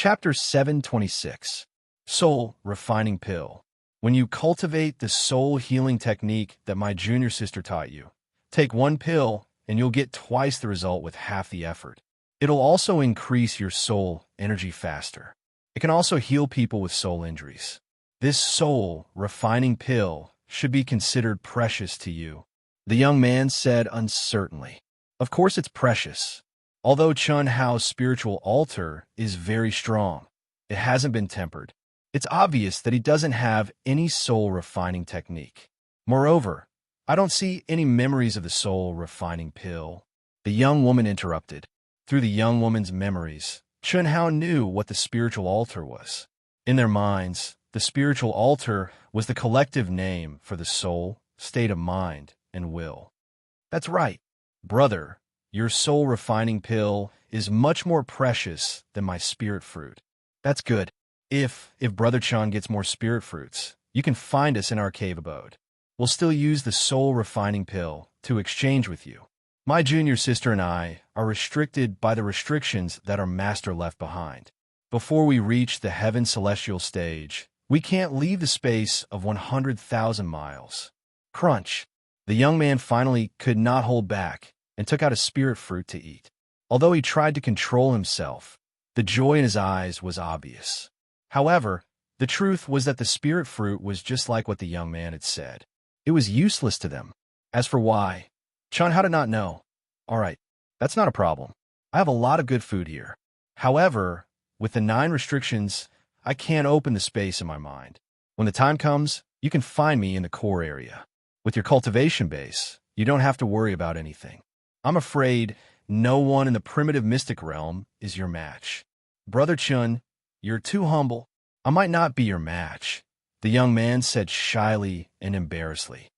Chapter 726. Soul Refining Pill. When you cultivate the soul healing technique that my junior sister taught you, take one pill and you'll get twice the result with half the effort. It'll also increase your soul energy faster. It can also heal people with soul injuries. This soul refining pill should be considered precious to you, the young man said uncertainly. Of course it's precious. Although Chun Hao's spiritual altar is very strong, it hasn't been tempered. It's obvious that he doesn't have any soul refining technique. Moreover, I don't see any memories of the soul refining pill. The young woman interrupted. Through the young woman's memories, Chun Hao knew what the spiritual altar was. In their minds, the spiritual altar was the collective name for the soul, state of mind, and will. That's right, brother. Your soul refining pill is much more precious than my spirit fruit. That's good. If Brother Chan gets more spirit fruits, you can find us in our cave abode. We'll still use the soul refining pill to exchange with you. My junior sister and I are restricted by the restrictions that our master left behind. Before we reach the heaven celestial stage, we can't leave the space of 100,000 miles. Crunch. The young man finally could not hold back and took out a spirit fruit to eat. Although he tried to control himself, the joy in his eyes was obvious. However, the truth was that the spirit fruit was just like what the young man had said. It was useless to them. As for why, Chun Hao did not know. All right, that's not a problem. I have a lot of good food here. However, with the 9 restrictions, I can't open the space in my mind. When the time comes, you can find me in the core area. With your cultivation base, you don't have to worry about anything. I'm afraid no one in the primitive mystic realm is your match. Brother Chun, you're too humble. I might not be your match, the young man said shyly and embarrassedly.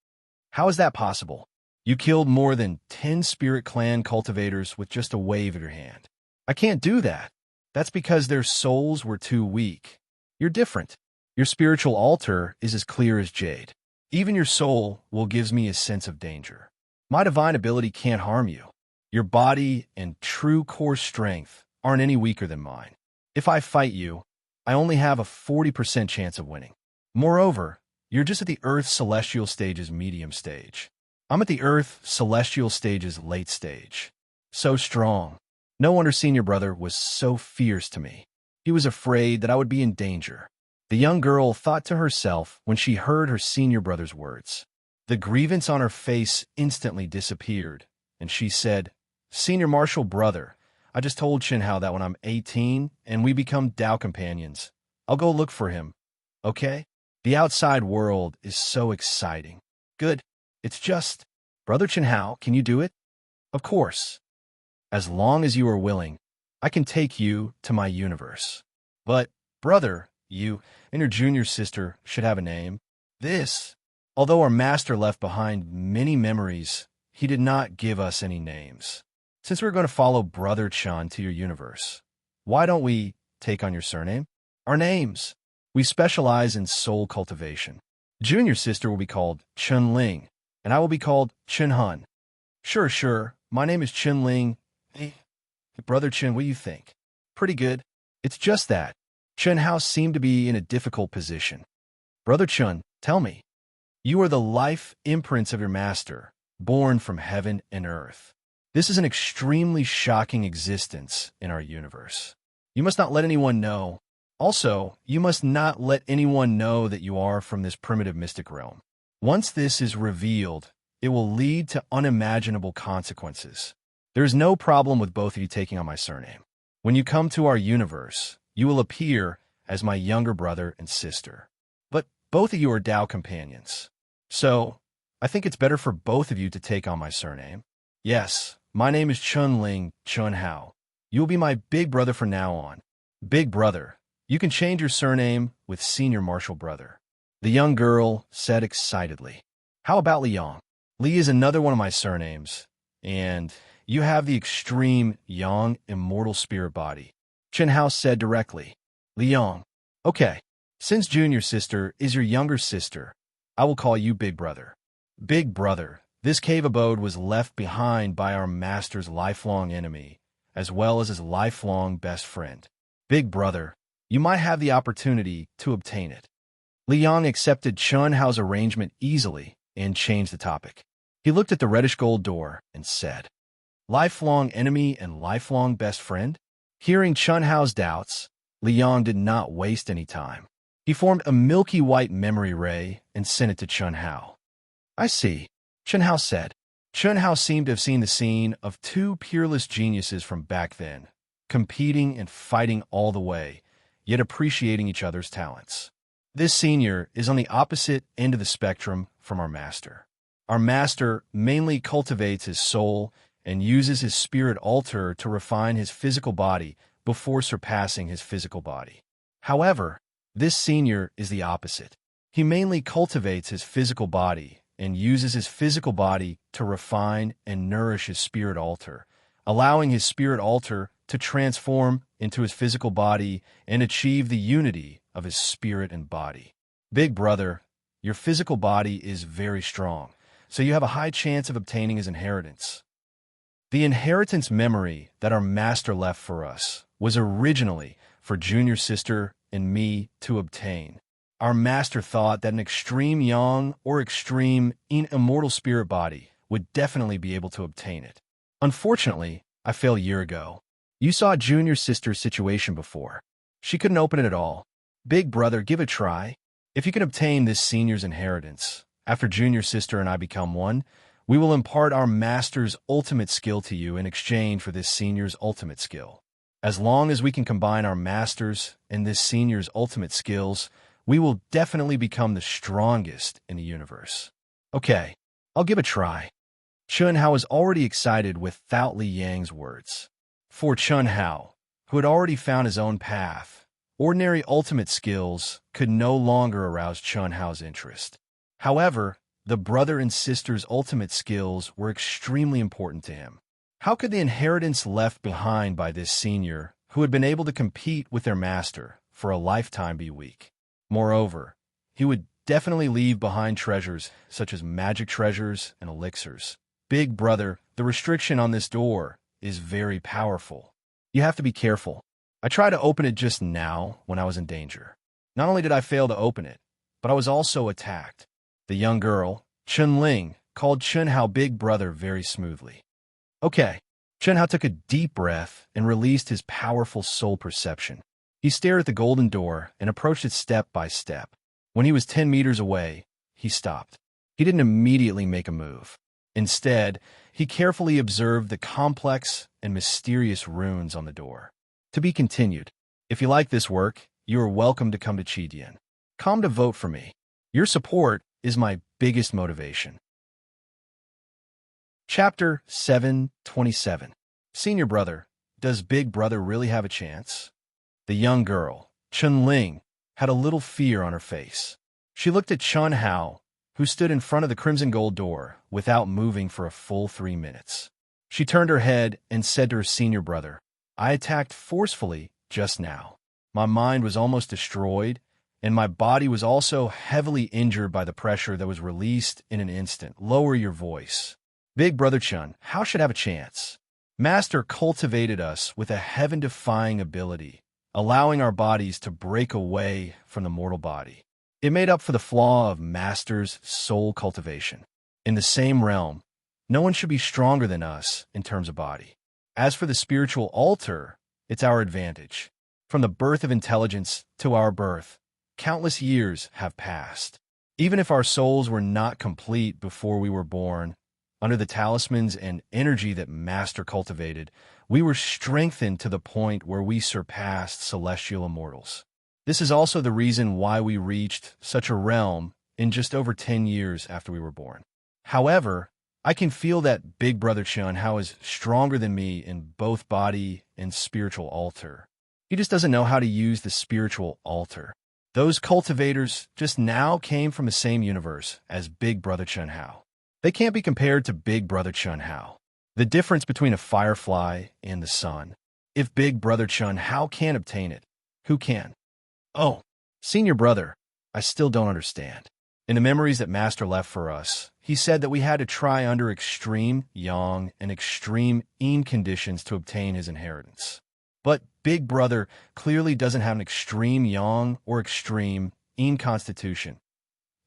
How is that possible? You killed more than 10 spirit clan cultivators with just a wave of your hand. I can't do that. That's because their souls were too weak. You're different. Your spiritual altar is as clear as jade. Even your soul will give me a sense of danger. My divine ability can't harm you. Your body and true core strength aren't any weaker than mine. If I fight you, I only have a 40% chance of winning. Moreover, you're just at the Earth Celestial Stage's medium stage. I'm at the Earth Celestial Stage's late stage. So strong. No wonder senior brother was so fierce to me. He was afraid that I would be in danger. The young girl thought to herself when she heard her senior brother's words. The grievance on her face instantly disappeared, and she said, Senior Marshal brother, I just told Chun Hao that when I'm 18 and we become Tao companions, I'll go look for him. Okay? The outside world is so exciting. Good. It's just, Brother Chun Hao, can you do it? Of course. As long as you are willing, I can take you to my universe. But, brother, you and your junior sister should have a name. Although our master left behind many memories, he did not give us any names. Since we're going to follow Brother Chan to your universe, why don't we take on your surname? Our names. We specialize in soul cultivation. Junior sister will be called Chun Ling, and I will be called Chun Hun. Sure. My name is Chun Ling. Hey, Brother Chun, what do you think? Pretty good. It's just that Chun Hao seemed to be in a difficult position. Brother Chun, tell me. You are the life imprints of your master, born from heaven and earth. This is an extremely shocking existence in our universe. You must not let anyone know. Also, you must not let anyone know that you are from this primitive mystic realm. Once this is revealed, it will lead to unimaginable consequences. There is no problem with both of you taking on my surname. When you come to our universe, you will appear as my younger brother and sister. But both of you are Tao companions. So, I think it's better for both of you to take on my surname. Yes, my name is Chun Ling Chun Hao. You will be my big brother from now on. Big brother. You can change your surname with senior marshal brother. The young girl said excitedly. How about Liang? Li is another one of my surnames. And you have the extreme yang immortal spirit body. Chun Hao said directly. Liang. Okay. Since junior sister is your younger sister, I will call you Big Brother. Big Brother, this cave abode was left behind by our master's lifelong enemy, as well as his lifelong best friend. Big brother, you might have the opportunity to obtain it. Liang accepted Chun Hao's arrangement easily and changed the topic. He looked at the reddish gold door and said, lifelong enemy and lifelong best friend? Hearing Chun Hao's doubts, Liang did not waste any time. He formed a milky white memory ray and sent it to Chun Hao. I see, Chun Hao said. Chun Hao seemed to have seen the scene of two peerless geniuses from back then, competing and fighting all the way, yet appreciating each other's talents. This senior is on the opposite end of the spectrum from our master. Our master mainly cultivates his soul and uses his spirit altar to refine his physical body before surpassing his physical body. However, this senior is the opposite. He mainly cultivates his physical body and uses his physical body to refine and nourish his spirit altar, allowing his spirit altar to transform into his physical body and achieve the unity of his spirit and body. Big brother, your physical body is very strong, so you have a high chance of obtaining his inheritance. The inheritance memory that our master left for us was originally for junior sister and me to obtain. Our master thought that an extreme yang or extreme immortal spirit body would definitely be able to obtain it. Unfortunately, I failed a year ago. You saw junior sister's situation before. She couldn't open it at all. Big brother, give it a try. If you can obtain this senior's inheritance, after junior sister and I become one, we will impart our master's ultimate skill to you in exchange for this senior's ultimate skill. As long as we can combine our master's and this senior's ultimate skills, we will definitely become the strongest in the universe. Okay, I'll give it a try. Chun Hao was already excited without Li Yang's words. For Chun Hao, who had already found his own path, ordinary ultimate skills could no longer arouse Chun Hao's interest. However, the brother and sister's ultimate skills were extremely important to him. How could the inheritance left behind by this senior, who had been able to compete with their master for a lifetime, be weak? Moreover, he would definitely leave behind treasures such as magic treasures and elixirs. Big brother, the restriction on this door is very powerful. You have to be careful. I tried to open it just now when I was in danger. Not only did I fail to open it, but I was also attacked. The young girl, Chun Ling, called Chun Hao big brother very smoothly. Okay. Chun Hao took a deep breath and released his powerful soul perception. He stared at the golden door and approached it step by step. When he was 10 meters away, he stopped. He didn't immediately make a move. Instead, he carefully observed the complex and mysterious runes on the door. To be continued. If you like this work, you are welcome to come to Chidian. Come to vote for me. Your support is my biggest motivation. Chapter 727. Senior brother, does big brother really have a chance? The young girl, Chun Ling, had a little fear on her face. She looked at Chun Hao, who stood in front of the crimson gold door without moving for a full 3 minutes. She turned her head and said to her senior brother, I attacked forcefully just now. My mind was almost destroyed, and my body was also heavily injured by the pressure that was released in an instant. Lower your voice. Big brother Chun, how should I have a chance? Master cultivated us with a heaven-defying ability, allowing our bodies to break away from the mortal body. It made up for the flaw of Master's soul cultivation. In the same realm, no one should be stronger than us in terms of body. As for the spiritual altar, it's our advantage. From the birth of intelligence to our birth, countless years have passed. Even if our souls were not complete before we were born, under the talismans and energy that Master cultivated, we were strengthened to the point where we surpassed celestial immortals. This is also the reason why we reached such a realm in just over 10 years after we were born. However, I can feel that Big Brother Chun Hao is stronger than me in both body and spiritual altar. He just doesn't know how to use the spiritual altar. Those cultivators just now came from the same universe as Big Brother Chun Hao. They can't be compared to Big Brother Chun Hao. The difference between a firefly and the sun. If Big Brother Chun Hao can't obtain it, who can? Oh, senior brother, I still don't understand. In the memories that Master left for us, he said that we had to try under extreme yang and extreme yin conditions to obtain his inheritance. But Big Brother clearly doesn't have an extreme yang or extreme yin constitution.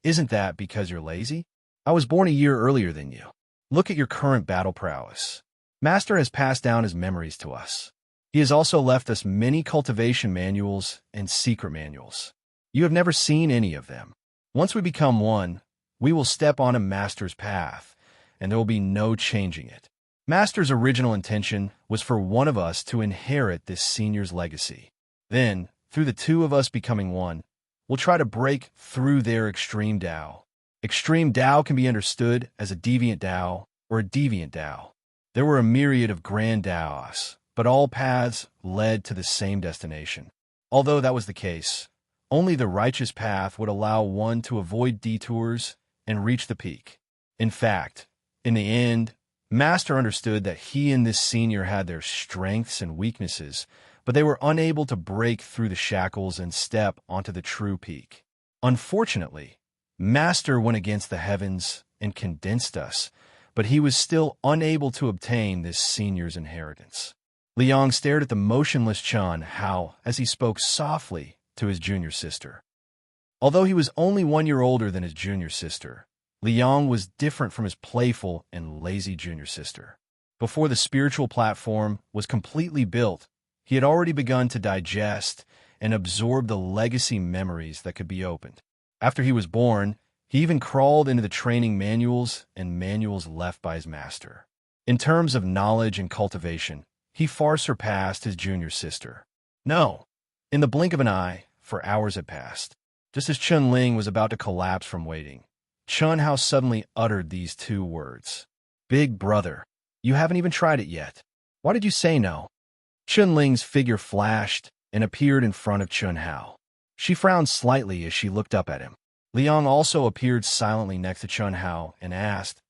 Isn't that because you're lazy? I was born a year earlier than you. Look at your current battle prowess. Master has passed down his memories to us. He has also left us many cultivation manuals and secret manuals. You have never seen any of them. Once we become one, we will step on a Master's path, and there will be no changing it. Master's original intention was for one of us to inherit this senior's legacy. Then, through the two of us becoming one, we'll try to break through their extreme Tao. Extreme Tao can be understood as a deviant Tao or a deviant Tao. There were a myriad of grand Taos, but all paths led to the same destination. Although that was the case, only the righteous path would allow one to avoid detours and reach the peak. In fact, in the end, Master understood that he and this senior had their strengths and weaknesses, but they were unable to break through the shackles and step onto the true peak. Unfortunately, Master went against the heavens and condensed us, but he was still unable to obtain this senior's inheritance. Liang stared at the motionless Chun Hao as he spoke softly to his junior sister. Although he was only 1 year older than his junior sister, Liang was different from his playful and lazy junior sister. Before the spiritual platform was completely built, he had already begun to digest and absorb the legacy memories that could be opened. After he was born, he even crawled into the training manuals and manuals left by his master. In terms of knowledge and cultivation, he far surpassed his junior sister. No, in the blink of an eye, for hours had passed. Just as Chun Ling was about to collapse from waiting, Chun Hao suddenly uttered these two words. Big Brother, you haven't even tried it yet. Why did you say no? Chun Ling's figure flashed and appeared in front of Chun Hao. She frowned slightly as she looked up at him. Liang also appeared silently next to Chun Hao and asked,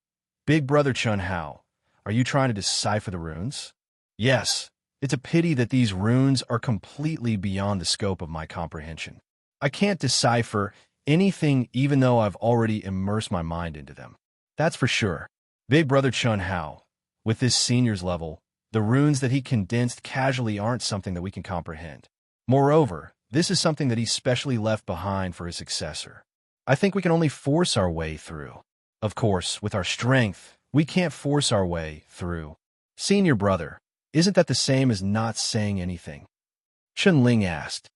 Big Brother Chun Hao, are you trying to decipher the runes? Yes, it's a pity that these runes are completely beyond the scope of my comprehension. I can't decipher anything even though I've already immersed my mind into them. That's for sure. Big Brother Chun Hao, with this senior's level, the runes that he condensed casually aren't something that we can comprehend. Moreover, this is something that he specially left behind for his successor. I think we can only force our way through. Of course, with our strength, we can't force our way through. Senior brother, isn't that the same as not saying anything? Chun Ling asked.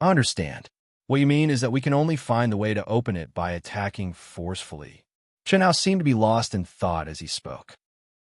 I understand. What you mean is that we can only find the way to open it by attacking forcefully. Chun Hao seemed to be lost in thought as he spoke.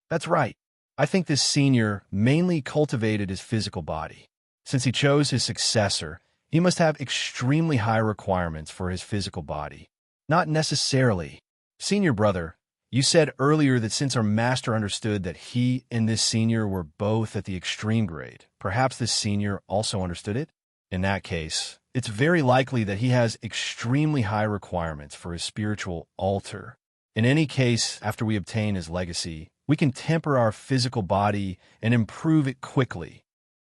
That's right. I think this senior mainly cultivated his physical body. Since he chose his successor, he must have extremely high requirements for his physical body. Not necessarily. Senior brother, you said earlier that since our master understood that he and this senior were both at the extreme grade, perhaps this senior also understood it? In that case, it's very likely that he has extremely high requirements for his spiritual altar. In any case, after we obtain his legacy, we can temper our physical body and improve it quickly.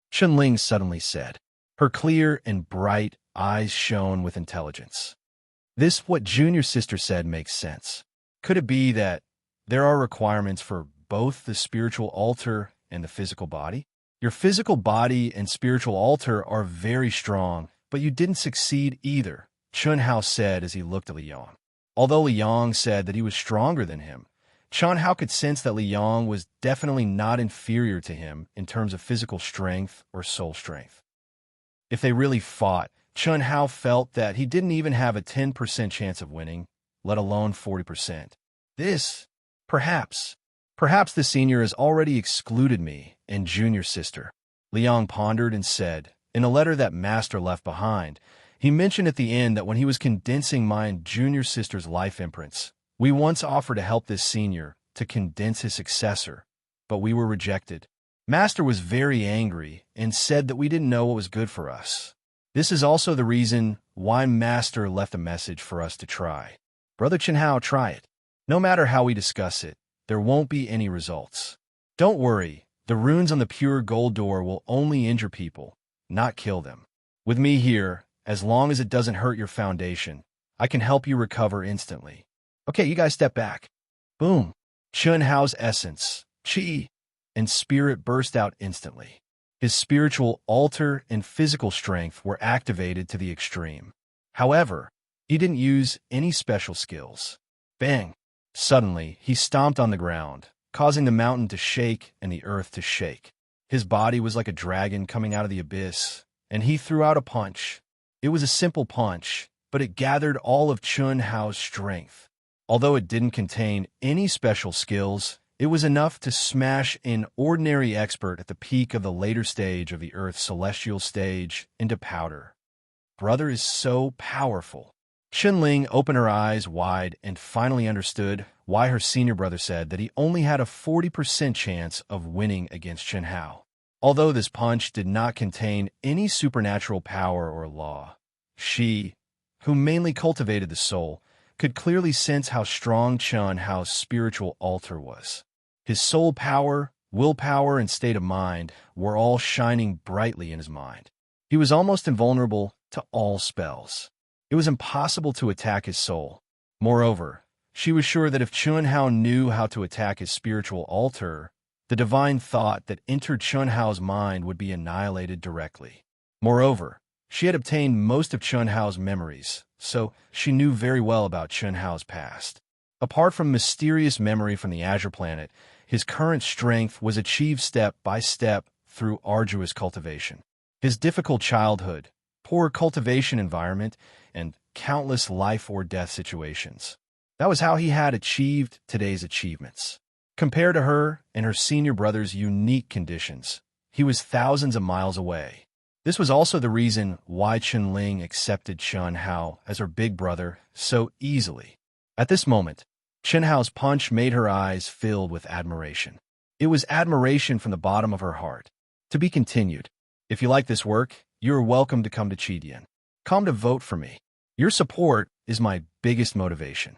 Chun Ling suddenly said. Her clear and bright eyes shone with intelligence. This, what junior sister said, makes sense. Could it be that there are requirements for both the spiritual altar and the physical body? Your physical body and spiritual altar are very strong, but you didn't succeed either, Chun Hao said as he looked at Liang. Although Liang said that he was stronger than him, Chun Hao could sense that Liang was definitely not inferior to him in terms of physical strength or soul strength. If they really fought, Chun Hao felt that he didn't even have a 10% chance of winning, let alone 40%. Perhaps the senior has already excluded me and junior sister. Liang pondered and said, in a letter that master left behind, he mentioned at the end that when he was condensing my and junior sister's life imprints, we once offered to help this senior to condense his successor, but we were rejected. Master was very angry and said that we didn't know what was good for us. This is also the reason why Master left a message for us to try. Brother Chun Hao, try it. No matter how we discuss it, there won't be any results. Don't worry, the runes on the pure gold door will only injure people, not kill them. With me here, as long as it doesn't hurt your foundation, I can help you recover instantly. Okay, you guys step back. Boom. Chun Hao's essence, chi, and spirit burst out instantly. His spiritual altar and physical strength were activated to the extreme. However, he didn't use any special skills. Bang! Suddenly, he stomped on the ground, causing the mountain to shake and the earth to shake. His body was like a dragon coming out of the abyss, and he threw out a punch. It was a simple punch, but it gathered all of Chun Hao's strength. Although it didn't contain any special skills, it was enough to smash an ordinary expert at the peak of the later stage of the Earth's celestial stage into powder. Brother is so powerful. Ling opened her eyes wide and finally understood why her senior brother said that he only had a 40% chance of winning against Chun Hao. Although this punch did not contain any supernatural power or law, she, who mainly cultivated the soul, could clearly sense how strong Chun Hao's spiritual altar was. His soul power, willpower, and state of mind were all shining brightly in his mind. He was almost invulnerable to all spells. It was impossible to attack his soul. Moreover, she was sure that if Chun Hao knew how to attack his spiritual altar, the divine thought that entered Chun Hao's mind would be annihilated directly. Moreover, she had obtained most of Chun Hao's memories, so she knew very well about Chun Hao's past. Apart from mysterious memory from the Azure Planet, his current strength was achieved step by step through arduous cultivation. His difficult childhood, poor cultivation environment, and countless life or death situations. That was how he had achieved today's achievements. Compared to her and her senior brother's unique conditions, he was thousands of miles away. This was also the reason why Ling accepted Chun Hao as her big brother so easily. At this moment, Chun Hao's punch made her eyes filled with admiration. It was admiration from the bottom of her heart. To be continued. If you like this work, you are welcome to come to Chidian. Come to vote for me. Your support is my biggest motivation.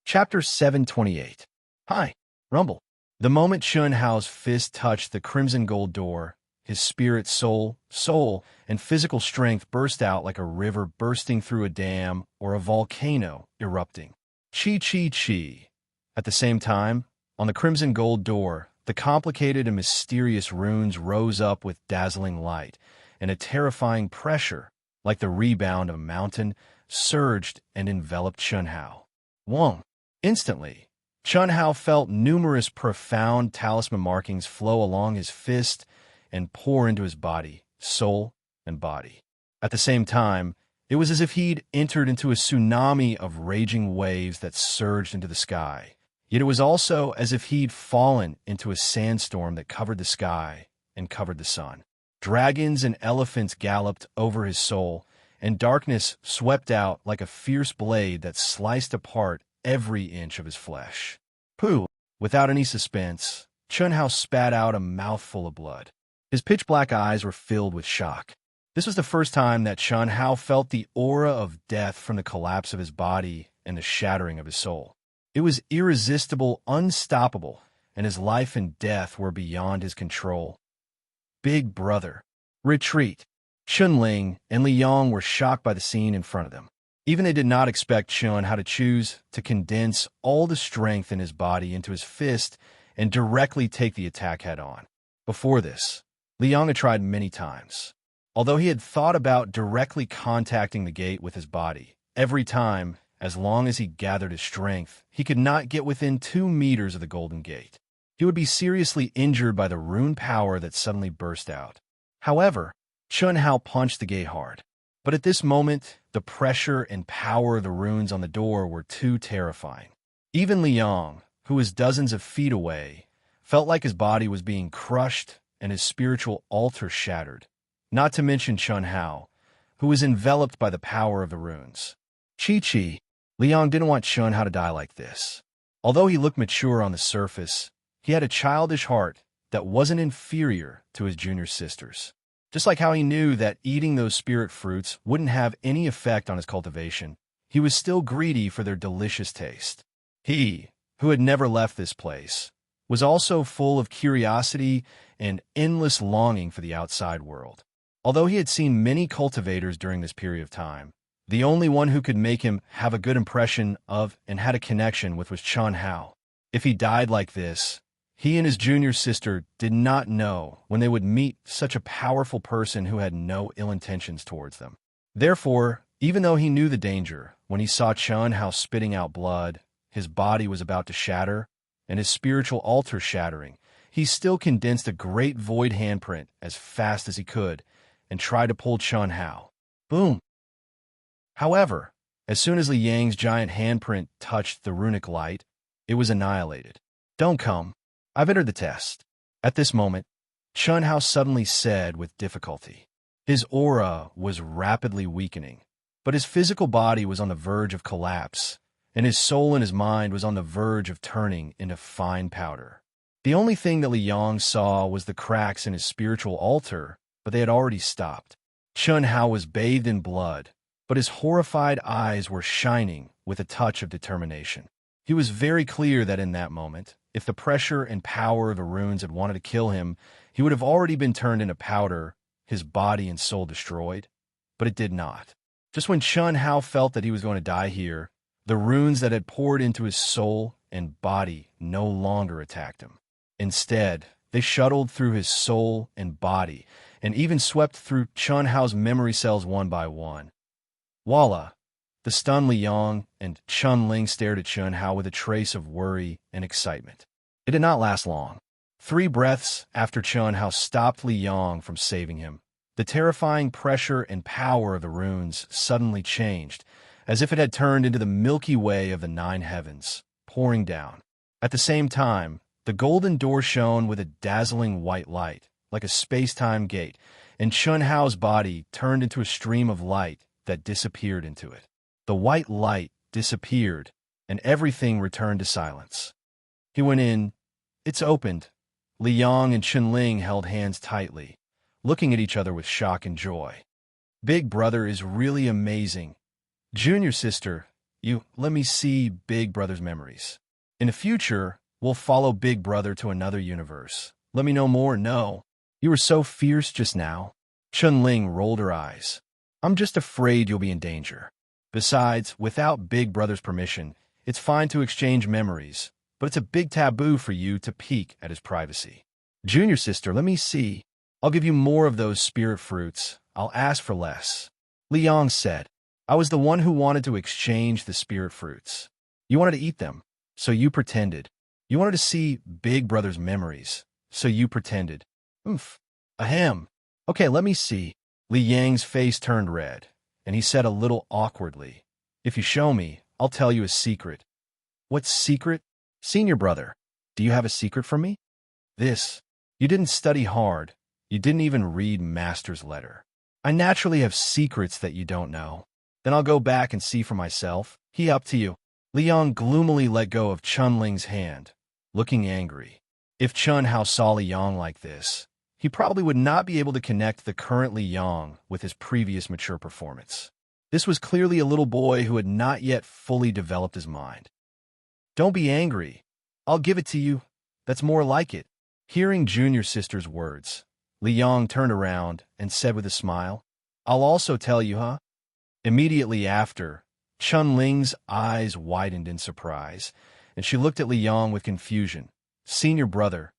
Chapter 728. Hi, Rumble. The moment Chun Hao's fist touched the crimson gold door, his spirit, soul, and physical strength burst out like a river bursting through a dam or a volcano erupting. Chi, chi, chi. At the same time, on the crimson gold door, the complicated and mysterious runes rose up with dazzling light, and a terrifying pressure, like the rebound of a mountain, surged and enveloped Chun Hao. Wong. Instantly, Chun Hao felt numerous profound talisman markings flow along his fist and pour into his body, soul, and body. At the same time, it was as if he'd entered into a tsunami of raging waves that surged into the sky. Yet it was also as if he'd fallen into a sandstorm that covered the sky and covered the sun. Dragons and elephants galloped over his soul, and darkness swept out like a fierce blade that sliced apart every inch of his flesh. Pooh! Without any suspense, Chun Hao spat out a mouthful of blood. His pitch-black eyes were filled with shock. This was the first time that Chun Hao felt the aura of death from the collapse of his body and the shattering of his soul. It was irresistible, unstoppable, and his life and death were beyond his control. Big brother. Retreat. Ling and Li Yong were shocked by the scene in front of them. Even they did not expect Chun Hao to choose to condense all the strength in his body into his fist and directly take the attack head-on. Before this, Li Yong had tried many times. Although he had thought about directly contacting the gate with his body, every time, as long as he gathered his strength, he could not get within 2 meters of the Golden Gate. He would be seriously injured by the rune power that suddenly burst out. However, Chun Hao punched the gate hard. But at this moment, the pressure and power of the runes on the door were too terrifying. Even Li Yong, who was dozens of feet away, felt like his body was being crushed and his spiritual altar shattered. Not to mention Chun Hao, who was enveloped by the power of the runes. Chi-Chi, Li Yong didn't want Chun Hao to die like this. Although he looked mature on the surface, he had a childish heart that wasn't inferior to his junior sisters. Just like how he knew that eating those spirit fruits wouldn't have any effect on his cultivation, he was still greedy for their delicious taste. He, who had never left this place, was also full of curiosity and endless longing for the outside world. Although he had seen many cultivators during this period of time, the only one who could make him have a good impression of and had a connection with was Chun Hao. If he died like this, He and his junior sister did not know when they would meet such a powerful person who had no ill intentions towards them. Therefore, even though he knew the danger, when he saw Chun Hao spitting out blood, his body was about to shatter, and his spiritual altar shattering, he still condensed a great void handprint as fast as he could and tried to pull Chun Hao. Boom! However, as soon as Li Yang's giant handprint touched the runic light, it was annihilated. Don't come. I've entered the test. At this moment, Chun Hao suddenly said with difficulty. His aura was rapidly weakening, but his physical body was on the verge of collapse, and his soul and his mind was on the verge of turning into fine powder. The only thing that Li Yang saw was the cracks in his spiritual altar, but they had already stopped. Chun Hao was bathed in blood, but his horrified eyes were shining with a touch of determination. He was very clear that in that moment, if the pressure and power of the runes had wanted to kill him, he would have already been turned into powder, his body and soul destroyed. But it did not. Just when Chun Hao felt that he was going to die here, the runes that had poured into his soul and body no longer attacked him. Instead, they shuttled through his soul and body, and even swept through Chun Hao's memory cells one by one. Voila! The stunned Li Yang and Chun Ling stared at Chun Hao with a trace of worry and excitement. It did not last long. 3 breaths after Chun Hao stopped Li Yang from saving him, the terrifying pressure and power of the runes suddenly changed, as if it had turned into the Milky Way of the 9 heavens, pouring down. At the same time, the golden door shone with a dazzling white light, like a space-time gate, and Chun Hao's body turned into a stream of light that disappeared into it. The white light disappeared, and everything returned to silence. He went in. It's opened. Li Yang and Chun Ling held hands tightly, looking at each other with shock and joy. Big Brother is really amazing. Junior sister, let me see Big Brother's memories. In the future, we'll follow Big Brother to another universe. Let me know more. No. You were so fierce just now. Chun Ling rolled her eyes. I'm just afraid you'll be in danger. Besides, without Big Brother's permission, it's fine to exchange memories, but it's a big taboo for you to peek at his privacy. Junior sister, let me see. I'll give you more of those spirit fruits. I'll ask for less. Li Yang said, I was the one who wanted to exchange the spirit fruits. You wanted to eat them, so you pretended. You wanted to see Big Brother's memories, so you pretended. Oomph. Ahem. Okay, let me see. Li Yang's face turned red, and he said a little awkwardly, If you show me, I'll tell you a secret. What secret? Senior brother, do you have a secret for me? This. You didn't study hard. You didn't even read Master's letter. I naturally have secrets that you don't know. Then I'll go back and see for myself. Up to you. Li Yang gloomily let go of Chun Ling's hand, looking angry. If Chun Hao saw Li Yang like this, he probably would not be able to connect the current Li Yang with his previous mature performance. This was clearly a little boy who had not yet fully developed his mind. Don't be angry. I'll give it to you. That's more like it. Hearing junior sister's words, Li Yang turned around and said with a smile, I'll also tell you, huh? Immediately after, Chun Ling's eyes widened in surprise, and she looked at Li Yang with confusion. Senior brother,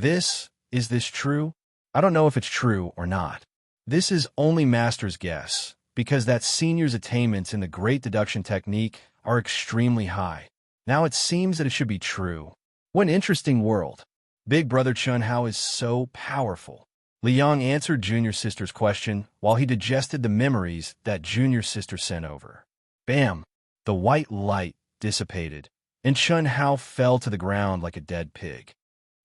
is this true? I don't know if it's true or not. This is only Master's guess, because that senior's attainments in the Great Deduction Technique are extremely high. Now it seems that it should be true. What an interesting world. Big Brother Chun Hao is so powerful. Li Yang answered Junior Sister's question while he digested the memories that Junior Sister sent over. Bam! The white light dissipated, and Chun Hao fell to the ground like a dead pig.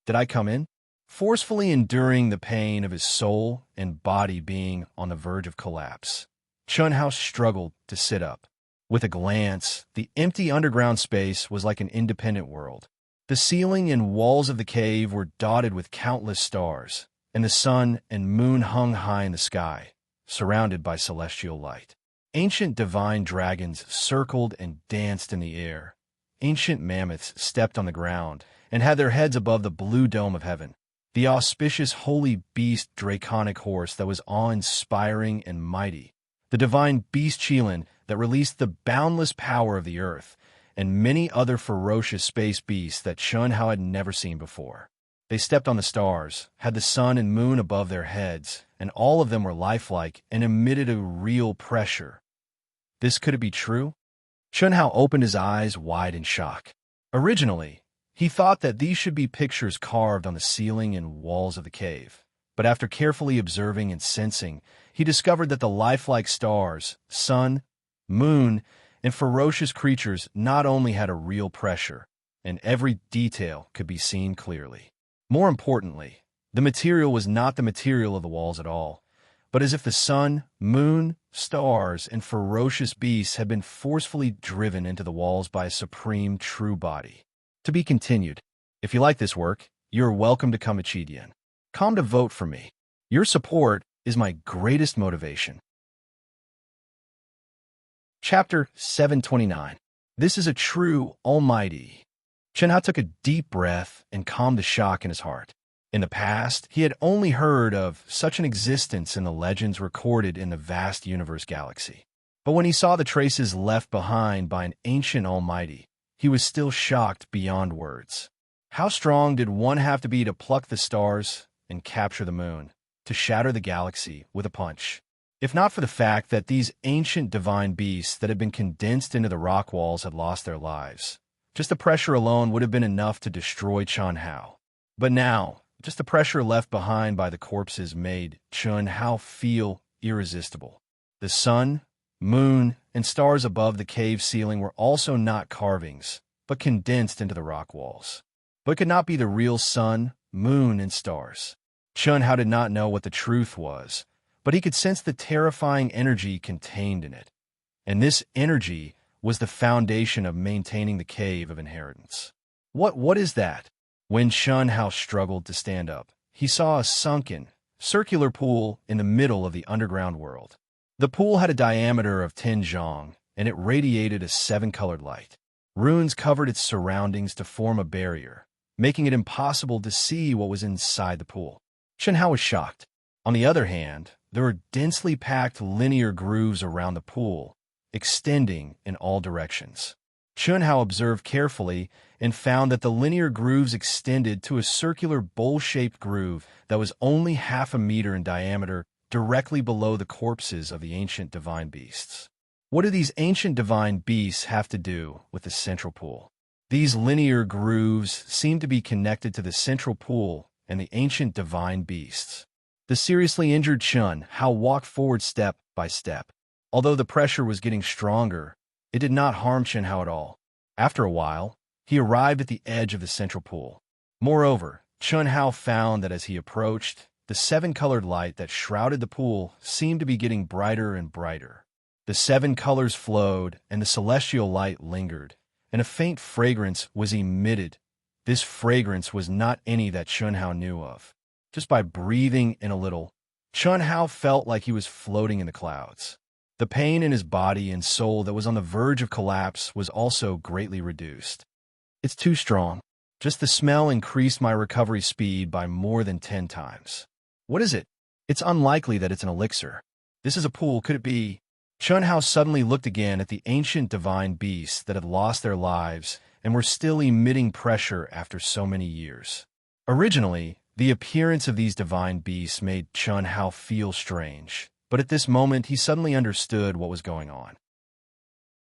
Did I come in? Forcefully enduring the pain of his soul and body being on the verge of collapse, Chun Hao struggled to sit up. With a glance, the empty underground space was like an independent world. The ceiling and walls of the cave were dotted with countless stars, and the sun and moon hung high in the sky, surrounded by celestial light. Ancient divine dragons circled and danced in the air. Ancient mammoths stepped on the ground and had their heads above the blue dome of heaven. The auspicious holy beast draconic horse that was awe-inspiring and mighty. The divine beast Qilin that released the boundless power of the earth, and many other ferocious space beasts that Chun Hao had never seen before. They stepped on the stars, had the sun and moon above their heads, and all of them were lifelike and emitted a real pressure. Could it be true? Chunhao opened his eyes wide in shock. Originally, he thought that these should be pictures carved on the ceiling and walls of the cave. But after carefully observing and sensing, he discovered that the lifelike stars, sun, moon, and ferocious creatures not only had a real pressure, and every detail could be seen clearly. More importantly, the material was not the material of the walls at all, but as if the sun, moon, stars, and ferocious beasts had been forcefully driven into the walls by a supreme true body. To be continued. If you like this work, you're welcome to Conceited. Come to vote for me. Your support is my greatest motivation. Chapter 729. This is a true almighty. Chunhao took a deep breath and calmed the shock in his heart. In the past, he had only heard of such an existence in the legends recorded in the vast universe galaxy. But when he saw the traces left behind by an ancient almighty, he was still shocked beyond words. How strong did one have to be to pluck the stars and capture the moon, to shatter the galaxy with a punch? If not for the fact that these ancient divine beasts that had been condensed into the rock walls had lost their lives, just the pressure alone would have been enough to destroy Chunhao. But now, just the pressure left behind by the corpses made Chunhao feel irresistible. The sun, moon, and stars above the cave ceiling were also not carvings, but condensed into the rock walls. But it could not be the real sun, moon, and stars. Chunhao did not know what the truth was, but he could sense the terrifying energy contained in it. And this energy was the foundation of maintaining the cave of inheritance. What is that? When Chunhao struggled to stand up, he saw a sunken, circular pool in the middle of the underground world. The pool had a diameter of 10 zhong, and it radiated a 7-colored light. Runes covered its surroundings to form a barrier, making it impossible to see what was inside the pool. Chunhao was shocked. On the other hand, there were densely packed linear grooves around the pool, extending in all directions. Chunhao observed carefully and found that the linear grooves extended to a circular bowl-shaped groove that was only half a meter in diameter, directly below the corpses of the ancient divine beasts. What do these ancient divine beasts have to do with the central pool? These linear grooves seem to be connected to the central pool and the ancient divine beasts. The seriously injured Chunhao walked forward step by step. Although the pressure was getting stronger, it did not harm Chunhao at all. After a while, he arrived at the edge of the central pool. Moreover, Chunhao found that as he approached, the 7-colored light that shrouded the pool seemed to be getting brighter and brighter. The 7 colors flowed, and the celestial light lingered, and a faint fragrance was emitted. This fragrance was not any that Chunhao knew of. Just by breathing in a little, Chunhao felt like he was floating in the clouds. The pain in his body and soul that was on the verge of collapse was also greatly reduced. It's too strong. Just the smell increased my recovery speed by more than 10 times. What is it? It's unlikely that it's an elixir. This is a pool. Could it be? Chunhao suddenly looked again at the ancient divine beasts that had lost their lives and were still emitting pressure after so many years. Originally, the appearance of these divine beasts made Chunhao feel strange, but at this moment he suddenly understood what was going on.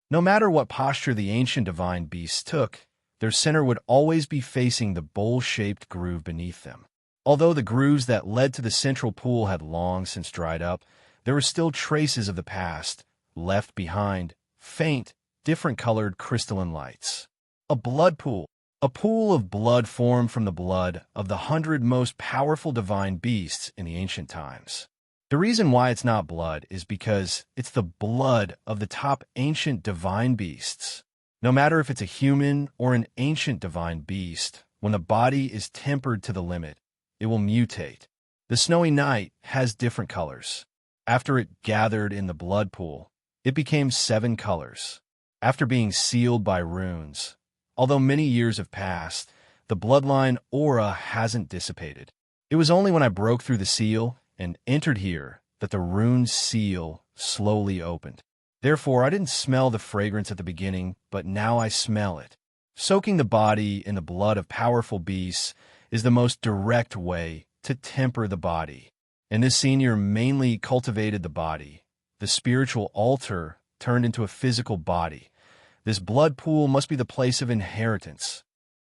No matter what posture the ancient divine beasts took, their center would always be facing the bowl-shaped groove beneath them. Although the grooves that led to the central pool had long since dried up, there were still traces of the past, left behind, faint, different-colored crystalline lights. A blood pool. A pool of blood formed from the blood of the 100 most powerful divine beasts in the ancient times. The reason why it's not blood is because it's the blood of the top ancient divine beasts. No matter if it's a human or an ancient divine beast, when the body is tempered to the limit, it will mutate. The snowy night has different colors. After it gathered in the blood pool, it became 7 colors. After being sealed by runes, although many years have passed, the bloodline aura hasn't dissipated. It was only when I broke through the seal and entered here that the rune seal slowly opened. Therefore, I didn't smell the fragrance at the beginning, but now I smell it. Soaking the body in the blood of powerful beasts is the most direct way to temper the body. And this senior mainly cultivated the body. The spiritual altar turned into a physical body. This blood pool must be the place of inheritance.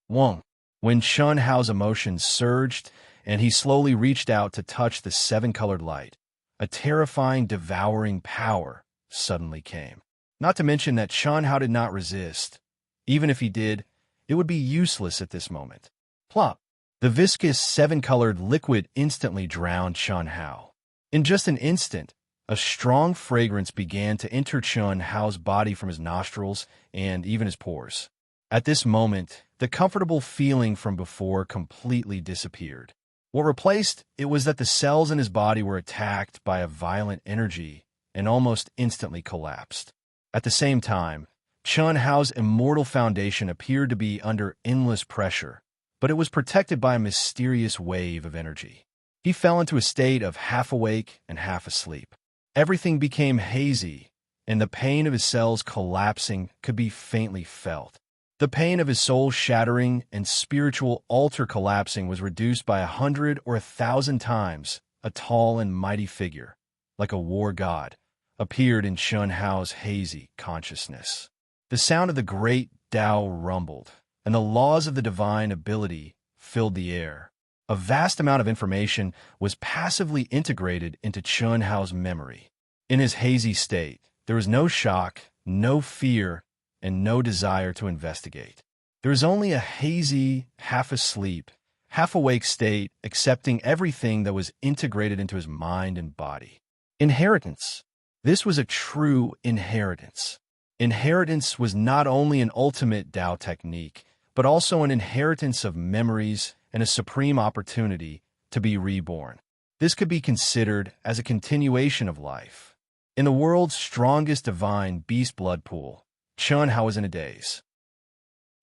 1. When Chun Hao's emotions surged, and he slowly reached out to touch the seven-colored light, a terrifying, devouring power suddenly came. Not to mention that Chun Hao did not resist. Even if he did, it would be useless at this moment. Plop! The viscous seven-colored liquid instantly drowned Chun Hao. In just an instant, a strong fragrance began to enter Chun Hao's body from his nostrils and even his pores. At this moment, the comfortable feeling from before completely disappeared. What replaced it was that the cells in his body were attacked by a violent energy and almost instantly collapsed. At the same time, Chun Hao's immortal foundation appeared to be under endless pressure, but it was protected by a mysterious wave of energy. He fell into a state of half awake and half asleep. Everything became hazy, and the pain of his cells collapsing could be faintly felt. The pain of his soul shattering and spiritual altar collapsing was reduced by 100 or 1,000 times. A tall and mighty figure, like a war god, appeared in Chun Hao's hazy consciousness. The sound of the great Tao rumbled, and the laws of the divine ability filled the air. A vast amount of information was passively integrated into Chun Hao's memory. In his hazy state, there was no shock, no fear, and no desire to investigate. There was only a hazy, half-asleep, half-awake state, accepting everything that was integrated into his mind and body. Inheritance. This was a true inheritance. Inheritance was not only an ultimate Tao technique, but also an inheritance of memories and a supreme opportunity to be reborn. This could be considered as a continuation of life. In the world's strongest divine beast blood pool, Chun Hao was in a daze.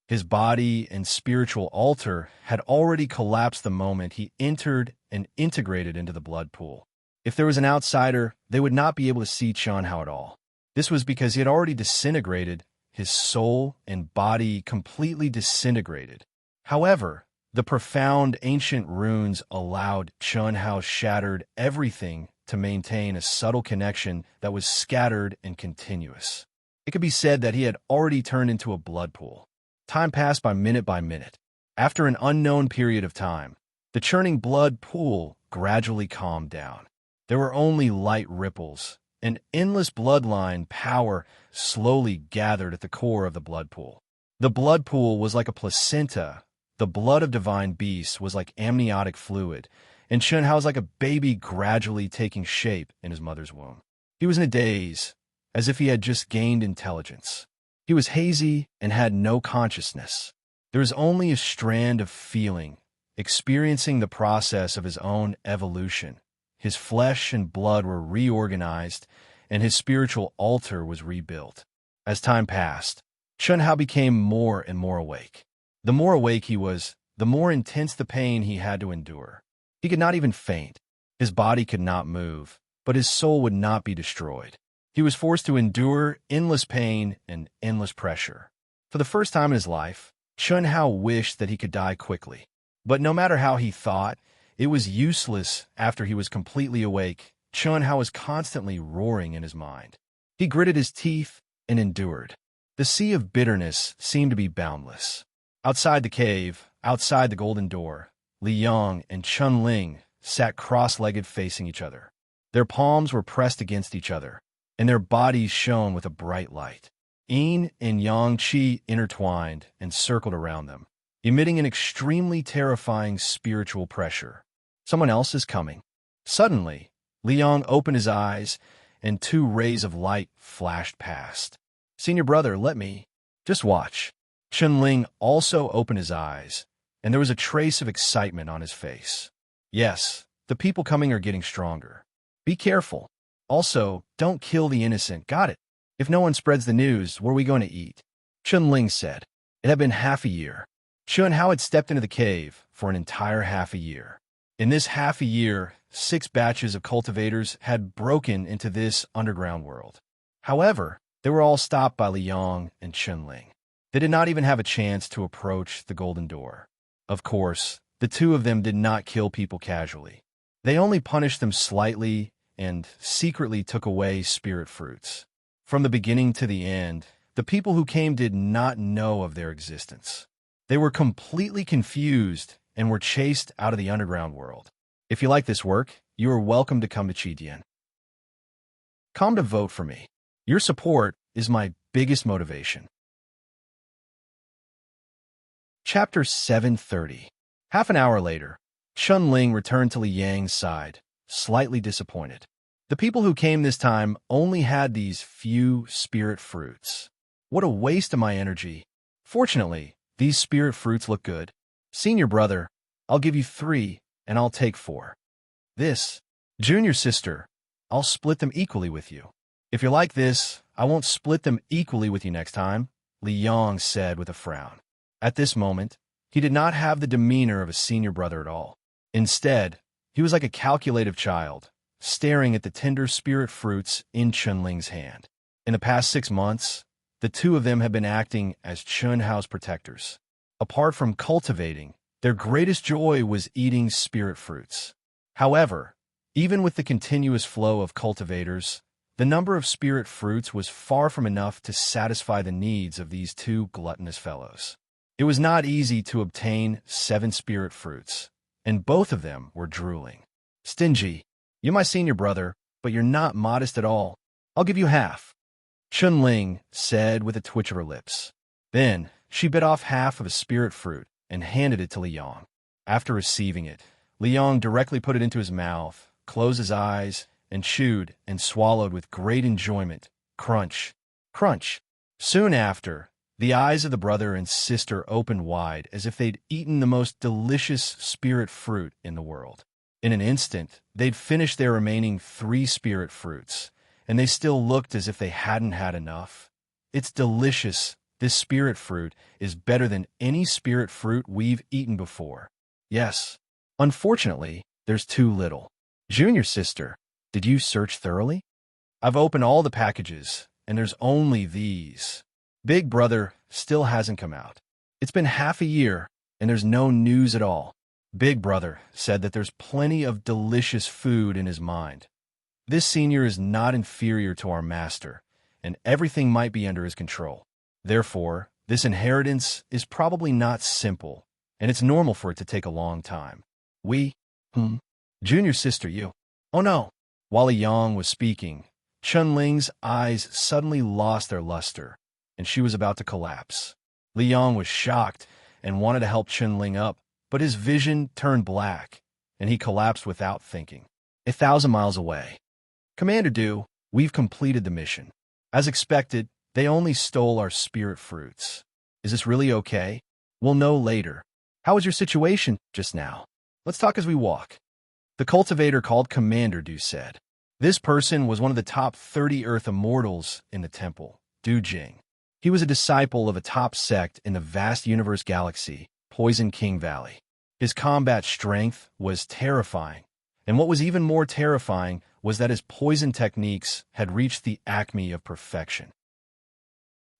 His body and spiritual altar had already collapsed the moment he entered and integrated into the blood pool. If there was an outsider, they would not be able to see Chun Hao at all. This was because he had already disintegrated, his soul and body completely disintegrated. However, the profound ancient runes allowed Chun Hao shattered everything to maintain a subtle connection that was scattered and continuous. It could be said that he had already turned into a blood pool. Time passed by minute by minute. After an unknown period of time, the churning blood pool gradually calmed down. There were only light ripples. An endless bloodline power slowly gathered at the core of the blood pool. The blood pool was like a placenta. The blood of divine beasts was like amniotic fluid, and Chun Hao was like a baby gradually taking shape in his mother's womb. He was in a daze, as if he had just gained intelligence. He was hazy and had no consciousness. There was only a strand of feeling, experiencing the process of his own evolution. His flesh and blood were reorganized, and his spiritual altar was rebuilt. As time passed, Chun Hao became more and more awake. The more awake he was, the more intense the pain he had to endure. He could not even faint. His body could not move, but his soul would not be destroyed. He was forced to endure endless pain and endless pressure. For the first time in his life, Chun Hao wished that he could die quickly. But no matter how he thought, it was useless. After he was completely awake, Chun Hao was constantly roaring in his mind. He gritted his teeth and endured. The sea of bitterness seemed to be boundless. Outside the cave, outside the golden door, Li Yong and Chun Ling sat cross-legged facing each other. Their palms were pressed against each other, and their bodies shone with a bright light. Yin and Yang Qi intertwined and circled around them, emitting an extremely terrifying spiritual pressure. Someone else is coming. Suddenly, Li Yong opened his eyes, and two rays of light flashed past. "Senior brother, let me. Just watch." Chun Ling also opened his eyes, and there was a trace of excitement on his face. "Yes, the people coming are getting stronger. Be careful. Also, don't kill the innocent, got it? If no one spreads the news, what are we going to eat?" Chun Ling said. It had been half a year. Chun Hao had stepped into the cave for an entire half a year. In this half a year, 6 batches of cultivators had broken into this underground world. However, they were all stopped by Li Yong and Chun Ling. They did not even have a chance to approach the golden door. Of course, the two of them did not kill people casually. They only punished them slightly and secretly took away spirit fruits. From the beginning to the end, the people who came did not know of their existence. They were completely confused and were chased out of the underground world. If you like this work, you are welcome to come to Chidian. Come to vote for me. Your support is my biggest motivation. Chapter 730. Half an hour later, Chun-Ling returned to Li Yang's side, slightly disappointed. The people who came this time only had these few spirit fruits. What a waste of my energy. Fortunately, these spirit fruits look good. Senior brother, I'll give you 3, and I'll take 4. This, junior sister, I'll split them equally with you. If you're like this, I won't split them equally with you next time, Li Yang said with a frown. At this moment, he did not have the demeanor of a senior brother at all. Instead, he was like a calculative child, staring at the tender spirit fruits in Chun-Ling's hand. In the past 6 months, the two of them had been acting as Chun Hao's protectors. Apart from cultivating, their greatest joy was eating spirit fruits. However, even with the continuous flow of cultivators, the number of spirit fruits was far from enough to satisfy the needs of these two gluttonous fellows. It was not easy to obtain 7 spirit fruits, and both of them were drooling. Stingy, you're my senior brother, but you're not modest at all. I'll give you half, Chun-Ling said with a twitch of her lips. Then, she bit off half of a spirit fruit and handed it to Li Yang. After receiving it, Li Yang directly put it into his mouth, closed his eyes, and chewed and swallowed with great enjoyment. Crunch, crunch. Soon after, the eyes of the brother and sister opened wide as if they'd eaten the most delicious spirit fruit in the world. In an instant, they'd finished their remaining 3 spirit fruits, and they still looked as if they hadn't had enough. It's delicious. This spirit fruit is better than any spirit fruit we've eaten before. Yes. Unfortunately, there's too little. Junior sister, did you search thoroughly? I've opened all the packages, and there's only these. Big brother still hasn't come out. It's been half a year, and there's no news at all. Big brother said that there's plenty of delicious food in his mind. This senior is not inferior to our master, and everything might be under his control. Therefore, this inheritance is probably not simple, and it's normal for it to take a long time. Junior sister, you. Oh no. While Li Yang was speaking, Chun-Ling's eyes suddenly lost their luster, and she was about to collapse. Li Yang was shocked and wanted to help Chun-Ling up, but his vision turned black, and he collapsed without thinking. 1,000 miles away. Commander Du, we've completed the mission. As expected, they only stole our spirit fruits. Is this really okay? We'll know later. How was your situation just now? Let's talk as we walk. The cultivator called Commander Du said. This person was one of the top 30 Earth immortals in the temple, Du Jing. He was a disciple of a top sect in the vast universe galaxy, Poison King Valley. His combat strength was terrifying, and what was even more terrifying was that his poison techniques had reached the acme of perfection.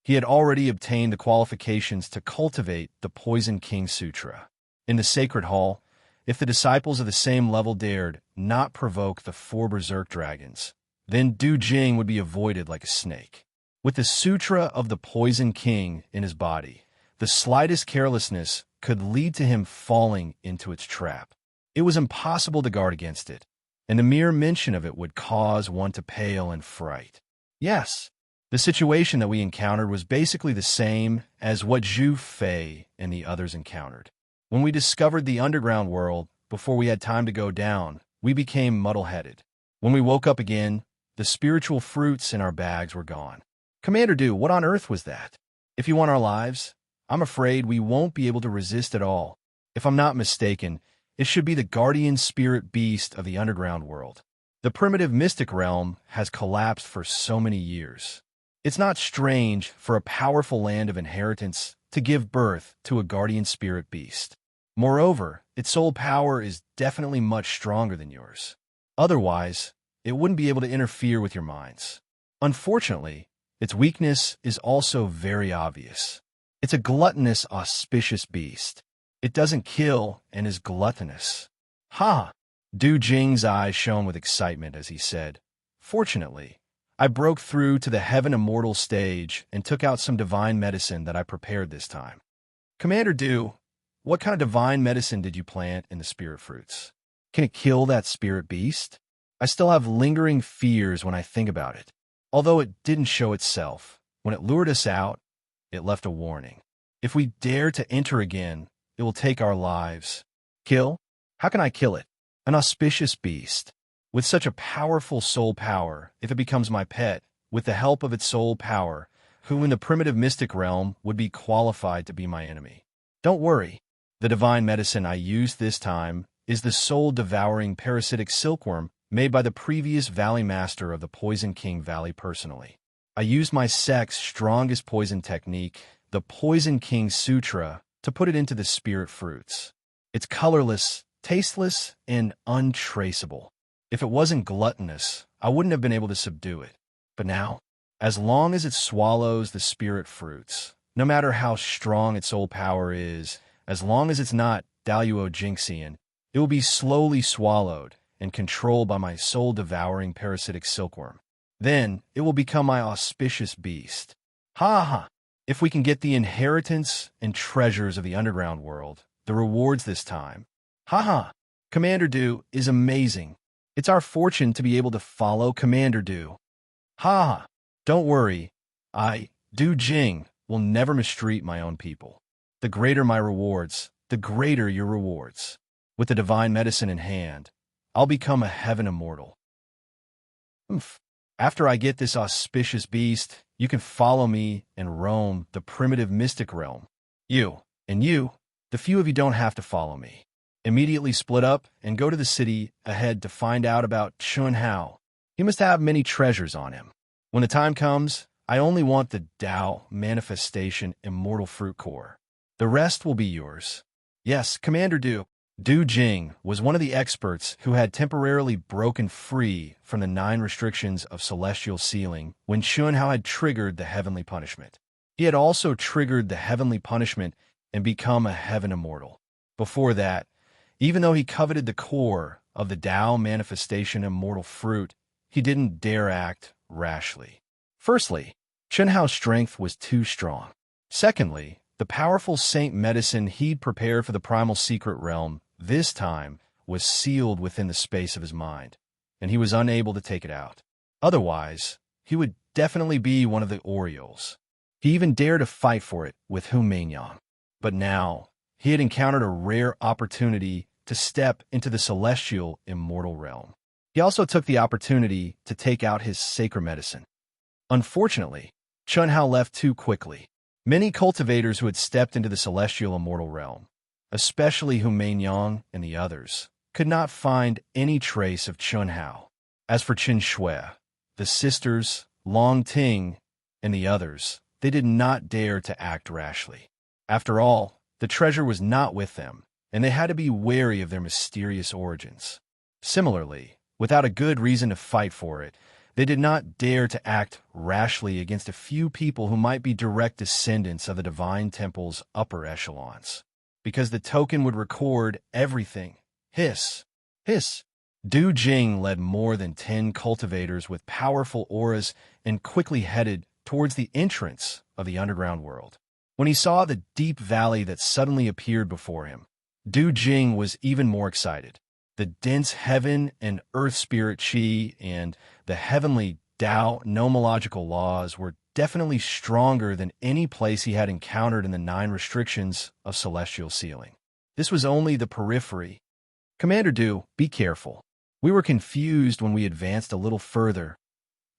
He had already obtained the qualifications to cultivate the Poison King Sutra. In the Sacred Hall, if the disciples of the same level dared not provoke the 4 berserk dragons, then Du Jing would be avoided like a snake. With the Sutra of the Poison King in his body, the slightest carelessness could lead to him falling into its trap. It was impossible to guard against it, and the mere mention of it would cause one to pale in fright. Yes, the situation that we encountered was basically the same as what Zhu Fei and the others encountered. When we discovered the underground world, before we had time to go down, we became muddle-headed. When we woke up again, the spiritual fruits in our bags were gone. Commander Du, what on earth was that? If you want our lives, I'm afraid we won't be able to resist at all. If I'm not mistaken, it should be the guardian spirit beast of the underground world. The primitive mystic realm has collapsed for so many years. It's not strange for a powerful land of inheritance to give birth to a guardian spirit beast. Moreover, its soul power is definitely much stronger than yours. Otherwise, it wouldn't be able to interfere with your minds. Unfortunately, its weakness is also very obvious. It's a gluttonous, auspicious beast. It doesn't kill and is gluttonous. Ha! Du Jing's eyes shone with excitement as he said, "Fortunately, I broke through to the heaven immortal stage and took out some divine medicine that I prepared this time." Commander Du, what kind of divine medicine did you plant in the spirit fruits? Can it kill that spirit beast? I still have lingering fears when I think about it. Although it didn't show itself, when it lured us out, it left a warning. If we dare to enter again, it will take our lives. Kill? How can I kill it? An auspicious beast. With such a powerful soul power, if it becomes my pet, with the help of its soul power, who in the primitive mystic realm would be qualified to be my enemy? Don't worry. The divine medicine I used this time is the soul-devouring parasitic silkworm made by the previous Valley Master of the Poison King Valley personally. I used my sect's strongest poison technique, the Poison King Sutra, to put it into the spirit fruits. It's colorless, tasteless, and untraceable. If it wasn't gluttonous, I wouldn't have been able to subdue it. But now, as long as it swallows the spirit fruits, no matter how strong its soul power is, as long as it's not Daluo Jinxian, it will be slowly swallowed and controlled by my soul-devouring parasitic silkworm. Then it will become my auspicious beast. Ha ha! If we can get the inheritance and treasures of the underground world, the rewards this time. Ha ha! Commander Du is amazing. It's our fortune to be able to follow Commander Du. Ha ha! Don't worry. Du Jing, will never mistreat my own people. The greater my rewards, the greater your rewards. With the divine medicine in hand, I'll become a heaven immortal. After I get this auspicious beast, you can follow me and roam the primitive mystic realm. You, the few of you don't have to follow me. Immediately split up and go to the city ahead to find out about Chun Hao. He must have many treasures on him. When the time comes, I only want the Tao manifestation immortal fruit core. The rest will be yours. Yes, Commander Du Jing was one of the experts who had temporarily broken free from the 9 restrictions of celestial sealing when Chun Hao had triggered the heavenly punishment. He had also triggered the heavenly punishment and become a heaven immortal. Before that, even though he coveted the core of the Tao manifestation immortal fruit, he didn't dare act rashly. Firstly, Chun Hao's strength was too strong. Secondly, the powerful saint medicine he'd prepared for the primal secret realm this time was sealed within the space of his mind, and he was unable to take it out. Otherwise, he would definitely be one of the Orioles. He even dared to fight for it with Hu Meinyang. But now, he had encountered a rare opportunity to step into the celestial immortal realm. He also took the opportunity to take out his sacred medicine. Unfortunately, Chun Hao left too quickly. Many cultivators who had stepped into the celestial immortal realm, especially Hu Meinyang and the others, could not find any trace of Chun Hao. As for Qin Shui, the sisters, Long Ting, and the others, they did not dare to act rashly. After all, the treasure was not with them, and they had to be wary of their mysterious origins. Similarly, without a good reason to fight for it, they did not dare to act rashly against a few people who might be direct descendants of the Divine Temple's upper echelons, because the token would record everything. Hiss. Du Jing led more than 10 cultivators with powerful auras and quickly headed towards the entrance of the underground world. When he saw the deep valley that suddenly appeared before him, Du Jing was even more excited. The dense heaven and earth spirit chi and the heavenly Tao nomological laws were definitely stronger than any place he had encountered in the 9 restrictions of celestial sealing. This was only the periphery. Commander Du, be careful. We were confused when we advanced a little further.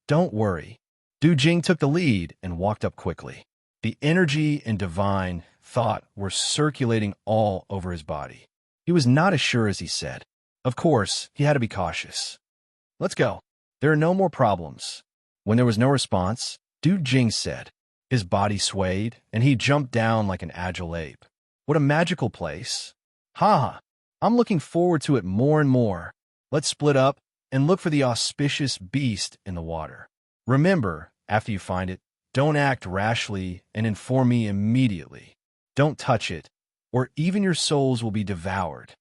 Don't worry. Du Jing took the lead and walked up quickly. The energy and divine thought were circulating all over his body. He was not as sure as he said. Of course, he had to be cautious. Let's go. There are no more problems. When there was no response, Du Jing said. His body swayed, and he jumped down like an agile ape. What a magical place. Ha! I'm looking forward to it more and more. Let's split up and look for the auspicious beast in the water. Remember, after you find it, don't act rashly and inform me immediately. Don't touch it. or even your souls will be devoured.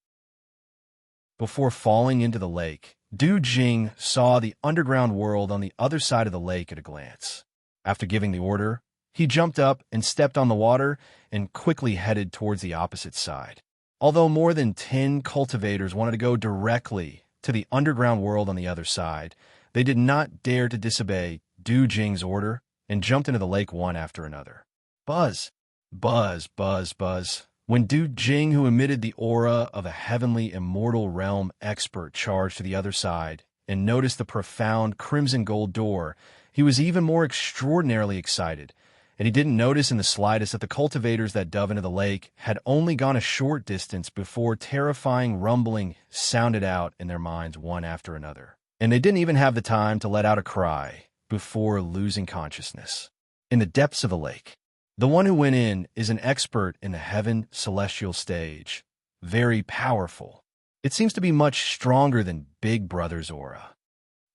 Before falling into the lake, Du Jing saw the underground world on the other side of the lake at a glance. After giving the order, he jumped up and stepped on the water and quickly headed towards the opposite side. Although more than 10 cultivators wanted to go directly to the underground world on the other side, they did not dare to disobey Du Jing's order and jumped into the lake one after another. Buzz, buzz, buzz, buzz. When Du Jing, who emitted the aura of a heavenly immortal realm expert, charged to the other side and noticed the profound crimson gold door, he was even more extraordinarily excited, and he didn't notice in the slightest that the cultivators that dove into the lake had only gone a short distance before terrifying rumbling sounded out in their minds one after another. And they didn't even have the time to let out a cry before losing consciousness. In the depths of the lake, the one who went in is an expert in the heaven celestial stage, very powerful. It seems to be much stronger than Big Brother's aura.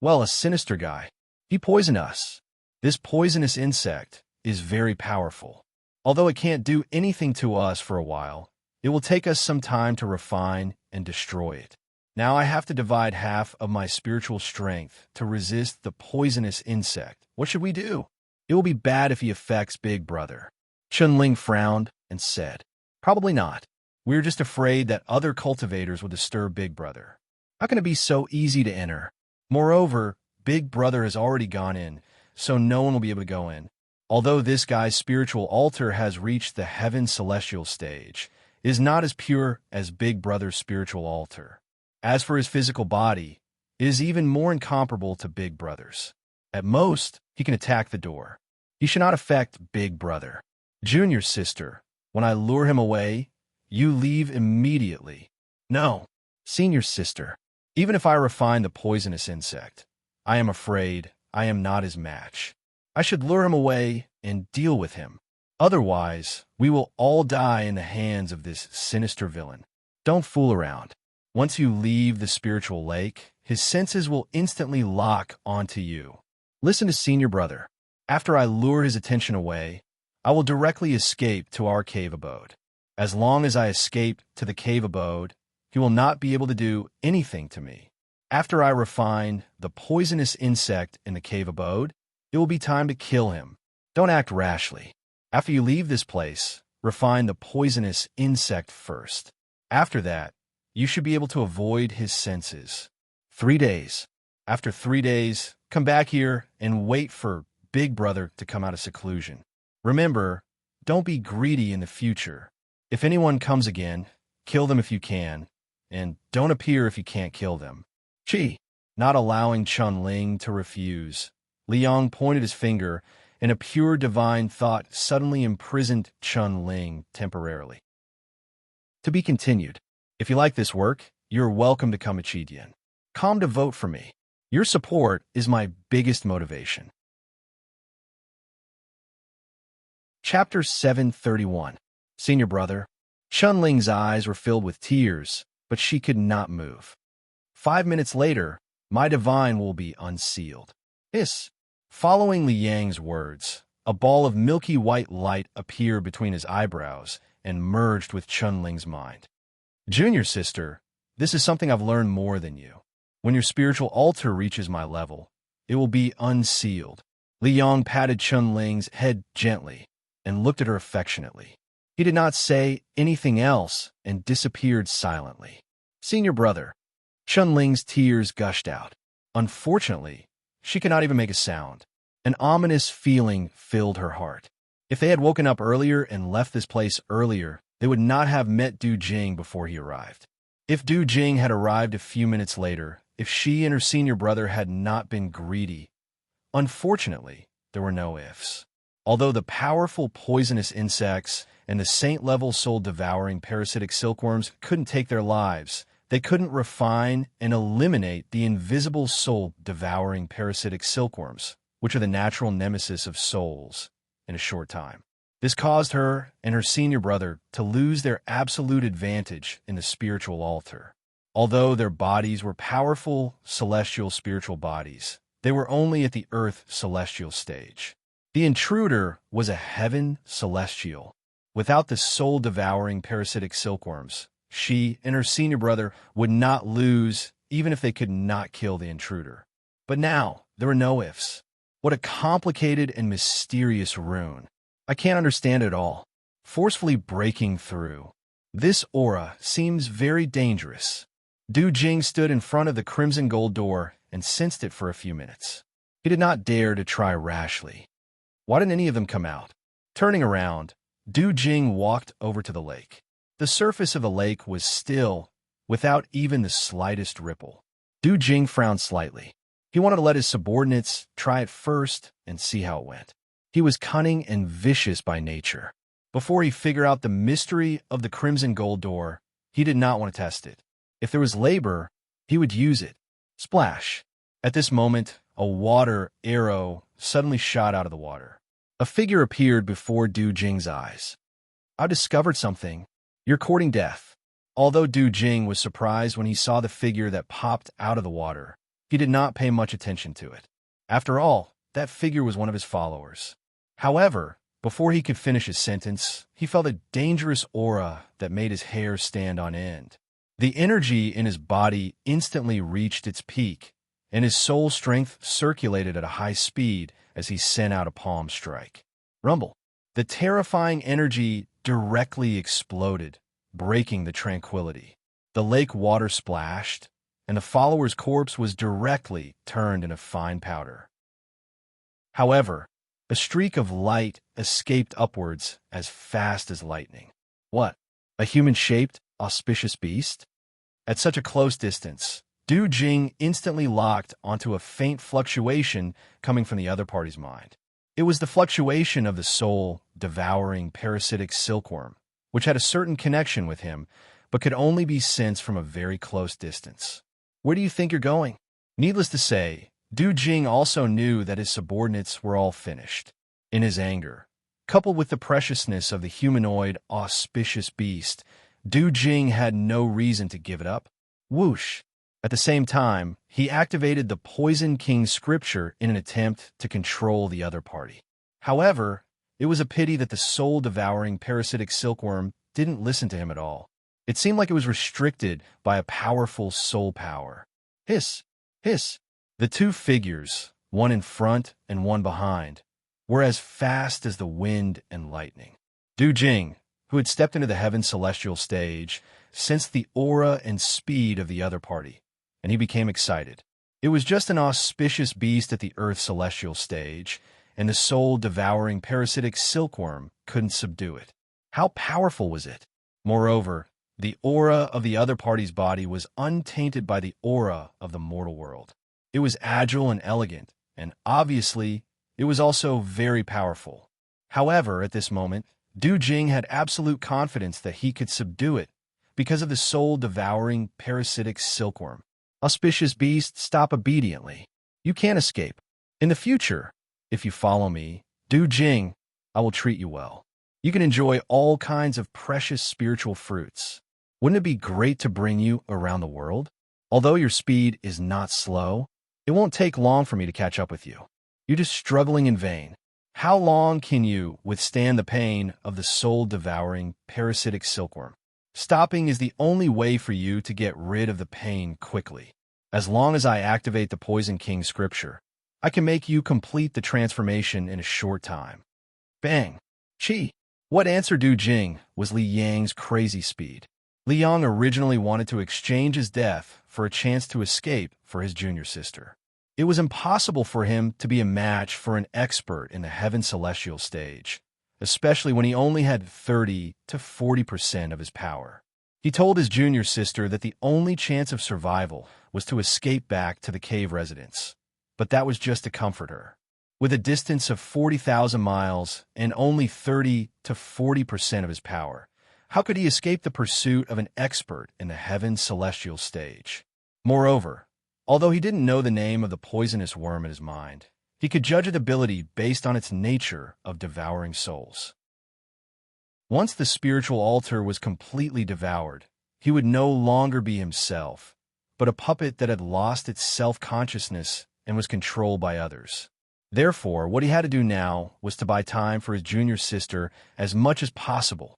Well, a sinister guy. He poisoned us. This poisonous insect is very powerful. Although it can't do anything to us for a while, it will take us some time to refine and destroy it. Now I have to divide half of my spiritual strength to resist the poisonous insect. What should we do? It will be bad if he affects Big Brother. Chunling frowned and said, "Probably not. We're just afraid that other cultivators will disturb Big Brother. How can it be so easy to enter? Moreover, Big Brother has already gone in, so no one will be able to go in. Although this guy's spiritual altar has reached the heaven celestial stage, it is not as pure as Big Brother's spiritual altar. As for his physical body, it is even more incomparable to Big Brother's. At most, he can attack the door. He should not affect Big Brother. Junior sister, when I lure him away, you leave immediately." "No, senior sister, even if I refine the poisonous insect, I am afraid I am not his match. I should lure him away and deal with him. Otherwise, we will all die in the hands of this sinister villain. Don't fool around. Once you leave the spiritual lake, his senses will instantly lock onto you. Listen to Senior Brother. After I lure his attention away, I will directly escape to our cave abode. As long as I escape to the cave abode, he will not be able to do anything to me. After I refine the poisonous insect in the cave abode, it will be time to kill him. Don't act rashly. After you leave this place, refine the poisonous insect first. After that, you should be able to avoid his senses. 3 days. After 3 days, come back here and wait for Big Brother to come out of seclusion. Remember, don't be greedy in the future. If anyone comes again, kill them if you can, and don't appear if you can't kill them." Chi, not allowing Chun-Ling to refuse, Liang pointed his finger, and a pure divine thought suddenly imprisoned Chun-Ling temporarily. To be continued. If you like this work, you're welcome to come to Chidian. Come to vote for me. Your support is my biggest motivation. Chapter 731. Senior Brother. Chun-Ling's eyes were filled with tears, but she could not move. 5 minutes later, my divine will be unsealed. Hiss. Following Li Yang's words, a ball of milky white light appeared between his eyebrows and merged with Chun-Ling's mind. Junior sister, this is something I've learned more than you. When your spiritual altar reaches my level, it will be unsealed. Li Yang patted Chun-Ling's head gently and looked at her affectionately. He did not say anything else and disappeared silently. Senior Brother. Chun-Ling's tears gushed out. Unfortunately, she could not even make a sound. An ominous feeling filled her heart. If they had woken up earlier and left this place earlier, they would not have met Du Jing before he arrived. If Du Jing had arrived a few minutes later, if she and her senior brother had not been greedy, unfortunately, there were no ifs. Although the powerful poisonous insects and the saint-level soul-devouring parasitic silkworms couldn't take their lives, they couldn't refine and eliminate the invisible soul-devouring parasitic silkworms, which are the natural nemesis of souls, in a short time. This caused her and her senior brother to lose their absolute advantage in the spiritual altar. Although their bodies were powerful celestial spiritual bodies, they were only at the earth celestial stage. The intruder was a heaven celestial. Without the soul-devouring parasitic silkworms, she and her senior brother would not lose even if they could not kill the intruder. But now, there were no ifs. What a complicated and mysterious rune. I can't understand it all. Forcefully breaking through. This aura seems very dangerous. Du Jing stood in front of the crimson gold door and sensed it for a few minutes. He did not dare to try rashly. Why didn't any of them come out? Turning around, Du Jing walked over to the lake. The surface of the lake was still, without even the slightest ripple. Du Jing frowned slightly. He wanted to let his subordinates try it first and see how it went. He was cunning and vicious by nature. Before he figured out the mystery of the crimson gold door, he did not want to test it. If there was labor, he would use it. Splash! At this moment, a water arrow suddenly shot out of the water. A figure appeared before Du Jing's eyes. I discovered something. You're courting death. Although Du Jing was surprised when he saw the figure that popped out of the water, he did not pay much attention to it. After all, that figure was one of his followers. However, before he could finish his sentence, he felt a dangerous aura that made his hair stand on end. The energy in his body instantly reached its peak, and his soul strength circulated at a high speed as he sent out a palm strike. Rumble. The terrifying energy directly exploded, breaking the tranquility. The lake water splashed, and the follower's corpse was directly turned into fine powder. However, a streak of light escaped upwards as fast as lightning. What? A human-shaped, auspicious beast? At such a close distance, Du Jing instantly locked onto a faint fluctuation coming from the other party's mind. It was the fluctuation of the soul-devouring parasitic silkworm, which had a certain connection with him, but could only be sensed from a very close distance. Where do you think you're going? Needless to say, Du Jing also knew that his subordinates were all finished. In his anger, coupled with the preciousness of the humanoid, auspicious beast, Du Jing had no reason to give it up. Whoosh! At the same time, he activated the Poison King scripture in an attempt to control the other party. However, it was a pity that the soul-devouring parasitic silkworm didn't listen to him at all. It seemed like it was restricted by a powerful soul power. Hiss! Hiss! The two figures, one in front and one behind, were as fast as the wind and lightning. Du Jing, who had stepped into the heaven celestial stage, sensed the aura and speed of the other party, and he became excited. It was just an auspicious beast at the earth celestial stage, and the soul-devouring parasitic silkworm couldn't subdue it. How powerful was it? Moreover, the aura of the other party's body was untainted by the aura of the mortal world. It was agile and elegant, and obviously, it was also very powerful. However, at this moment, Du Jing had absolute confidence that he could subdue it because of the soul-devouring parasitic silkworm. Auspicious beast, stop obediently. You can't escape. In the future, if you follow me, Du Jing, I will treat you well. You can enjoy all kinds of precious spiritual fruits. Wouldn't it be great to bring you around the world? Although your speed is not slow, it won't take long for me to catch up with you. You're just struggling in vain. How long can you withstand the pain of the soul-devouring parasitic silkworm? Stopping is the only way for you to get rid of the pain quickly. As long as I activate the Poison King scripture, I can make you complete the transformation in a short time. Bang! Chi! What answered Du Jing was Li Yang's crazy speed. Li Yang originally wanted to exchange his death for a chance to escape for his junior sister. It was impossible for him to be a match for an expert in the heaven celestial stage, especially when he only had 30 to 40% of his power. He told his junior sister that the only chance of survival was to escape back to the cave residence, but that was just to comfort her. With a distance of 40,000 miles and only 30 to 40% of his power, how could he escape the pursuit of an expert in the heaven celestial stage? Moreover, although he didn't know the name of the poisonous worm in his mind, he could judge its ability based on its nature of devouring souls. Once the spiritual altar was completely devoured, he would no longer be himself, but a puppet that had lost its self-consciousness and was controlled by others. Therefore, what he had to do now was to buy time for his junior sister as much as possible.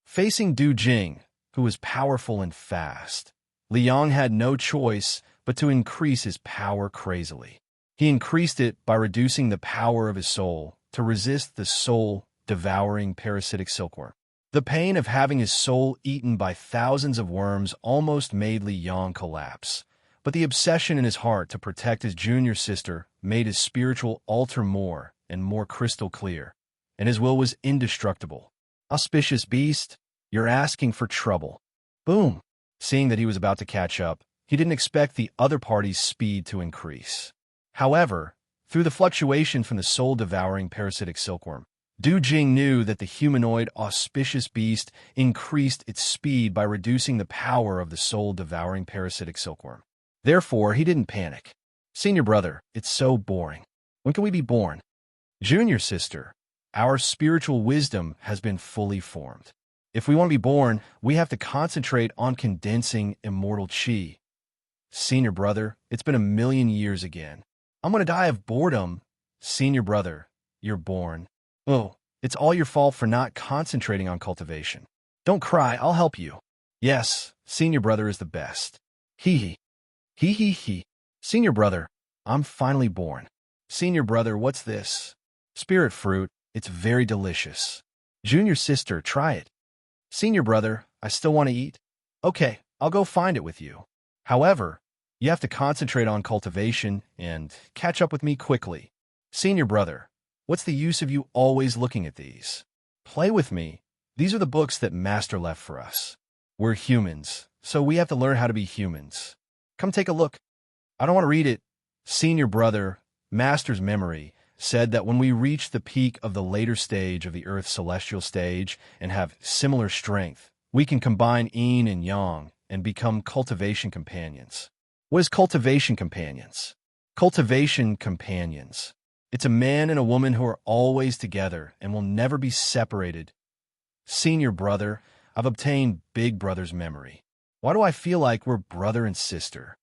Facing Du Jing, who was powerful and fast, Li Yang had no choice but to increase his power crazily. He increased it by reducing the power of his soul to resist the soul-devouring parasitic silkworm. The pain of having his soul eaten by thousands of worms almost made Li Yang collapse, but the obsession in his heart to protect his junior sister made his spiritual altar more and more crystal clear, and his will was indestructible. Auspicious beast, you're asking for trouble. Boom! Seeing that he was about to catch up, he didn't expect the other party's speed to increase. However, through the fluctuation from the soul-devouring parasitic silkworm, Du Jing knew that the humanoid auspicious beast increased its speed by reducing the power of the soul-devouring parasitic silkworm. Therefore, he didn't panic. Senior brother, it's so boring. When can we be born? Junior sister, our spiritual wisdom has been fully formed. If we want to be born, we have to concentrate on condensing immortal chi. Senior brother, it's been 1,000,000 years again. I'm going to die of boredom. Senior brother, you're born. Oh, it's all your fault for not concentrating on cultivation. Don't cry, I'll help you. Yes, senior brother is the best. Hee hee. Hee hee hee. Senior brother, I'm finally born. Senior brother, what's this? Spirit fruit, it's very delicious. Junior sister, try it. Senior brother, I still want to eat. Okay, I'll go find it with you. However, you have to concentrate on cultivation and catch up with me quickly. Senior brother, what's the use of you always looking at these? Play with me. These are the books that Master left for us. We're humans, so we have to learn how to be humans. Come take a look. I don't want to read it. Senior brother, Master's memory, said that when we reach the peak of the later stage of the Earth's celestial stage and have similar strength, we can combine yin and yang and become cultivation companions. What is cultivation companions? Cultivation companions. It's a man and a woman who are always together and will never be separated. Senior brother, I've obtained big brother's memory. Why do I feel like we're brother and sister?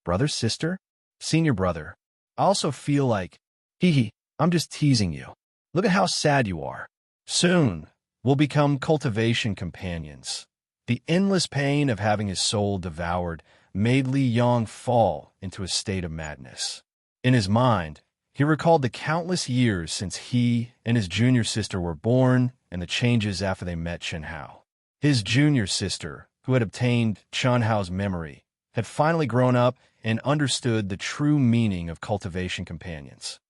Brother, sister? Senior brother, I also feel like, hee hee, I'm just teasing you. Look at how sad you are. Soon, we'll become cultivation companions. The endless pain of having his soul devoured made Li Yang fall into a state of madness. In his mind, he recalled the countless years since he and his junior sister were born and the changes after they met Chen Hao. His junior sister, who had obtained Chen Hao's memory, had finally grown up and understood the true meaning of cultivation companions.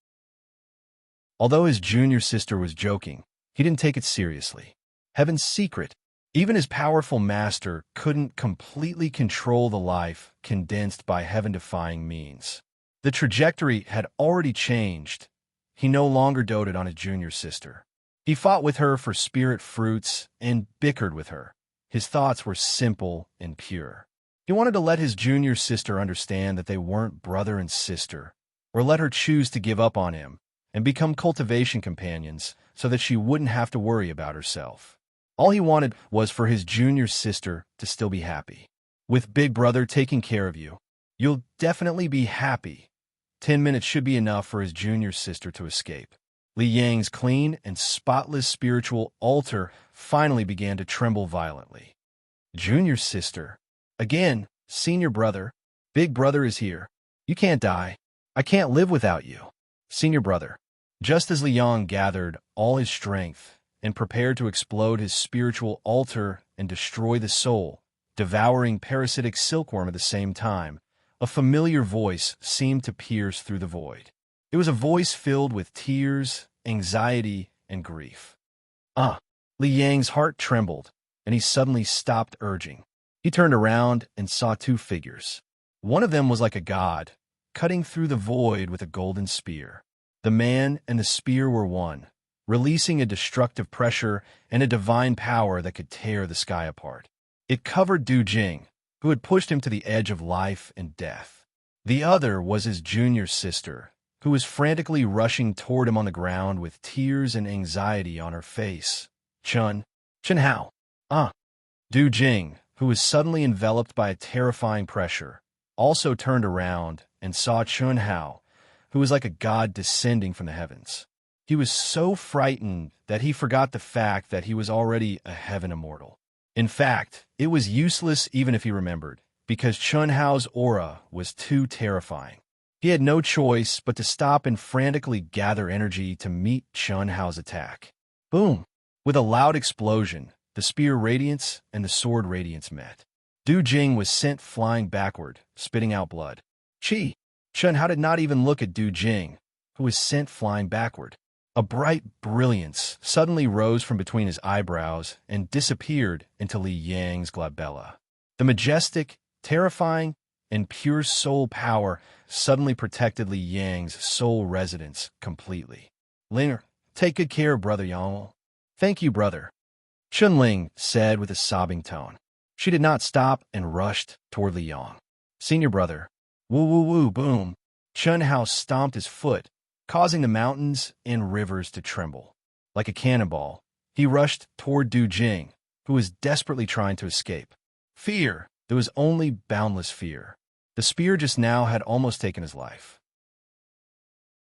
Although his junior sister was joking, he didn't take it seriously. Heaven's secret, even his powerful master couldn't completely control the life condensed by heaven-defying means. The trajectory had already changed. He no longer doted on his junior sister. He fought with her for spirit fruits and bickered with her. His thoughts were simple and pure. He wanted to let his junior sister understand that they weren't brother and sister, or let her choose to give up on him and become cultivation companions so that she wouldn't have to worry about herself. All he wanted was for his junior sister to still be happy. With Big Brother taking care of you, you'll definitely be happy. 10 minutes should be enough for his junior sister to escape. Li Yang's clean and spotless spiritual altar finally began to tremble violently. Junior sister. Again, senior brother. Big Brother is here. You can't die. I can't live without you. Senior brother. Just as Li Yang gathered all his strength and prepared to explode his spiritual altar and destroy the soul, devouring parasitic silkworm at the same time, a familiar voice seemed to pierce through the void. It was a voice filled with tears, anxiety, and grief. Li Yang's heart trembled, and he suddenly stopped urging. He turned around and saw two figures. One of them was like a god, cutting through the void with a golden spear. The man and the spear were one, releasing a destructive pressure and a divine power that could tear the sky apart. It covered Du Jing, who had pushed him to the edge of life and death. The other was his junior sister, who was frantically rushing toward him on the ground with tears and anxiety on her face. Chen Hao. Du Jing, who was suddenly enveloped by a terrifying pressure, also turned around and saw Chen Hao, who was like a god descending from the heavens. He was so frightened that he forgot the fact that he was already a heaven immortal. In fact, it was useless even if he remembered, because Chun Hao's aura was too terrifying. He had no choice but to stop and frantically gather energy to meet Chun Hao's attack. Boom! With a loud explosion, the spear radiance and the sword radiance met. Du Jing was sent flying backward, spitting out blood. Chi! Chun Hao did not even look at Du Jing, who was sent flying backward. A bright brilliance suddenly rose from between his eyebrows and disappeared into Li Yang's glabella. The majestic, terrifying, and pure soul power suddenly protected Li Yang's soul residence completely. Linger, take good care, Brother Yang. Thank you, brother, Chun Ling said with a sobbing tone. She did not stop and rushed toward Li Yang. Senior brother. Woo woo woo boom. Chun Hao stomped his foot, causing the mountains and rivers to tremble. Like a cannonball, he rushed toward Du Jing, who was desperately trying to escape. Fear. There was only boundless fear. The spear just now had almost taken his life.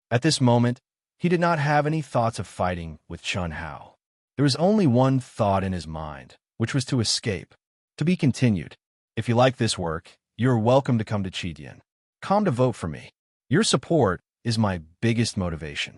At this moment, he did not have any thoughts of fighting with Chun Hao. There was only one thought in his mind, which was to escape. To be continued. If you like this work, you're welcome to come to Chidian. Come to vote for me. Your support is my biggest motivation.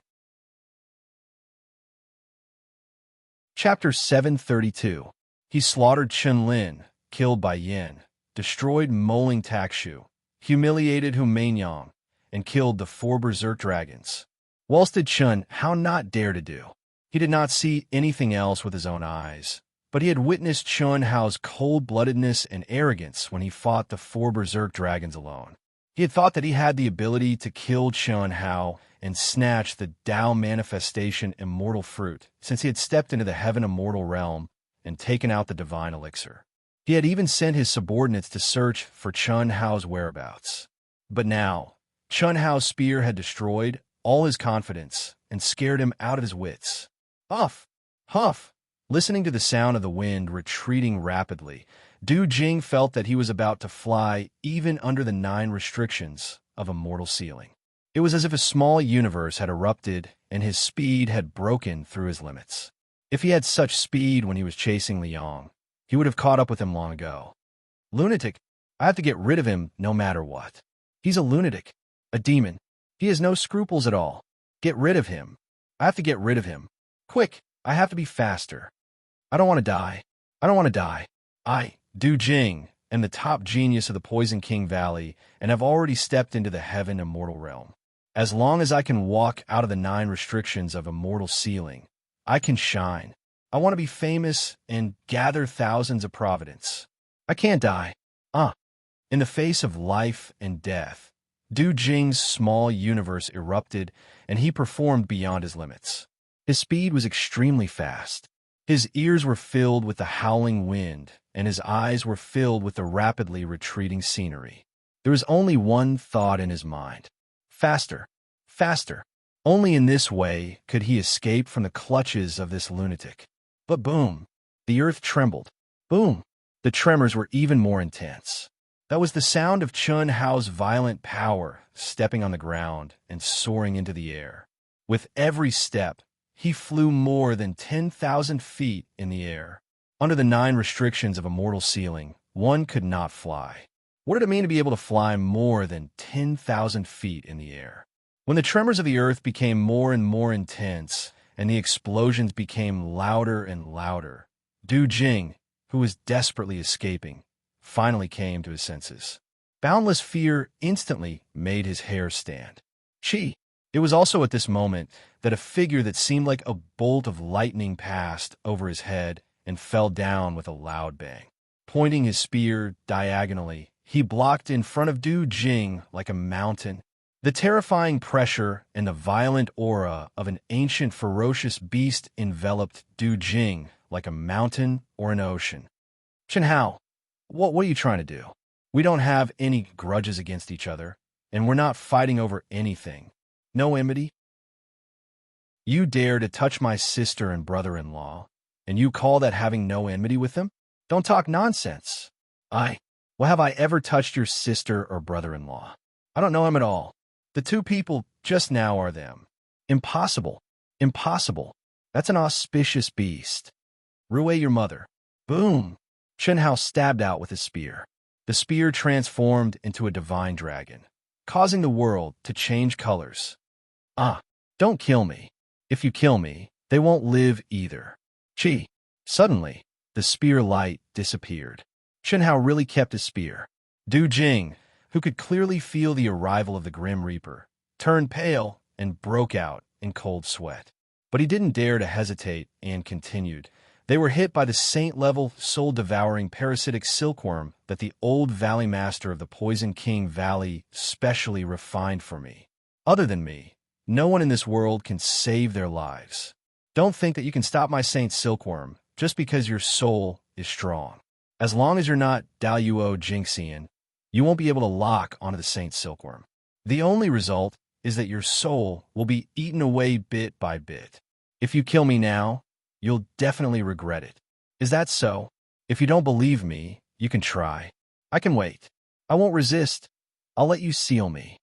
Chapter 732. He slaughtered Chun Lin, killed Bai Yin, destroyed Moling Takshu, humiliated Hu Mainyang, and killed the 4 berserk dragons. Whilst did Chun Hao not dare to do? He did not see anything else with his own eyes, but he had witnessed Chun Hao's cold-bloodedness and arrogance when he fought the 4 berserk dragons alone. He had thought that he had the ability to kill Chun Hao and snatch the Tao manifestation immortal fruit, since he had stepped into the heaven immortal realm and taken out the divine elixir. He had even sent his subordinates to search for Chun Hao's whereabouts. But now, Chun Hao's spear had destroyed all his confidence and scared him out of his wits. Huff! Huff! Listening to the sound of the wind retreating rapidly, Du Jing felt that he was about to fly even under the 9 restrictions of a mortal ceiling. It was as if a small universe had erupted and his speed had broken through his limits. If he had such speed when he was chasing Liang, he would have caught up with him long ago. Lunatic! I have to get rid of him no matter what. He's a lunatic, a demon. He has no scruples at all. Get rid of him. I have to get rid of him. Quick, I have to be faster. I don't want to die. I don't want to die. I, Du Jing, am the top genius of the Poison King Valley and have already stepped into the heaven immortal realm. As long as I can walk out of the 9 restrictions of immortal ceiling, I can shine. I want to be famous and gather thousands of providence. I can't die. In the face of life and death, Du Jing's small universe erupted and he performed beyond his limits. His speed was extremely fast. His ears were filled with the howling wind, and his eyes were filled with the rapidly retreating scenery. There was only one thought in his mind. Faster, faster. Only in this way could he escape from the clutches of this lunatic. But boom, the earth trembled. Boom, the tremors were even more intense. That was the sound of Chun Hao's violent power stepping on the ground and soaring into the air. With every step, he flew more than 10,000 feet in the air. Under the 9 restrictions of a mortal ceiling, one could not fly. What did it mean to be able to fly more than 10,000 feet in the air? When the tremors of the earth became more and more intense, and the explosions became louder and louder, Du Jing, who was desperately escaping, finally came to his senses. Boundless fear instantly made his hair stand. Chi! It was also at this moment that a figure that seemed like a bolt of lightning passed over his head and fell down with a loud bang. Pointing his spear diagonally, he blocked in front of Du Jing like a mountain. The terrifying pressure and the violent aura of an ancient ferocious beast enveloped Du Jing like a mountain or an ocean. Chun Hao, what are you trying to do? We don't have any grudges against each other, and we're not fighting over anything. No enmity. You dare to touch my sister and brother-in-law, and you call that having no enmity with them? Don't talk nonsense. Well, have I ever touched your sister or brother-in-law? I don't know him at all. The 2 people just now are them. Impossible. Impossible. That's an auspicious beast. Rue your mother. Boom! Chen Hao stabbed out with his spear. The spear transformed into a divine dragon, causing the world to change colors. Ah, don't kill me. If you kill me, they won't live either. Chi. Suddenly, the spear light disappeared. Chen Hao really kept his spear. Du Jing, who could clearly feel the arrival of the Grim Reaper, turned pale and broke out in cold sweat. But he didn't dare to hesitate and continued. They were hit by the saint-level, soul-devouring parasitic silkworm that the old Valley Master of the Poison King Valley specially refined for me. Other than me, no one in this world can save their lives. Don't think that you can stop my saint silkworm just because your soul is strong. As long as you're not Daluo Jinxian, you won't be able to lock onto the saint silkworm. The only result is that your soul will be eaten away bit by bit. If you kill me now, you'll definitely regret it. Is that so? If you don't believe me, you can try. I can wait. I won't resist. I'll let you seal me.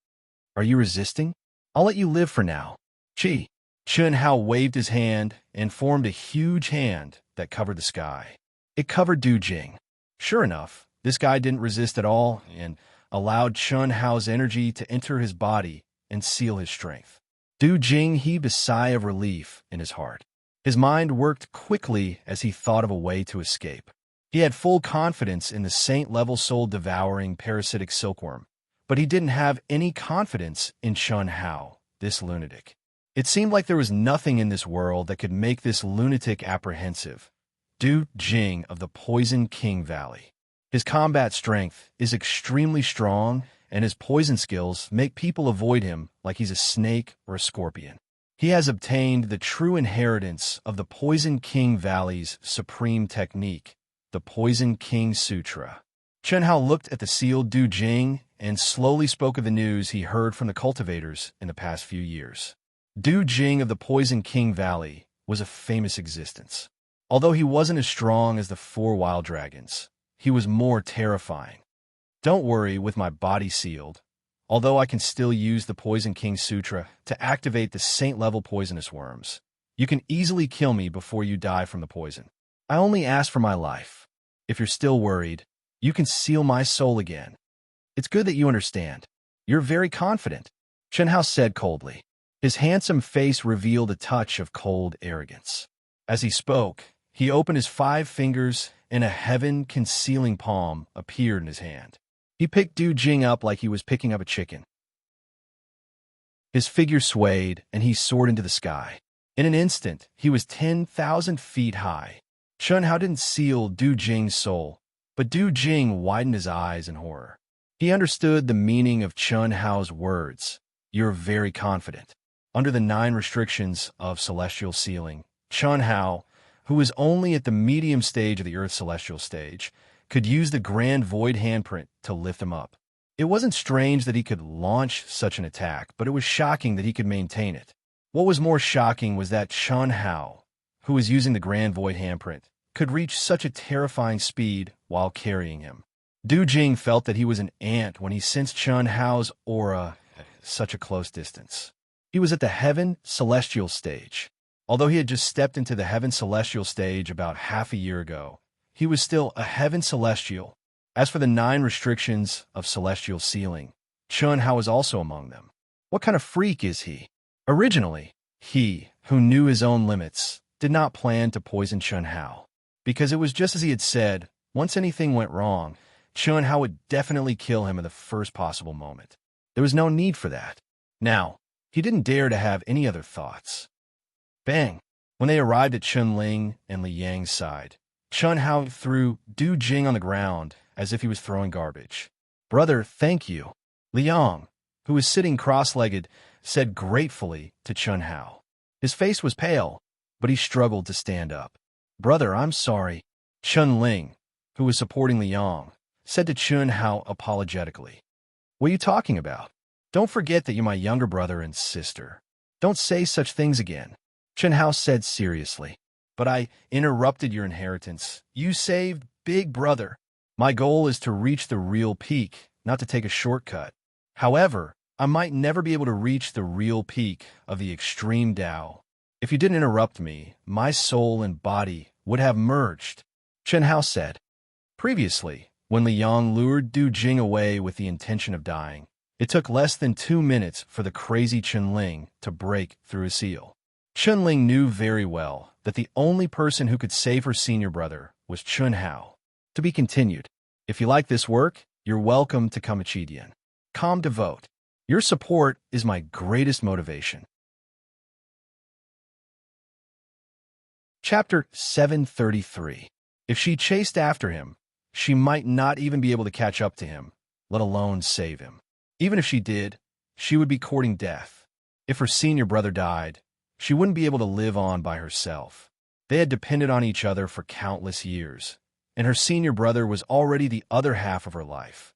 Are you resisting? I'll let you live for now. Chi. Chen Hao waved his hand and formed a huge hand that covered the sky. It covered Du Jing. Sure enough, this guy didn't resist at all and allowed Chen Hao's energy to enter his body and seal his strength. Du Jing heaved a sigh of relief in his heart. His mind worked quickly as he thought of a way to escape. He had full confidence in the saint-level soul-devouring parasitic silkworm, but he didn't have any confidence in Chen Hao, this lunatic. It seemed like there was nothing in this world that could make this lunatic apprehensive. Du Jing of the Poison King Valley. His combat strength is extremely strong, and his poison skills make people avoid him like he's a snake or a scorpion. He has obtained the true inheritance of the Poison King Valley's supreme technique, the Poison King Sutra. Chen Hao looked at the sealed Du Jing and slowly spoke of the news he heard from the cultivators in the past few years. Du Jing of the Poison King Valley was a famous existence. Although he wasn't as strong as the 4 wild dragons, he was more terrifying. Don't worry with my body sealed, although I can still use the Poison King Sutra to activate the saint-level poisonous worms. You can easily kill me before you die from the poison. I only ask for my life. If you're still worried, you can seal my soul again. It's good that you understand. You're very confident, Chen Hao said coldly. His handsome face revealed a touch of cold arrogance. As he spoke, he opened his 5 fingers and a heaven-concealing palm appeared in his hand. He picked Du Jing up like he was picking up a chicken. His figure swayed, and he soared into the sky. In an instant, he was 10,000 feet high. Chen Hao didn't seal Du Jing's soul, but Du Jing widened his eyes in horror. He understood the meaning of Chen Hao's words. You're very confident. Under the 9 restrictions of celestial sealing, Chen Hao, who was only at the medium stage of the Earth's celestial stage, could use the Grand Void handprint to lift him up. It wasn't strange that he could launch such an attack, but it was shocking that he could maintain it. What was more shocking was that Chen Hao, who was using the Grand Void handprint, could reach such a terrifying speed while carrying him. Du Jing felt that he was an ant when he sensed Chen Hao's aura at such a close distance. He was at the Heaven Celestial stage. Although he had just stepped into the Heaven Celestial stage about half a year ago, he was still a Heaven Celestial. As for the 9 restrictions of celestial sealing, Chen Hao was also among them. What kind of freak is he? Originally, he, who knew his own limits, did not plan to poison Chen Hao, because it was just as he had said, once anything went wrong, Chen Hao would definitely kill him at the first possible moment. There was no need for that. Now, he didn't dare to have any other thoughts. Bang! When they arrived at Chun Ling and Li Yang's side, Chen Hao threw Du Jing on the ground as if he was throwing garbage. Brother, thank you. Li Yang, who was sitting cross-legged, said gratefully to Chen Hao. His face was pale, but he struggled to stand up. Brother, I'm sorry. Chun Ling, who was supporting Li Yang, said to Chen Hao apologetically. What are you talking about? Don't forget that you're my younger brother and sister. Don't say such things again. Chen Hao said seriously. But I interrupted your inheritance. You saved Big Brother. My goal is to reach the real peak, not to take a shortcut. However, I might never be able to reach the real peak of the extreme Tao. If you didn't interrupt me, my soul and body would have merged, Chen Hao said. Previously, when Liang lured Du Jing away with the intention of dying, it took less than 2 minutes for the crazy Chen to break through his seal. Chen knew very well that the only person who could save her senior brother was Chen Hao. To be continued. If you like this work, you're welcome to Conceited. Com devote. Your support is my greatest motivation. Chapter 733. If she chased after him, she might not even be able to catch up to him, let alone save him. Even if she did, she would be courting death. If her senior brother died, she wouldn't be able to live on by herself. They had depended on each other for countless years, and her senior brother was already the other half of her life.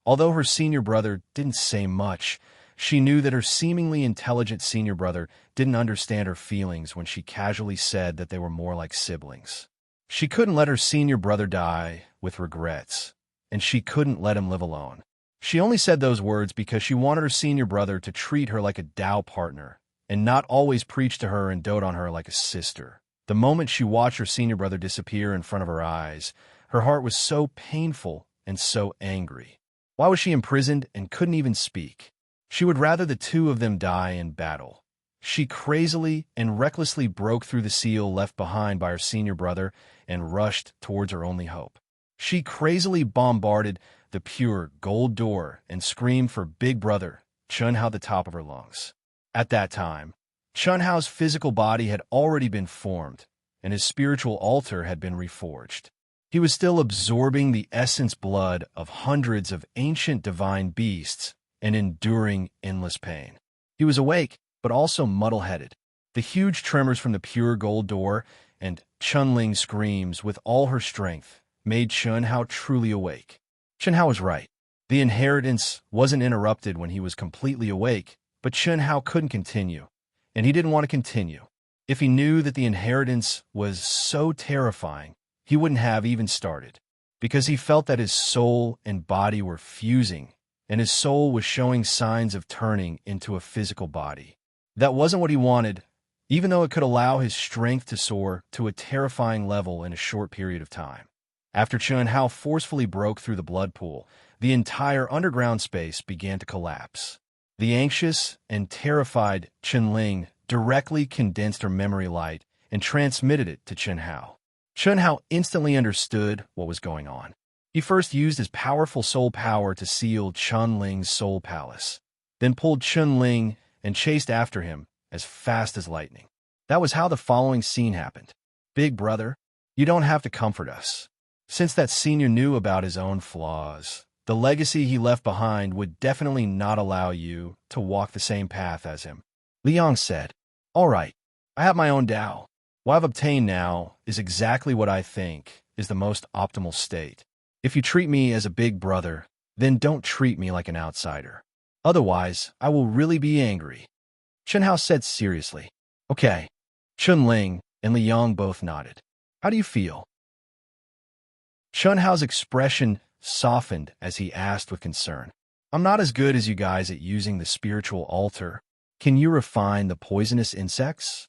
Although her senior brother didn't say much, she knew that her seemingly intelligent senior brother didn't understand her feelings when she casually said that they were more like siblings. She couldn't let her senior brother die with regrets, and she couldn't let him live alone. She only said those words because she wanted her senior brother to treat her like a Tao partner and not always preach to her and dote on her like a sister. The moment she watched her senior brother disappear in front of her eyes, her heart was so painful and so angry. Why was she imprisoned and couldn't even speak? She would rather the two of them die in battle. She crazily and recklessly broke through the seal left behind by her senior brother and rushed towards her only hope. She crazily bombarded the pure gold door and screamed for Big Brother, Chen Hao, at the top of her lungs. At that time, Chen Hao's physical body had already been formed, and his spiritual altar had been reforged. He was still absorbing the essence blood of hundreds of ancient divine beasts and enduring endless pain. He was awake, but also muddle-headed. The huge tremors from the pure gold door and Chunling's screams with all her strength made Chen Hao truly awake. Chen Hao was right. The inheritance wasn't interrupted when he was completely awake, but Chen Hao couldn't continue, and he didn't want to continue. If he knew that the inheritance was so terrifying, he wouldn't have even started, because he felt that his soul and body were fusing, and his soul was showing signs of turning into a physical body. That wasn't what he wanted, even though it could allow his strength to soar to a terrifying level in a short period of time. After Chen Hao forcefully broke through the blood pool, the entire underground space began to collapse. The anxious and terrified Chen directly condensed her memory light and transmitted it to Chen Hao. Chen Hao instantly understood what was going on. He first used his powerful soul power to seal Chunling's soul palace, then pulled Chunling and chased after him as fast as lightning. That was how the following scene happened. Big Brother, you don't have to comfort us. Since that senior knew about his own flaws, the legacy he left behind would definitely not allow you to walk the same path as him. Liang said, All right, I have my own Tao. What I've obtained now is exactly what I think is the most optimal state. If you treat me as a big brother, then don't treat me like an outsider. Otherwise, I will really be angry. Chen Hao said seriously. Okay. Chunling and Liang both nodded. How do you feel? Chen Hao's expression softened as he asked with concern. I'm not as good as you guys at using the spiritual altar. Can you refine the poisonous insects?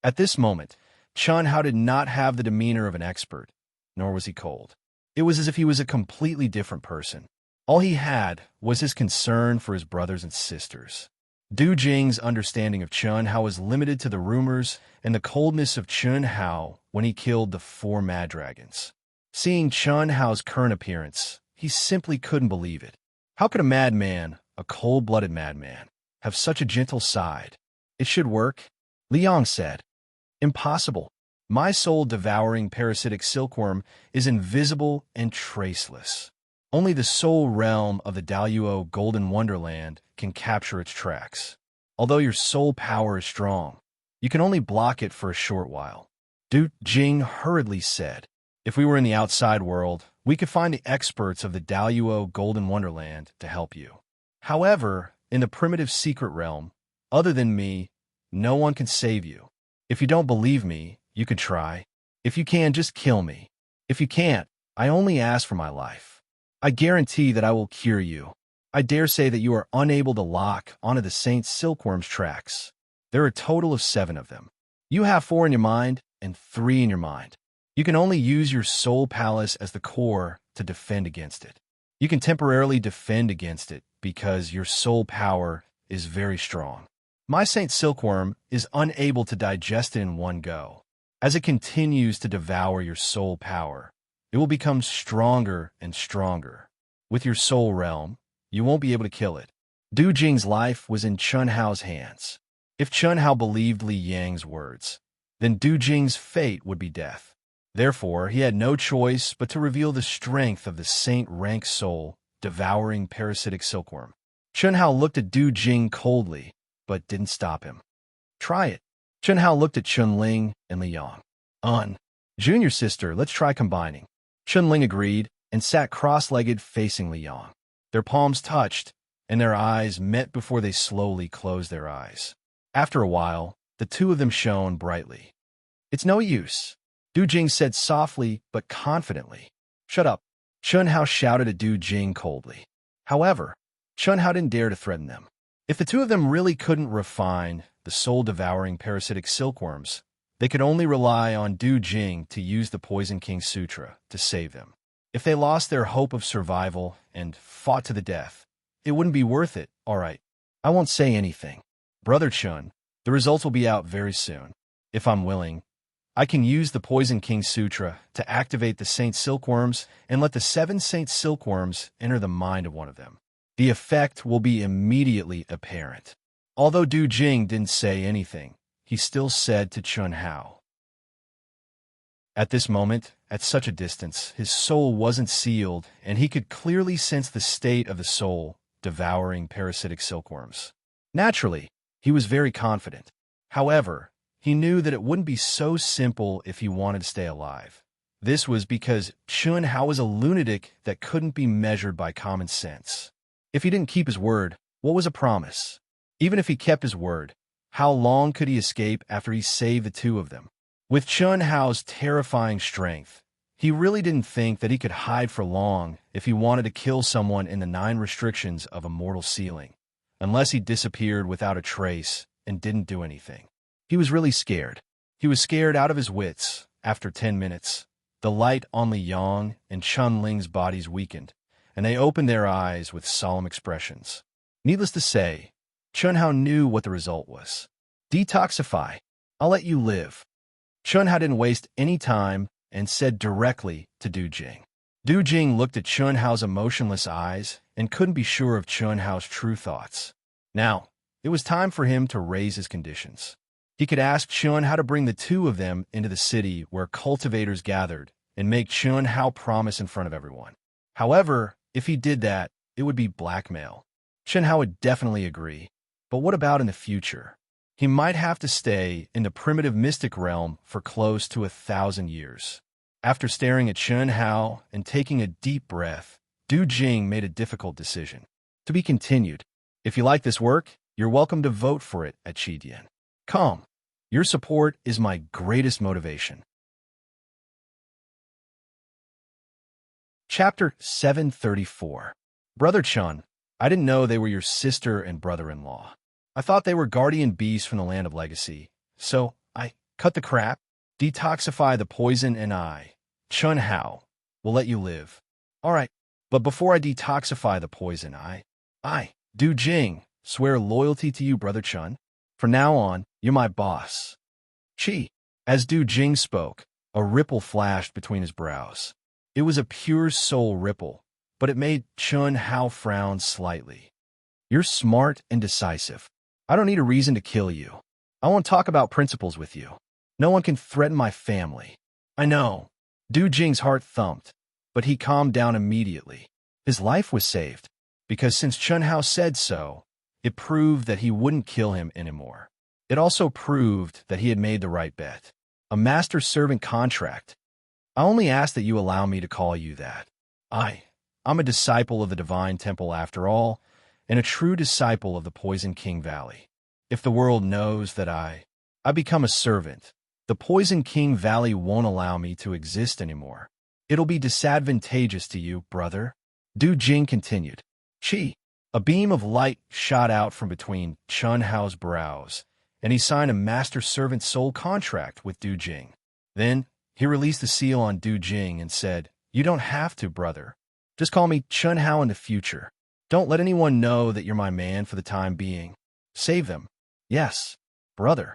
At this moment, Chen Hao did not have the demeanor of an expert, nor was he cold. It was as if he was a completely different person. All he had was his concern for his brothers and sisters. Du Jing's understanding of Chen Hao was limited to the rumors and the coldness of Chen Hao when he killed the 4 mad dragons. Seeing Chen Hao's current appearance, he simply couldn't believe it. How could a madman, a cold-blooded madman, have such a gentle side? It should work, Liang said. Impossible. My soul-devouring parasitic silkworm is invisible and traceless. Only the soul realm of the Daluo Golden Wonderland can capture its tracks. Although your soul power is strong, you can only block it for a short while. Du Jing hurriedly said, If we were in the outside world, we could find the experts of the Daluo Golden Wonderland to help you. However, in the primitive secret realm, other than me, no one can save you. If you don't believe me, you can try. If you can, just kill me. If you can't, I only ask for my life. I guarantee that I will cure you. I dare say that you are unable to lock onto the Saint Silkworm's tracks. There are a total of 7 of them. You have 4 in your mind and 3 in your mind. You can only use your soul palace as the core to defend against it. You can temporarily defend against it because your soul power is very strong. My Saint Silkworm is unable to digest it in one go. As it continues to devour your soul power, it will become stronger and stronger. With your soul realm, you won't be able to kill it. Du Jing's life was in Chun Hao's hands. If Chun Hao believed Li Yang's words, then Du Jing's fate would be death. Therefore, he had no choice but to reveal the strength of the saint-rank soul, devouring parasitic silkworm. Chun Hao looked at Du Jing coldly, but didn't stop him. Try it. Chun Hao looked at Chun Ling and Li Yang. Junior sister, let's try combining. Chun Ling agreed and sat cross-legged facing Li Yang. Their palms touched, and their eyes met before they slowly closed their eyes. After a while, the two of them shone brightly. It's no use, Du Jing said softly but confidently. Shut up, Chun Hao shouted at Du Jing coldly. However, Chun Hao didn't dare to threaten them. If the two of them really couldn't refine the soul-devouring parasitic silkworms, they could only rely on Du Jing to use the Poison King Sutra to save them. If they lost their hope of survival and fought to the death, it wouldn't be worth it. All right, I won't say anything. Brother Chun, the results will be out very soon. If I'm willing, I can use the Poison King Sutra to activate the Saint Silkworms and let the 7 Saint Silkworms enter the mind of one of them. The effect will be immediately apparent. Although Du Jing didn't say anything, he still said to Chun Hao. At this moment, at such a distance, his soul wasn't sealed, and he could clearly sense the state of the soul devouring parasitic silkworms. Naturally, he was very confident. However, he knew that it wouldn't be so simple if he wanted to stay alive. This was because Chun Hao was a lunatic that couldn't be measured by common sense. If he didn't keep his word, what was a promise? Even if he kept his word, how long could he escape after he saved the two of them? With Chun Hao's terrifying strength, he really didn't think that he could hide for long if he wanted to kill someone in the 9 restrictions of a mortal sealing, unless he disappeared without a trace and didn't do anything. He was really scared. He was scared out of his wits. After 10 minutes, the light on Li Yang and Chun Ling's bodies weakened, and they opened their eyes with solemn expressions. Needless to say, Chun Hao knew what the result was. Detoxify. I'll let you live. Chun Hao didn't waste any time and said directly to Du Jing. Du Jing looked at Chun Hao's emotionless eyes and couldn't be sure of Chun Hao's true thoughts. Now, it was time for him to raise his conditions. He could ask Chun Hao to bring the two of them into the city where cultivators gathered and make Chun Hao promise in front of everyone. However, if he did that, it would be blackmail. Chun Hao would definitely agree. But what about in the future? He might have to stay in the primitive mystic realm for close to 1,000 years. After staring at Chun Hao and taking a deep breath, Du Jing made a difficult decision. To be continued. If you like this work, you're welcome to vote for it at Chidian. Come, your support is my greatest motivation. Chapter 734. Brother Chun, I didn't know they were your sister and brother-in-law. I thought they were guardian beasts from the land of legacy. So, I cut the crap, detoxify the poison, and Chun Hao, will let you live. All right, but before I detoxify the poison, Du Jing, swear loyalty to you, Brother Chun. From now on, you're my boss. Chi. As Du Jing spoke, a ripple flashed between his brows. It was a pure soul ripple, but it made Chun Hao frown slightly. You're smart and decisive. I don't need a reason to kill you. I won't talk about principles with you. No one can threaten my family. I know. Du Jing's heart thumped, but he calmed down immediately. His life was saved, because since Chun Hao said so, it proved that he wouldn't kill him anymore. It also proved that he had made the right bet. A master-servant contract. I only ask that you allow me to call you that. I'm a disciple of the Divine Temple after all, and a true disciple of the Poison King Valley. If the world knows that I become a servant, the Poison King Valley won't allow me to exist anymore. It'll be disadvantageous to you, brother. Du Jing continued. Chi, A beam of light shot out from between Chun Hao's brows, and he signed a master-servant soul contract with Du Jing. Then, he released the seal on Du Jing and said, "You don't have to, brother. Just call me Chun Hao in the future. Don't let anyone know that you're my man for the time being. Save them. Yes, brother."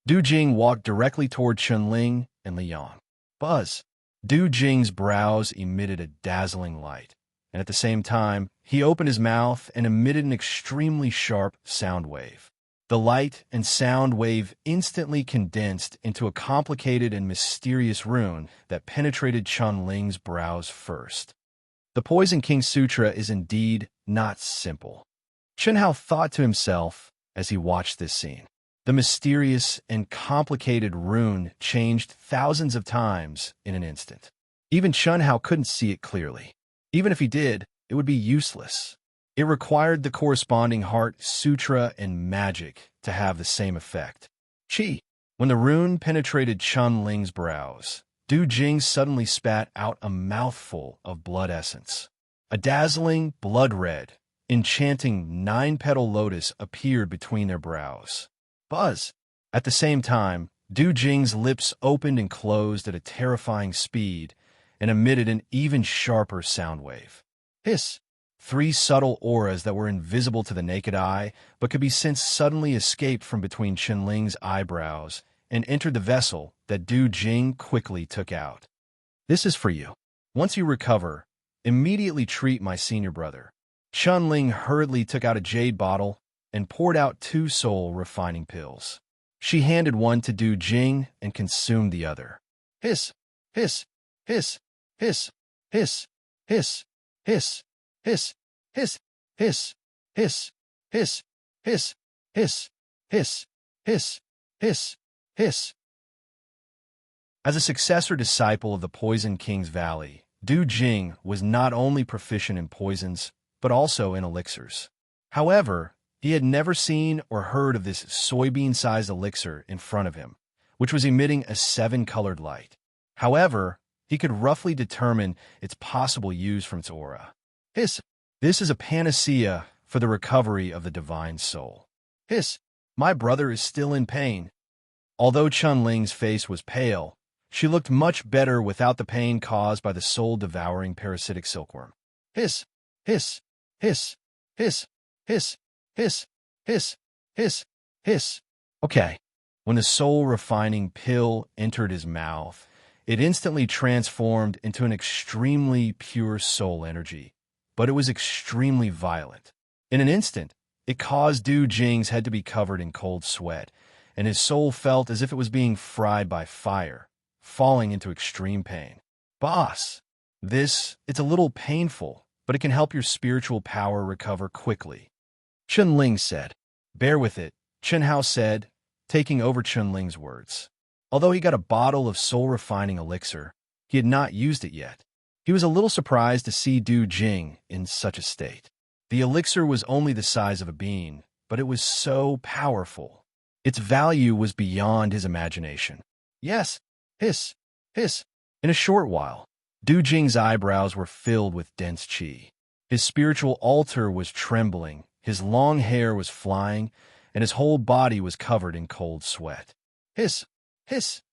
Du Jing walked directly toward Chunling and Liang. Buzz. Du Jing's brows emitted a dazzling light, and at the same time, he opened his mouth and emitted an extremely sharp sound wave. The light and sound wave instantly condensed into a complicated and mysterious rune that penetrated Chunling's brows first. The Poison King Sutra is indeed not simple. Chun Hao thought to himself as he watched this scene. The mysterious and complicated rune changed thousands of times in an instant. Even Chun Hao couldn't see it clearly. Even if he did, it would be useless. It required the corresponding heart sutra and magic to have the same effect. Chi. When the rune penetrated Chunling's brows, Du Jing suddenly spat out a mouthful of blood essence. A dazzling, blood-red, enchanting nine-petal lotus appeared between their brows. Buzz. At the same time, Du Jing's lips opened and closed at a terrifying speed and emitted an even sharper sound wave. Hiss. Three subtle auras that were invisible to the naked eye but could be sensed suddenly escaped from between Chunling's eyebrows and entered the vessel that Du Jing quickly took out. "This is for you. Once you recover, immediately treat my senior brother." Chunling hurriedly took out a jade bottle and poured out 2 soul-refining pills. She handed one to Du Jing and consumed the other. Hiss, hiss, hiss, hiss, hiss, hiss, hiss, hiss, hiss, hiss, hiss, hiss, hiss, hiss, hiss, hiss, hiss, hiss. As a successor disciple of the Poison King's Valley, Du Jing was not only proficient in poisons, but also in elixirs. However, he had never seen or heard of this soybean-sized elixir in front of him, which was emitting a 7-colored light. However, he could roughly determine its possible use from its aura. Hiss. This is a panacea for the recovery of the divine soul. Hiss. My brother is still in pain. Although Chunling's face was pale, she looked much better without the pain caused by the soul-devouring parasitic silkworm. Hiss. Hiss. Hiss. Hiss. Hiss. Hiss, hiss, hiss, hiss. Okay. When the soul-refining pill entered his mouth, it instantly transformed into an extremely pure soul energy, but it was extremely violent. In an instant, it caused Du Jing's head to be covered in cold sweat, and his soul felt as if it was being fried by fire, falling into extreme pain. Boss, it's a little painful, but it can help your spiritual power recover quickly. Chunling said. Bear with it, Chun Hao said, taking over Chunling's words. Although he got a bottle of soul-refining elixir, he had not used it yet. He was a little surprised to see Du Jing in such a state. The elixir was only the size of a bean, but it was so powerful. Its value was beyond his imagination. Yes, hiss, hiss. In a short while, Du Jing's eyebrows were filled with dense qi. His spiritual altar was trembling. His long hair was flying, and his whole body was covered in cold sweat. Hiss, hiss.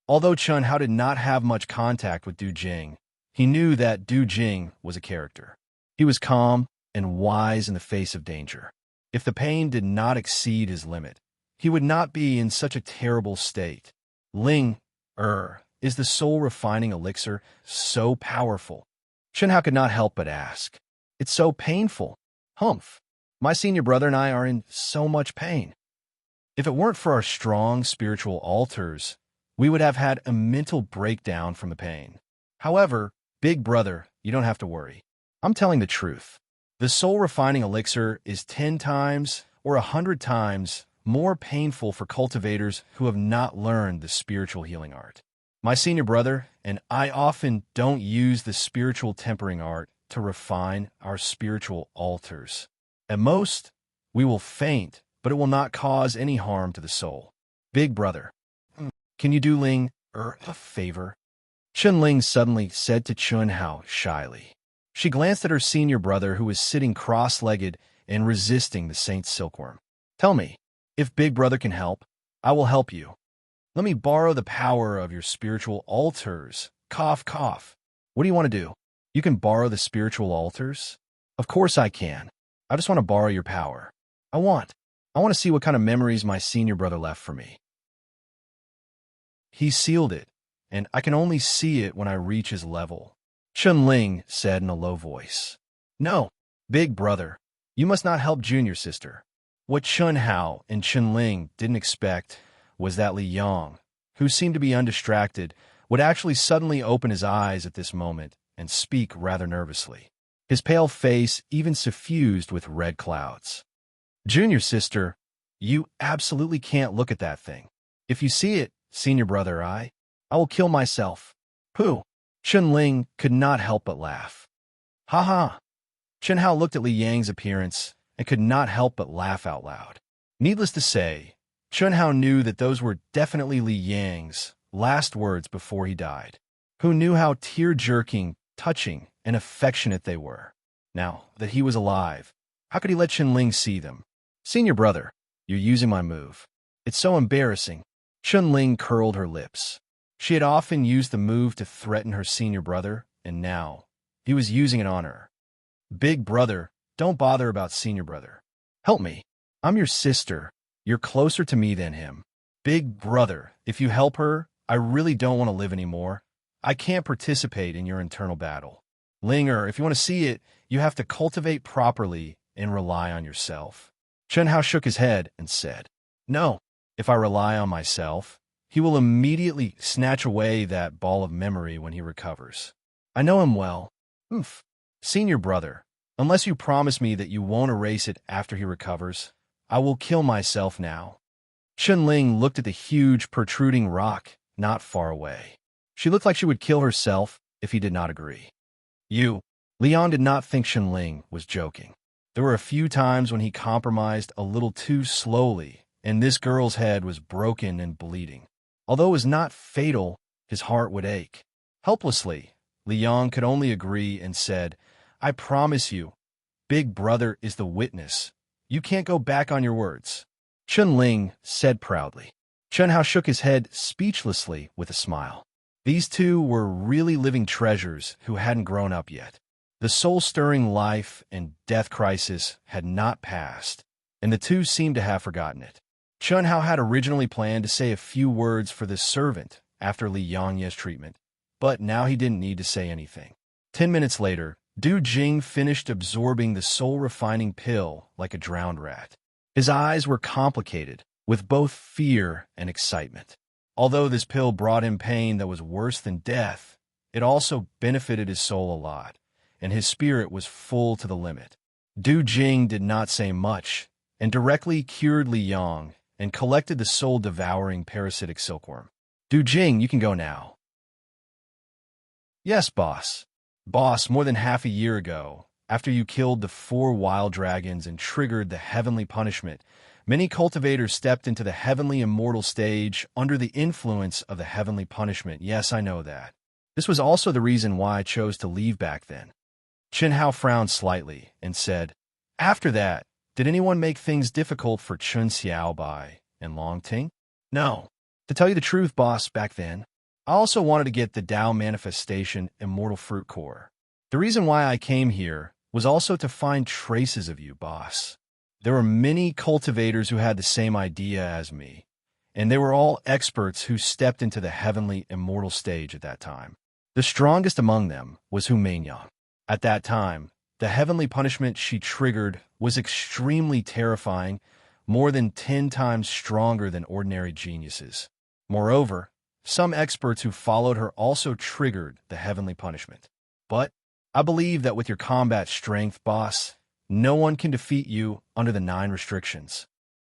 Although Chun Hao did not have much contact with Du Jing, he knew that Du Jing was a character. He was calm and wise in the face of danger. If the pain did not exceed his limit, he would not be in such a terrible state. Is the soul-refining elixir so powerful? Chun Hao could not help but ask. It's so painful. Humph. My senior brother and I are in so much pain. If it weren't for our strong spiritual altars, we would have had a mental breakdown from the pain. However, big brother, you don't have to worry. I'm telling the truth. The soul-refining elixir is 10 times or 100 times more painful for cultivators who have not learned the spiritual healing art. My senior brother and I often don't use the spiritual tempering art to refine our spiritual altars. At most, we will faint, but it will not cause any harm to the soul. Big brother, can you do Ling a favor? Chunling suddenly said to Chun Hao shyly. She glanced at her senior brother who was sitting cross-legged and resisting the saint's silkworm. Tell me, if Big Brother can help, I will help you. Let me borrow the power of your spiritual altars. Cough, cough. What do you want to do? You can borrow the spiritual altars? Of course I can. I just want to borrow your power. I want to see what kind of memories my senior brother left for me. He sealed it, and I can only see it when I reach his level. Chun-Ling said in a low voice. No, Big Brother, you must not help junior sister. What Chun Hao and Chun-Ling didn't expect was that Li Yang, who seemed to be undistracted, would actually suddenly open his eyes at this moment and speak rather nervously, his pale face even suffused with red clouds. Junior sister, you absolutely can't look at that thing. If you see it, senior brother, I will kill myself. Pooh! Chun-Ling could not help but laugh. Ha ha! Chun Hao looked at Li Yang's appearance and could not help but laugh out loud. Needless to say, Chun Hao knew that those were definitely Li Yang's last words before he died. Who knew how tear-jerking, touching, and affectionate they were? Now that he was alive, how could he let Chun-Ling see them? Senior brother, you're using my move. It's so embarrassing. Chun-Ling curled her lips. She had often used the move to threaten her senior brother, and now he was using it on her. Big Brother, don't bother about senior brother. Help me. I'm your sister. You're closer to me than him. Big Brother, if you help her, I really don't want to live anymore. I can't participate in your internal battle. Linger, if you want to see it, you have to cultivate properly and rely on yourself. Chun Hao shook his head and said, No, if I rely on myself, he will immediately snatch away that ball of memory when he recovers. I know him well. Oof. Senior brother, unless you promise me that you won't erase it after he recovers, I will kill myself now. Chun-Ling looked at the huge, protruding rock not far away. She looked like she would kill herself if he did not agree. Leon did not think Chun-Ling was joking. There were a few times when he compromised a little too slowly, and this girl's head was broken and bleeding. Although it was not fatal, his heart would ache. Helplessly, Leon could only agree and said, I promise you, Big Brother is the witness. You can't go back on your words. Chun-Ling said proudly. Chun Hao shook his head speechlessly with a smile. These two were really living treasures who hadn't grown up yet. The soul-stirring life and death crisis had not passed, and the two seemed to have forgotten it. Chun Hao had originally planned to say a few words for the servant after Li Yang's treatment, but now he didn't need to say anything. 10 minutes later, Du Jing finished absorbing the soul-refining pill like a drowned rat. His eyes were complicated with both fear and excitement. Although this pill brought him pain that was worse than death, it also benefited his soul a lot, and his spirit was full to the limit. Du Jing did not say much, and directly cured Li Yang and collected the soul-devouring parasitic silkworm. Du Jing, you can go now. Yes, boss. Boss, more than half a year ago, after you killed the 4 wild dragons and triggered the heavenly punishment, many cultivators stepped into the heavenly immortal stage under the influence of the heavenly punishment. Yes, I know that. This was also the reason why I chose to leave back then. Chun Hao frowned slightly and said, After that, did anyone make things difficult for Chun Xiaobai and Long Ting? No. To tell you the truth, boss, back then, I also wanted to get the Tao Manifestation Immortal Fruit Core. The reason why I came here was also to find traces of you, boss. There were many cultivators who had the same idea as me, and they were all experts who stepped into the heavenly immortal stage at that time. The strongest among them was Hu Meinyang. At that time, the heavenly punishment she triggered was extremely terrifying, more than 10 times stronger than ordinary geniuses. Moreover, some experts who followed her also triggered the heavenly punishment. But I believe that with your combat strength, boss, no one can defeat you under the 9 restrictions.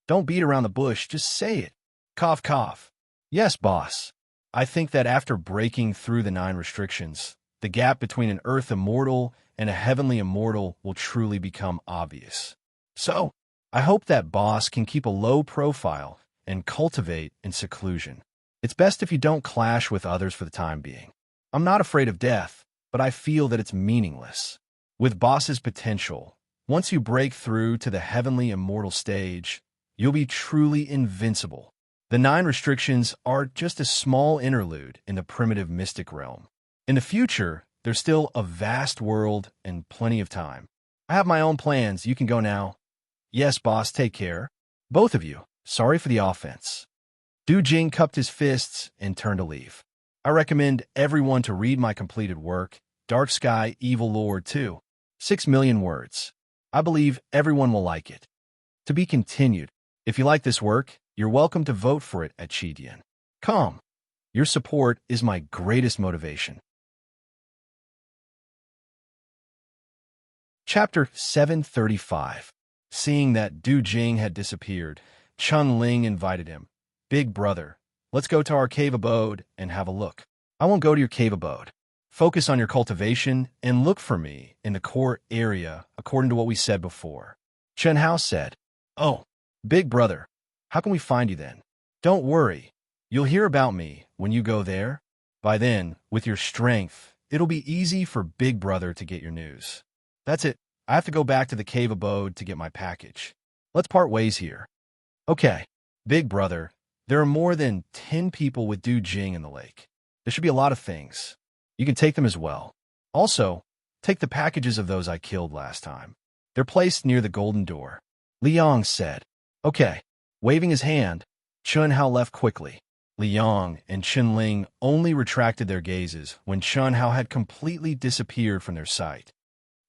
Don't beat around the bush, just say it. Cough, cough. Yes, boss. I think that after breaking through the 9 restrictions, the gap between an earth immortal and a heavenly immortal will truly become obvious. So, I hope that boss can keep a low profile and cultivate in seclusion. It's best if you don't clash with others for the time being. I'm not afraid of death, but I feel that it's meaningless. With boss's potential, Once you break through to the heavenly immortal stage, you'll be truly invincible. The 9 restrictions are just a small interlude in the primitive mystic realm. In the future, there's still a vast world and plenty of time. I have my own plans. You can go now. Yes, boss, take care. Both of you. Sorry for the offense. Du Jing cupped his fists and turned to leave. I recommend everyone to read my completed work, Dark Sky Evil Lord 2. 6 million words. I believe everyone will like it. To be continued. If you like this work, you're welcome to vote for it at Chidian.com. Your support is my greatest motivation. Chapter 735. Seeing that Du Jing had disappeared, Chun Ling invited him. Big brother, let's go to our cave abode and have a look. I won't go to your cave abode. Focus on your cultivation and look for me in the core area according to what we said before. Chen Hao said, Oh, big brother, how can we find you then? Don't worry, you'll hear about me when you go there. By then, with your strength, it'll be easy for big brother to get your news. That's it. I have to go back to the cave abode to get my package. Let's part ways here. Okay, big brother, there are more than 10 people with Du Jing in the lake. There should be a lot of things. You can take them as well. Also, take the packages of those I killed last time. They're placed near the golden door. Liang said. Okay. Waving his hand, Chun Hao left quickly. Liang and Chen Ling only retracted their gazes when Chun Hao had completely disappeared from their sight.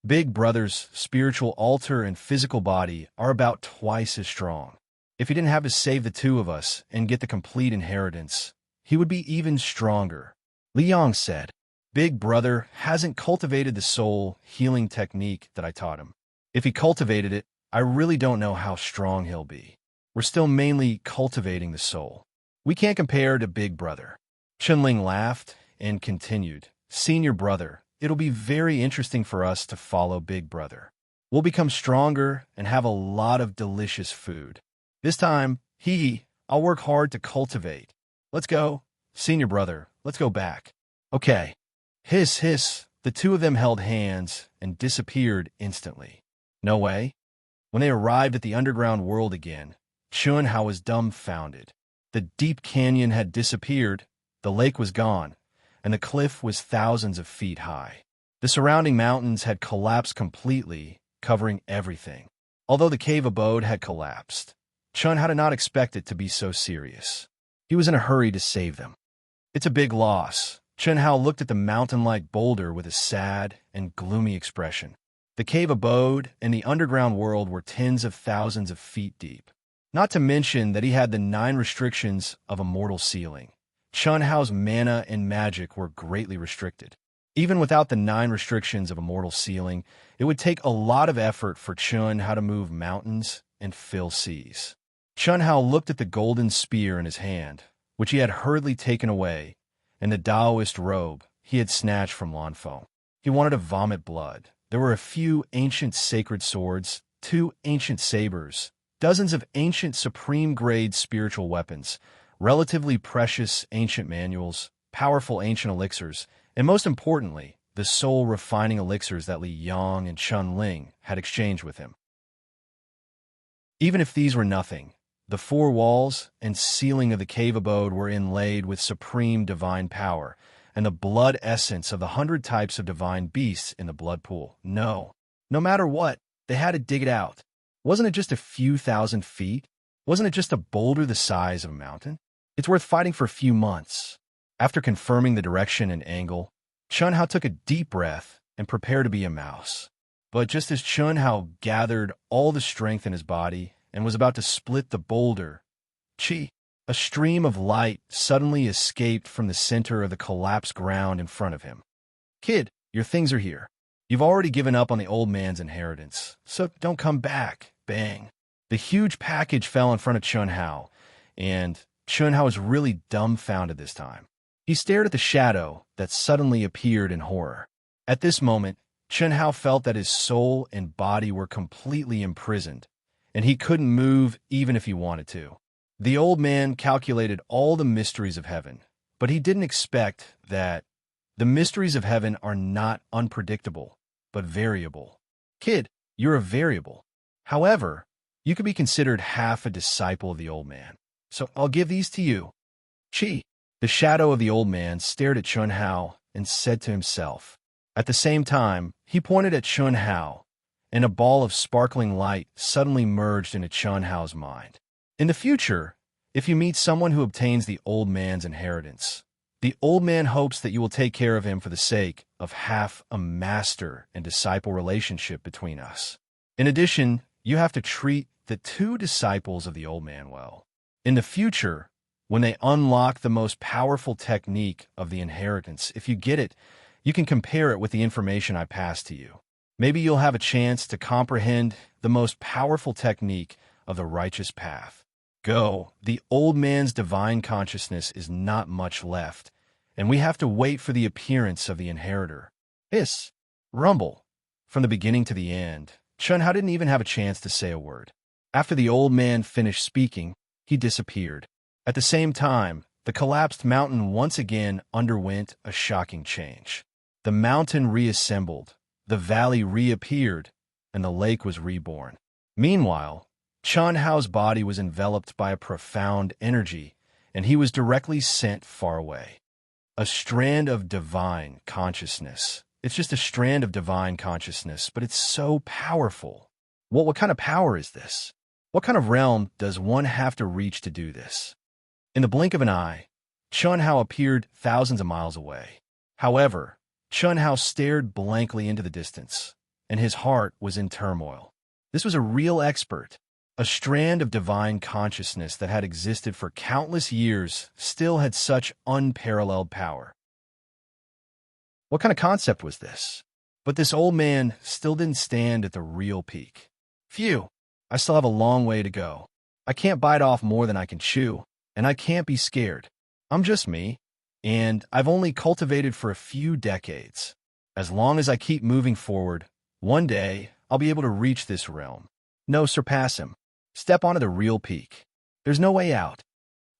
Big brother's spiritual altar and physical body are about twice as strong. If he didn't have to save the 2 of us and get the complete inheritance, he would be even stronger. Liang said, Big brother hasn't cultivated the soul healing technique that I taught him. If he cultivated it, I really don't know how strong he'll be. We're still mainly cultivating the soul. We can't compare to big brother. Chunling laughed and continued, Senior brother, it'll be very interesting for us to follow big brother. We'll become stronger and have a lot of delicious food. This time, I'll work hard to cultivate. Let's go. Senior brother, let's go back. Okay. Hiss, hiss. The 2 of them held hands and disappeared instantly. No way. When they arrived at the underground world again, Chun Hao was dumbfounded. The deep canyon had disappeared, the lake was gone, and the cliff was thousands of feet high. The surrounding mountains had collapsed completely, covering everything. Although the cave abode had collapsed, Chun Hao did not expect it to be so serious. He was in a hurry to save them. It's a big loss. Chun Hao looked at the mountain-like boulder with a sad and gloomy expression. The cave abode and the underground world were tens of thousands of feet deep. Not to mention that he had the 9 restrictions of a mortal ceiling. Chun Hao's mana and magic were greatly restricted. Even without the 9 restrictions of a mortal ceiling, it would take a lot of effort for Chun Hao to move mountains and fill seas. Chun Hao looked at the golden spear in his hand, which he had hurriedly taken away, and the Taoist robe he had snatched from Lanfo. He wanted to vomit blood. There were a few ancient sacred swords, 2 ancient sabers, dozens of ancient supreme-grade spiritual weapons, relatively precious ancient manuals, powerful ancient elixirs, and most importantly, the soul-refining elixirs that Li Yang and Chun Ling had exchanged with him. Even if these were nothing, the 4 walls and ceiling of the cave abode were inlaid with supreme divine power and the blood essence of the 100 types of divine beasts in the blood pool. No matter what, they had to dig it out. Wasn't it just a few thousand feet? Wasn't it just a boulder the size of a mountain? It's worth fighting for a few months. After confirming the direction and angle, Chun Hao took a deep breath and prepared to be a mouse. But just as Chun Hao gathered all the strength in his body and was about to split the boulder, a stream of light suddenly escaped from the center of the collapsed ground in front of him. Kid, your things are here. You've already given up on the old man's inheritance, so don't come back. Bang. The huge package fell in front of Chun Hao, and Chun Hao was really dumbfounded this time. He stared at the shadow that suddenly appeared in horror. At this moment, Chun Hao felt that his soul and body were completely imprisoned, and he couldn't move even if he wanted to. The old man calculated all the mysteries of heaven, but he didn't expect that the mysteries of heaven are not unpredictable, but variable. Kid, You're a variable. However, you could be considered half a disciple of the old man. So I'll give these to you. Chi. The shadow of the old man stared at Chun Hao and said to himself. At the same time, he pointed at Chun Hao, and a ball of sparkling light suddenly merged into Chun Hao's mind. In the future, if you meet someone who obtains the old man's inheritance, the old man hopes that you will take care of him for the sake of half a master and disciple relationship between us. In addition, you have to treat the two disciples of the old man well. In the future, when they unlock the most powerful technique of the inheritance, if you get it, you can compare it with the information I passed to you. Maybe you'll have a chance to comprehend the most powerful technique of the righteous path. Go. The old man's divine consciousness is not much left, and we have to wait for the appearance of the inheritor. Hiss. Rumble. From the beginning to the end, Chun Hao didn't even have a chance to say a word. After the old man finished speaking, he disappeared. At the same time, the collapsed mountain once again underwent a shocking change. The mountain reassembled, the valley reappeared, and the lake was reborn. Meanwhile, Chun Hao's body was enveloped by a profound energy, and he was directly sent far away. A strand of divine consciousness. It's just a strand of divine consciousness, but it's so powerful. What kind of power is this? What kind of realm does one have to reach to do this? In the blink of an eye, Chun Hao appeared thousands of miles away. However, Chun Hao stared blankly into the distance, and his heart was in turmoil. This was a real expert. A strand of divine consciousness that had existed for countless years still had such unparalleled power. What kind of concept was this? But this old man still didn't stand at the real peak. Phew, I still have a long way to go. I can't bite off more than I can chew, and I can't be scared. I'm just me, and I've only cultivated for a few decades. As long as I keep moving forward, one day I'll be able to reach this realm. No, surpass him. Step onto the real peak. There's no way out.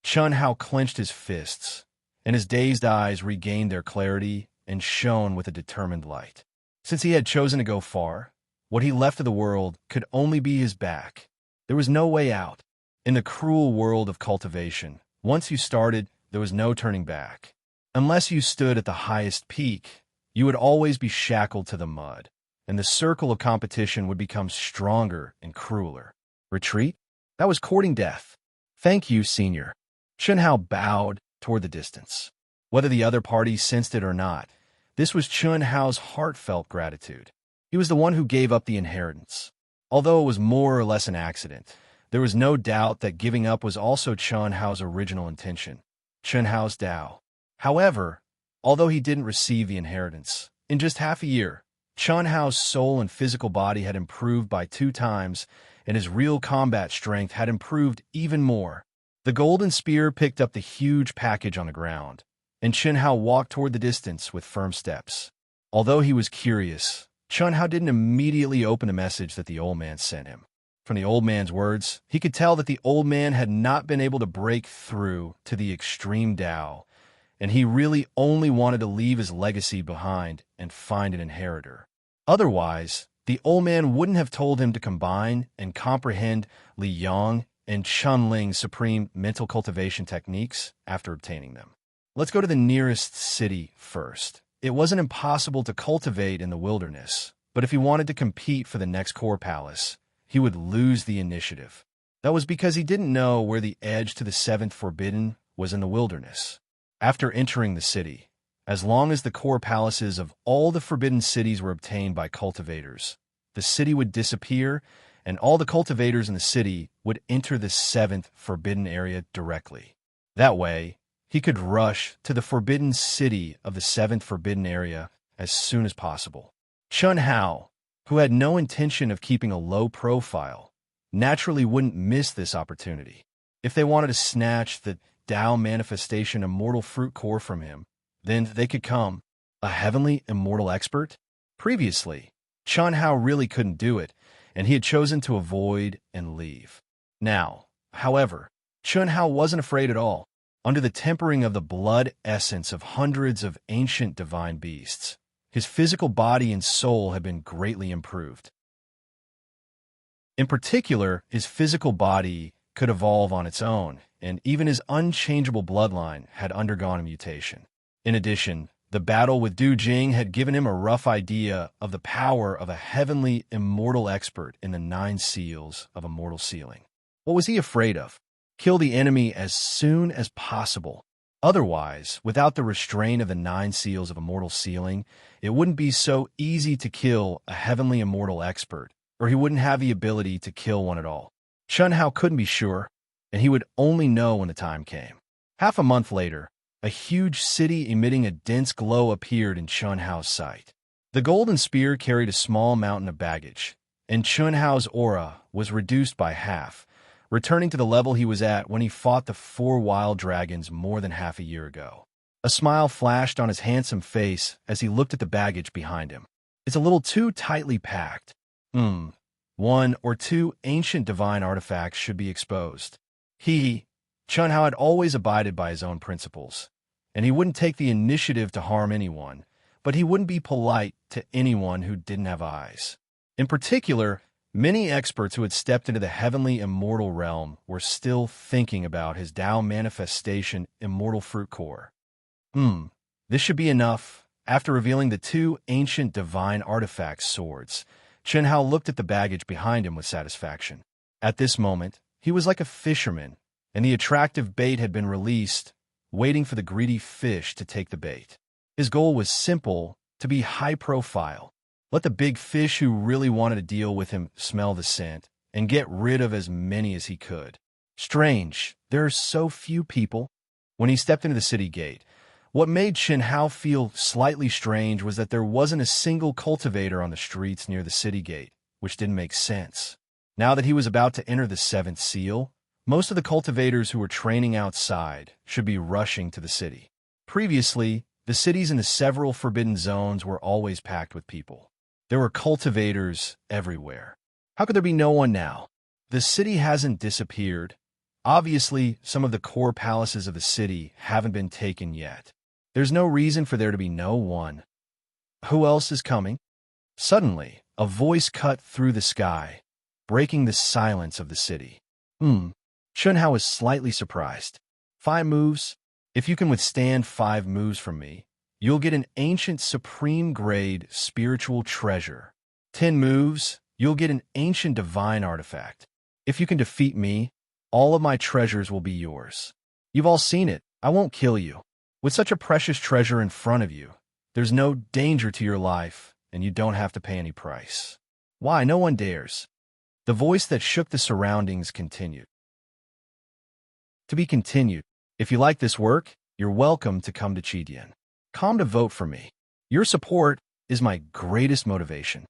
Chun Hao clenched his fists, and his dazed eyes regained their clarity and shone with a determined light. Since he had chosen to go far, what he left of the world could only be his back. There was no way out. In the cruel world of cultivation, once you started, there was no turning back. Unless you stood at the highest peak, you would always be shackled to the mud, and the circle of competition would become stronger and crueler. Retreat? That was courting death. Thank you, Senior. Chun Hao bowed toward the distance. Whether the other party sensed it or not, this was Chun Hao's heartfelt gratitude. He was the one who gave up the inheritance. Although it was more or less an accident, there was no doubt that giving up was also Chun Hao's original intention. Chun Hao's Tao. However, although he didn't receive the inheritance, in just half a year, Chun Hao's soul and physical body had improved by 2 times, and his real combat strength had improved even more. The golden spear picked up the huge package on the ground, and Chun Hao walked toward the distance with firm steps. Although he was curious, Chun Hao didn't immediately open the message that the old man sent him. From the old man's words, he could tell that the old man had not been able to break through to the extreme Tao, and he really only wanted to leave his legacy behind and find an inheritor. Otherwise, the old man wouldn't have told him to combine and comprehend Li Yang and Chunling's supreme mental cultivation techniques after obtaining them. Let's go to the nearest city first. It wasn't impossible to cultivate in the wilderness, but if he wanted to compete for the next core palace, he would lose the initiative. That was because he didn't know where the edge to the 7th Forbidden was in the wilderness. After entering the city, as long as the core palaces of all the forbidden cities were obtained by cultivators, the city would disappear, and all the cultivators in the city would enter the 7th Forbidden area directly. That way, he could rush to the forbidden city of the 7th Forbidden area as soon as possible. Chun Hao, who had no intention of keeping a low profile, naturally wouldn't miss this opportunity. If they wanted to snatch the Tao manifestation immortal fruit core from him, then they could come. A heavenly immortal expert? Previously, Chun Hao really couldn't do it, and he had chosen to avoid and leave. Now, however, Chun Hao wasn't afraid at all. Under the tempering of the blood essence of hundreds of ancient divine beasts, his physical body and soul had been greatly improved. In particular, his physical body could evolve on its own, and even his unchangeable bloodline had undergone a mutation. In addition, the battle with Du Jing had given him a rough idea of the power of a heavenly immortal expert in the 9 seals of immortal sealing. What was he afraid of? Kill the enemy as soon as possible. Otherwise, without the restraint of the 9 seals of immortal sealing, it wouldn't be so easy to kill a heavenly immortal expert, or he wouldn't have the ability to kill one at all. Chun Hao couldn't be sure, and he would only know when the time came. Half a month later, a huge city emitting a dense glow appeared in Chun Hao's sight. The golden spear carried a small mountain of baggage, and Chun Hao's aura was reduced by half, returning to the level he was at when he fought the 4 wild dragons more than half a year ago. A smile flashed on his handsome face as he looked at the baggage behind him. It's a little too tightly packed. 1 or 2 ancient divine artifacts should be exposed. Chun Hao had always abided by his own principles, and he wouldn't take the initiative to harm anyone, but he wouldn't be polite to anyone who didn't have eyes. In particular, many experts who had stepped into the heavenly immortal realm were still thinking about his Tao manifestation immortal fruit core. This should be enough. After revealing the 2 ancient divine artifact swords, Chun Hao looked at the baggage behind him with satisfaction. At this moment, he was like a fisherman, and the attractive bait had been released, waiting for the greedy fish to take the bait. His goal was simple, to be high profile. Let the big fish who really wanted to deal with him smell the scent, and get rid of as many as he could. Strange, there are so few people. When he stepped into the city gate, what made Chun Hao feel slightly strange was that there wasn't a single cultivator on the streets near the city gate, which didn't make sense. Now that he was about to enter the 7th seal, most of the cultivators who were training outside should be rushing to the city. Previously, the cities in the several forbidden zones were always packed with people. There were cultivators everywhere. How could there be no one now? The city hasn't disappeared. Obviously, some of the core palaces of the city haven't been taken yet. There's no reason for there to be no one. Who else is coming? Suddenly, a voice cut through the sky, breaking the silence of the city. Chun Hao was slightly surprised. 5 moves? If you can withstand 5 moves from me, you'll get an ancient supreme-grade spiritual treasure. 10 moves, you'll get an ancient divine artifact. If you can defeat me, all of my treasures will be yours. You've all seen it. I won't kill you. With such a precious treasure in front of you, there's no danger to your life, and you don't have to pay any price. Why, no one dares. The voice that shook the surroundings continued. To be continued. If you like this work, you're welcome to come to Chidian. Come to vote for me. Your support is my greatest motivation.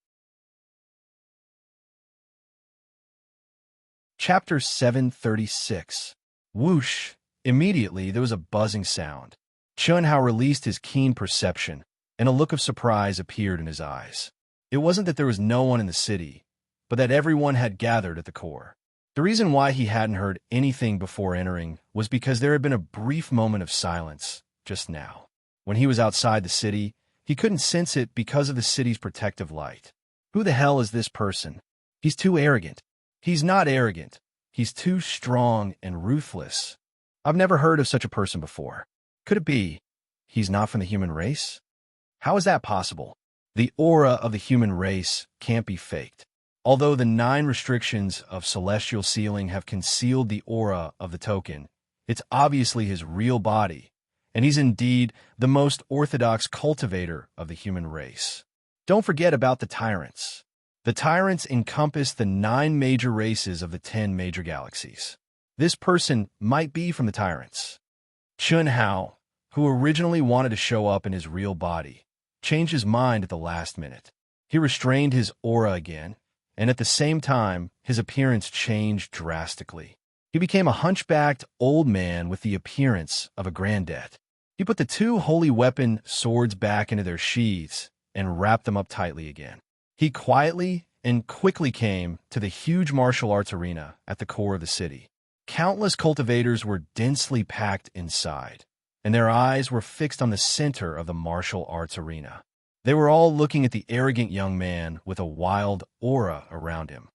Chapter 736. Whoosh! Immediately, there was a buzzing sound. Chun Hao released his keen perception, and a look of surprise appeared in his eyes. It wasn't that there was no one in the city, but that everyone had gathered at the core. The reason why he hadn't heard anything before entering was because there had been a brief moment of silence just now. When he was outside the city, he couldn't sense it because of the city's protective light. Who the hell is this person? He's too arrogant. He's not arrogant. He's too strong and ruthless. I've never heard of such a person before. Could it be he's not from the human race? How is that possible? The aura of the human race can't be faked. Although the 9 restrictions of celestial sealing have concealed the aura of the token, it's obviously his real body, and he's indeed the most orthodox cultivator of the human race. Don't forget about the tyrants. The tyrants encompass the 9 major races of the 10 major galaxies. This person might be from the tyrants. Chun Hao, who originally wanted to show up in his real body, changed his mind at the last minute. He restrained his aura again, and at the same time, his appearance changed drastically. He became a hunchbacked old man with the appearance of a granddad. He put the 2 holy weapon swords back into their sheaths and wrapped them up tightly again. He quietly and quickly came to the huge martial arts arena at the core of the city. Countless cultivators were densely packed inside, and their eyes were fixed on the center of the martial arts arena. They were all looking at the arrogant young man with a wild aura around him.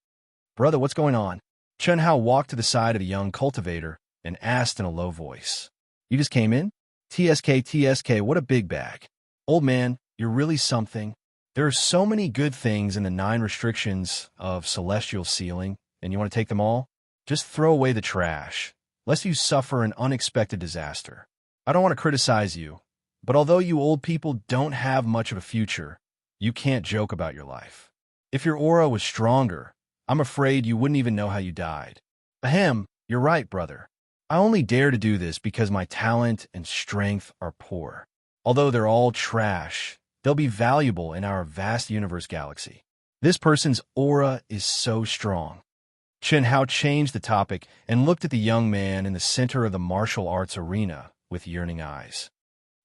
Brother, what's going on? Chun Hao walked to the side of the young cultivator and asked in a low voice. You just came in? TSK, what a big bag. Old man, you're really something. There are so many good things in the 9 restrictions of celestial sealing, and you want to take them all? Just throw away the trash, lest you suffer an unexpected disaster. I don't want to criticize you, but although you old people don't have much of a future, you can't joke about your life. If your aura was stronger, I'm afraid you wouldn't even know how you died. Ahem, you're right, brother. I only dare to do this because my talent and strength are poor. Although they're all trash, they'll be valuable in our vast universe galaxy. This person's aura is so strong. Chun Hao changed the topic and looked at the young man in the center of the martial arts arena with yearning eyes.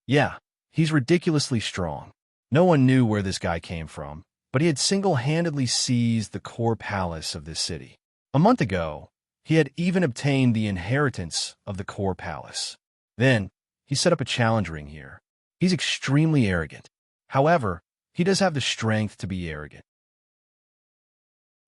Yeah, he's ridiculously strong. No one knew where this guy came from, but he had single-handedly seized the core palace of this city. A month ago, he had even obtained the inheritance of the core palace. Then, he set up a challenge ring here. He's extremely arrogant. However, he does have the strength to be arrogant.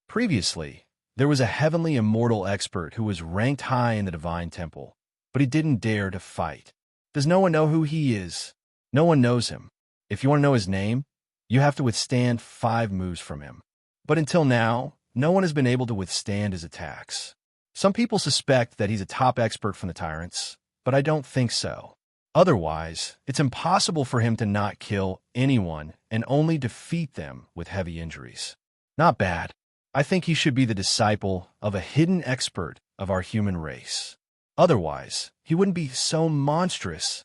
Previously, there was a heavenly immortal expert who was ranked high in the divine temple, but he didn't dare to fight. Does no one know who he is? No one knows him. If you want to know his name, you have to withstand 5 moves from him. But until now, no one has been able to withstand his attacks. Some people suspect that he's a top expert from the tyrants, but I don't think so. Otherwise, it's impossible for him to not kill anyone and only defeat them with heavy injuries. Not bad. I think he should be the disciple of a hidden expert of our human race. Otherwise, he wouldn't be so monstrous.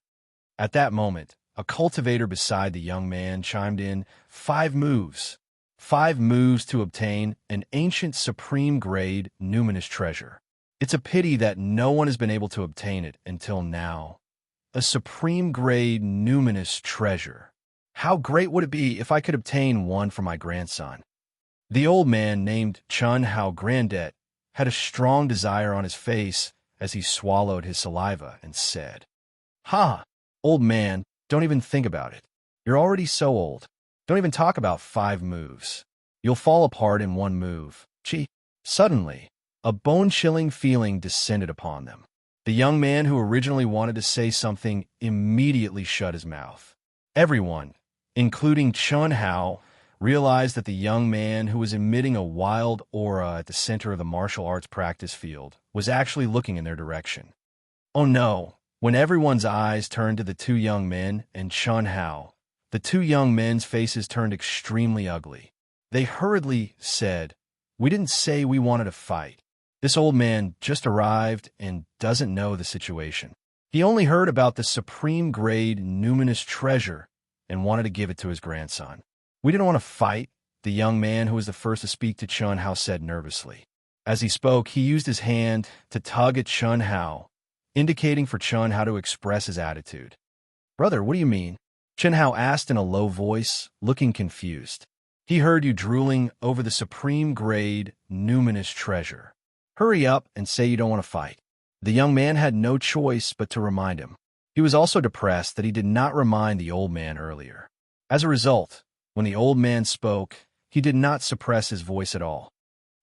At that moment, a cultivator beside the young man chimed in, 5 moves. 5 moves to obtain an ancient supreme-grade numinous treasure. It's a pity that no one has been able to obtain it until now. A supreme-grade numinous treasure. How great would it be if I could obtain one for my grandson? The old man, named Chun Hao Grandet, had a strong desire on his face as he swallowed his saliva and said, Ha! Old man, don't even think about it. You're already so old. Don't even talk about 5 moves. You'll fall apart in 1 move. Gee. Suddenly, a bone-chilling feeling descended upon them. The young man who originally wanted to say something immediately shut his mouth. Everyone, including Chun Hao, realized that the young man who was emitting a wild aura at the center of the martial arts practice field was actually looking in their direction. Oh no! When everyone's eyes turned to the 2 young men and Chun Hao, the 2 young men's faces turned extremely ugly. They hurriedly said, We didn't say we wanted to fight. This old man just arrived and doesn't know the situation. He only heard about the supreme-grade numinous treasure and wanted to give it to his grandson. We didn't want to fight, the young man who was the first to speak to Chun Hao said nervously. As he spoke, he used his hand to tug at Chun Hao, indicating for Chun Hao to express his attitude. Brother, what do you mean? Chun Hao asked in a low voice, looking confused. He heard you drooling over the supreme-grade numinous treasure. Hurry up and say you don't want to fight. The young man had no choice but to remind him. He was also depressed that he did not remind the old man earlier. As a result, when the old man spoke, he did not suppress his voice at all.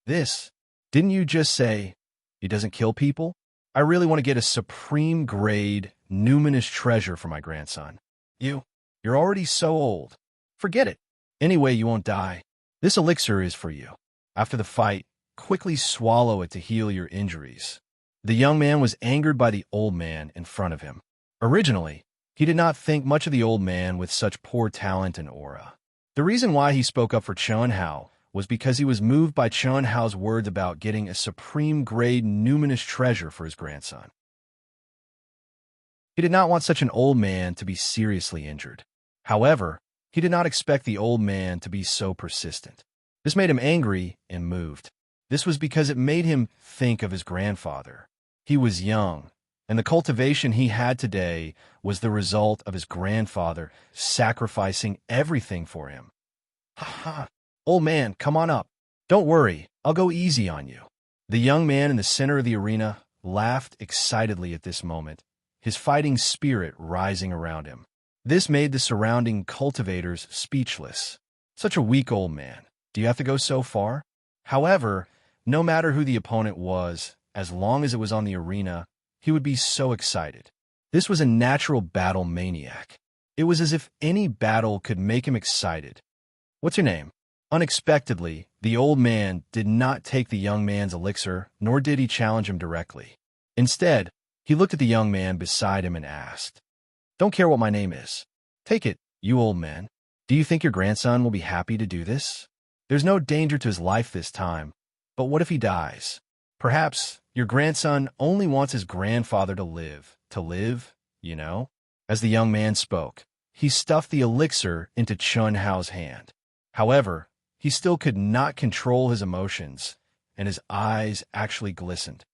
Didn't you just say, he doesn't kill people? I really want to get a supreme-grade numinous treasure for my grandson. You're already so old. Forget it. Anyway, you won't die. This elixir is for you. After the fight, quickly swallow it to heal your injuries. The young man was angered by the old man in front of him. Originally, he did not think much of the old man with such poor talent and aura. The reason why he spoke up for Chun Hao was because he was moved by Chun Hao's words about getting a supreme-grade numinous treasure for his grandson. He did not want such an old man to be seriously injured. However, he did not expect the old man to be so persistent. This made him angry and moved. This was because it made him think of his grandfather. He was young, and the cultivation he had today was the result of his grandfather sacrificing everything for him. Ha ha! Old man, come on up. Don't worry, I'll go easy on you. The young man in the center of the arena laughed excitedly at this moment, his fighting spirit rising around him. This made the surrounding cultivators speechless. Such a weak old man. Do you have to go so far? However, No matter who the opponent was, as long as it was on the arena, he would be so excited. This was a natural battle maniac. It was as if any battle could make him excited. "What's your name?" Unexpectedly, the old man did not take the young man's elixir, nor did he challenge him directly. Instead, he looked at the young man beside him and asked, "Don't care what my name is. Take it, you old man. Do you think your grandson will be happy to do this? There's no danger to his life this time, but what if he dies? Perhaps your grandson only wants his grandfather to live, you know?" As the young man spoke, he stuffed the elixir into Chun Hao's hand. However, he still could not control his emotions, and his eyes actually glistened.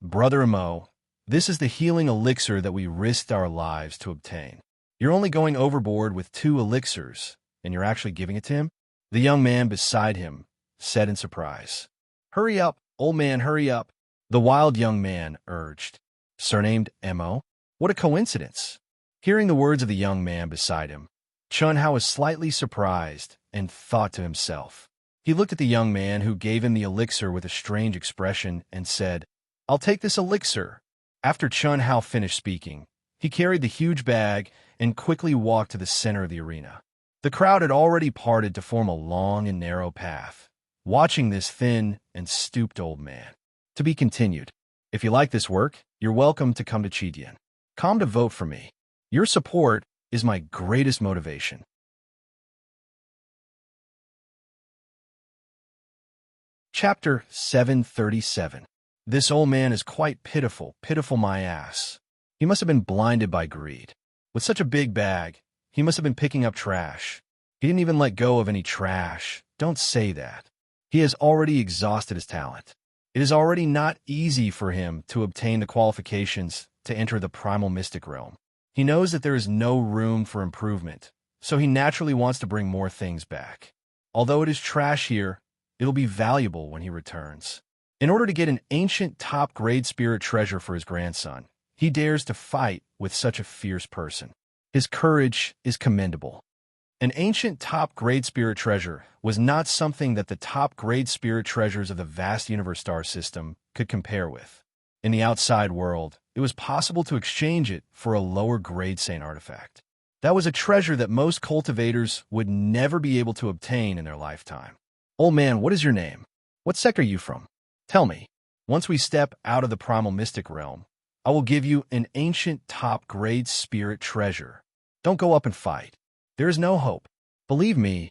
"Brother Amo, this is the healing elixir that we risked our lives to obtain. You're only going overboard with 2 elixirs, and you're actually giving it to him?" The young man beside him said in surprise. "Hurry up, old man, hurry up," the wild young man urged. "Surnamed Mo? What a coincidence." Hearing the words of the young man beside him, Chun Hao was slightly surprised and thought to himself. He looked at the young man who gave him the elixir with a strange expression and said, "I'll take this elixir." After Chun Hao finished speaking, he carried the huge bag and quickly walked to the center of the arena. The crowd had already parted to form a long and narrow path, watching this thin and stooped old man. To be continued. If you like this work, you're welcome to come to Chidian. Come to vote for me. Your support is my greatest motivation. Chapter 737. This old man is quite pitiful, pitiful my ass. He must have been blinded by greed. With such a big bag, he must have been picking up trash. He didn't even let go of any trash. Don't say that. He has already exhausted his talent. It is already not easy for him to obtain the qualifications to enter the primal mystic realm. He knows that there is no room for improvement, so he naturally wants to bring more things back. Although it is trash here, it'll be valuable when he returns. In order to get an ancient top-grade spirit treasure for his grandson, he dares to fight with such a fierce person. His courage is commendable. An ancient top-grade spirit treasure was not something that the top-grade spirit treasures of the vast universe star system could compare with. In the outside world, it was possible to exchange it for a lower-grade Saint artifact. That was a treasure that most cultivators would never be able to obtain in their lifetime. "Old man, what is your name? What sect are you from? Tell me. Once we step out of the primal mystic realm, I will give you an ancient top-grade spirit treasure. Don't go up and fight. There is no hope. Believe me,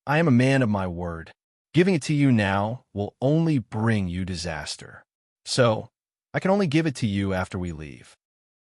I am a man of my word. Giving it to you now will only bring you disaster. So, I can only give it to you after we leave."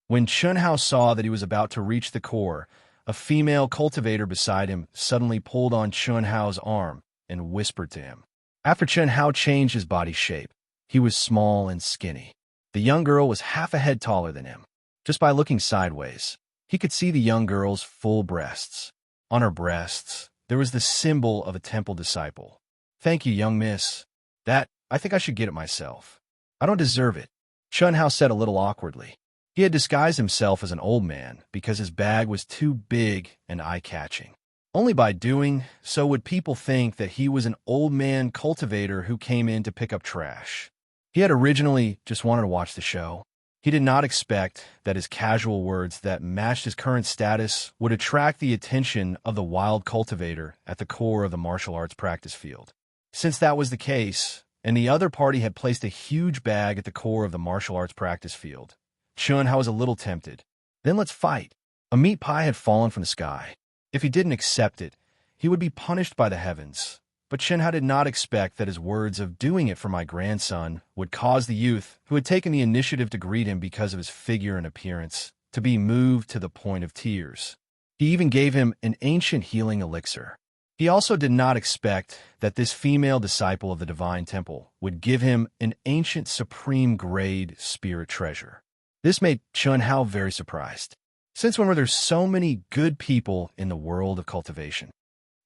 When Chun Hao saw that he was about to reach the core, a female cultivator beside him suddenly pulled on Chun Hao's arm and whispered to him. After Chun Hao changed his body shape, he was small and skinny. The young girl was half a head taller than him. Just by looking sideways, he could see the young girl's full breasts. On her breasts, there was the symbol of a temple disciple. "Thank you, young miss. I think I should get it myself. I don't deserve it," Chun Hao said a little awkwardly. He had disguised himself as an old man because his bag was too big and eye-catching. Only by doing so would people think that he was an old man cultivator who came in to pick up trash. He had originally just wanted to watch the show. He did not expect that his casual words that matched his current status would attract the attention of the wild cultivator at the core of the martial arts practice field. Since that was the case, and the other party had placed a huge bag at the core of the martial arts practice field, Chun Hao was a little tempted. Then let's fight. A meat pie had fallen from the sky. If he didn't accept it, he would be punished by the heavens. But Chun Hao did not expect that his words of "doing it for my grandson" would cause the youth, who had taken the initiative to greet him because of his figure and appearance, to be moved to the point of tears. He even gave him an ancient healing elixir. He also did not expect that this female disciple of the divine temple would give him an ancient supreme-grade spirit treasure. This made Chun Hao very surprised. Since when were there so many good people in the world of cultivation?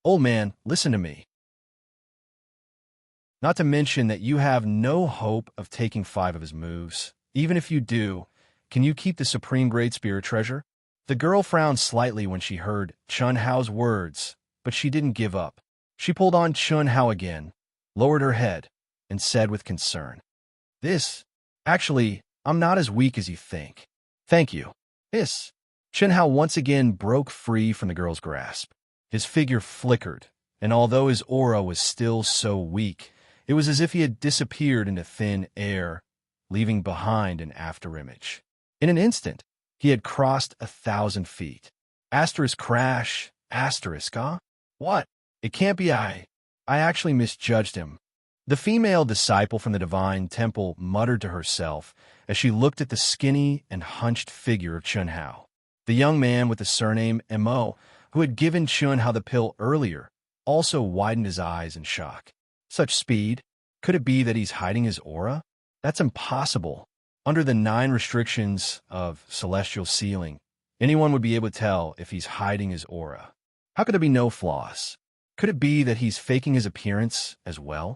"Old man, listen to me. Not to mention that you have no hope of taking 5 of his moves. Even if you do, can you keep the supreme-grade spirit treasure?" The girl frowned slightly when she heard Chun Hao's words, but she didn't give up. She pulled on Chun Hao again, lowered her head, and said with concern, Actually, I'm not as weak as you think. Thank you. Chen Hao once again broke free from the girl's grasp. His figure flickered, and although his aura was still so weak, it was as if he had disappeared into thin air, leaving behind an afterimage. In an instant, he had crossed 1,000 feet. Asterisk crash, asterisk, huh? What? It can't be I actually misjudged him. The female disciple from the divine temple muttered to herself as she looked at the skinny and hunched figure of Chen Hao. The young man with the surname Mo, who had given Chen Hao the pill earlier, also widened his eyes in shock. Such speed? Could it be that he's hiding his aura? That's impossible. Under the 9 restrictions of celestial sealing, anyone would be able to tell if he's hiding his aura. How could there be no flaws? Could it be that he's faking his appearance as well?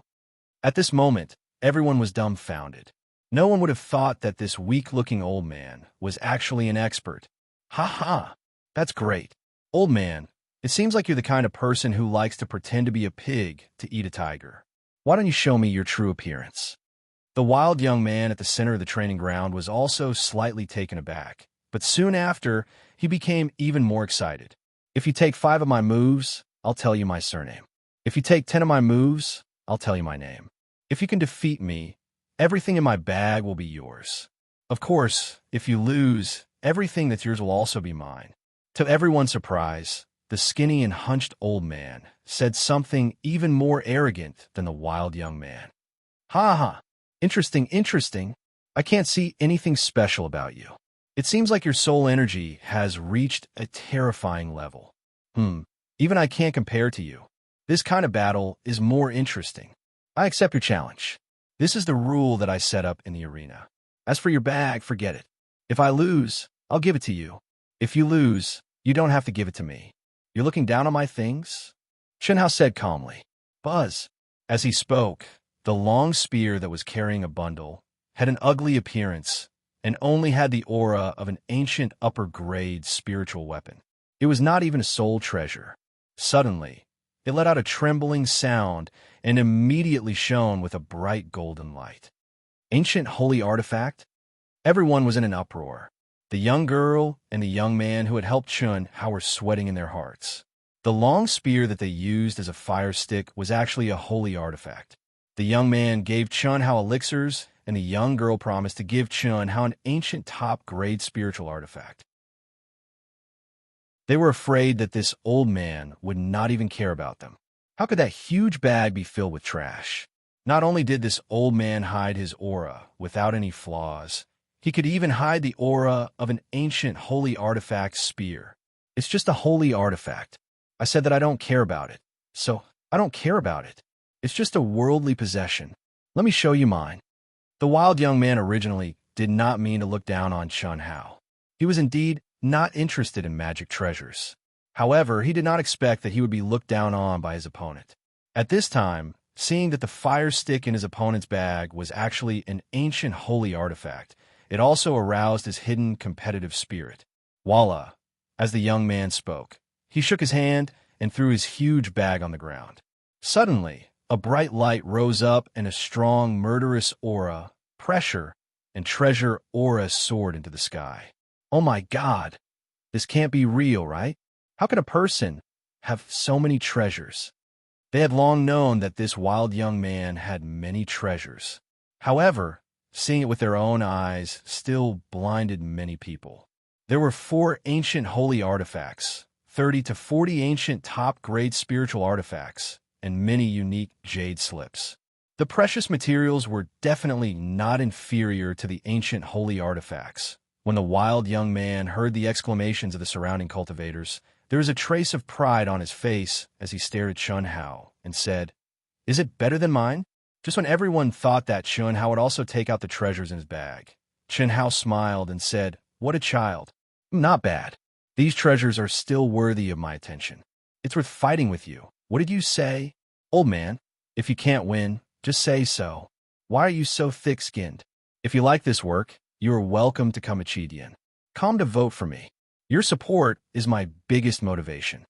At this moment, everyone was dumbfounded. No one would have thought that this weak-looking old man was actually an expert. Ha ha! That's great. Old man, it seems like you're the kind of person who likes to pretend to be a pig to eat a tiger. Why don't you show me your true appearance? The wild young man at the center of the training ground was also slightly taken aback, but soon after, he became even more excited. If you take 5 of my moves, I'll tell you my surname. If you take 10 of my moves, I'll tell you my name. If you can defeat me, everything in my bag will be yours. Of course, if you lose, everything that's yours will also be mine. To everyone's surprise, the skinny and hunched old man said something even more arrogant than the wild young man. Ha ha! Interesting. I can't see anything special about you. It seems like your soul energy has reached a terrifying level. Even I can't compare to you. This kind of battle is more interesting. I accept your challenge. This is the rule that I set up in the arena. As for your bag, forget it. If I lose, I'll give it to you. If you lose, you don't have to give it to me. You're looking down on my things? Chen Hao said calmly. Buzz. As he spoke, the long spear that was carrying a bundle had an ugly appearance and only had the aura of an ancient upper-grade spiritual weapon. It was not even a soul treasure. Suddenly, it let out a trembling sound and immediately shone with a bright golden light. Ancient holy artifact? Everyone was in an uproar. The young girl and the young man who had helped Chen Hao were sweating in their hearts. The long spear that they used as a fire stick was actually a holy artifact. The young man gave Chen Hao elixirs, and the young girl promised to give Chen Hao an ancient top-grade spiritual artifact. They were afraid that this old man would not even care about them. How could that huge bag be filled with trash? Not only did this old man hide his aura without any flaws, he could even hide the aura of an ancient holy artifact spear. It's just a holy artifact. I said that I don't care about it. So, I don't care about it. It's just a worldly possession. Let me show you mine. The wild young man originally did not mean to look down on Chen Hao. He was indeed not interested in magic treasures. However, he did not expect that he would be looked down on by his opponent. At this time, seeing that the fire stick in his opponent's bag was actually an ancient holy artifact, it also aroused his hidden competitive spirit. Voila! As the young man spoke, he shook his hand and threw his huge bag on the ground. Suddenly, a bright light rose up and a strong, murderous aura, pressure, and treasure aura soared into the sky. Oh my God! This can't be real, right? How can a person have so many treasures? They had long known that this wild young man had many treasures. However, seeing it with their own eyes still blinded many people. There were 4 ancient holy artifacts, 30 to 40 ancient top-grade spiritual artifacts, and many unique jade slips. The precious materials were definitely not inferior to the ancient holy artifacts. When the wild young man heard the exclamations of the surrounding cultivators, there was a trace of pride on his face as he stared at Chen Hao and said, "Is it better than mine?" Just when everyone thought that Chen Hao would also take out the treasures in his bag, Chen Hao smiled and said, "What a child. Not bad. These treasures are still worthy of my attention. It's worth fighting with you. What did you say? Old man, if you can't win, just say so. Why are you so thick-skinned? If you like this work, you are welcome to come Achidian. Come to vote for me. Your support is my biggest motivation."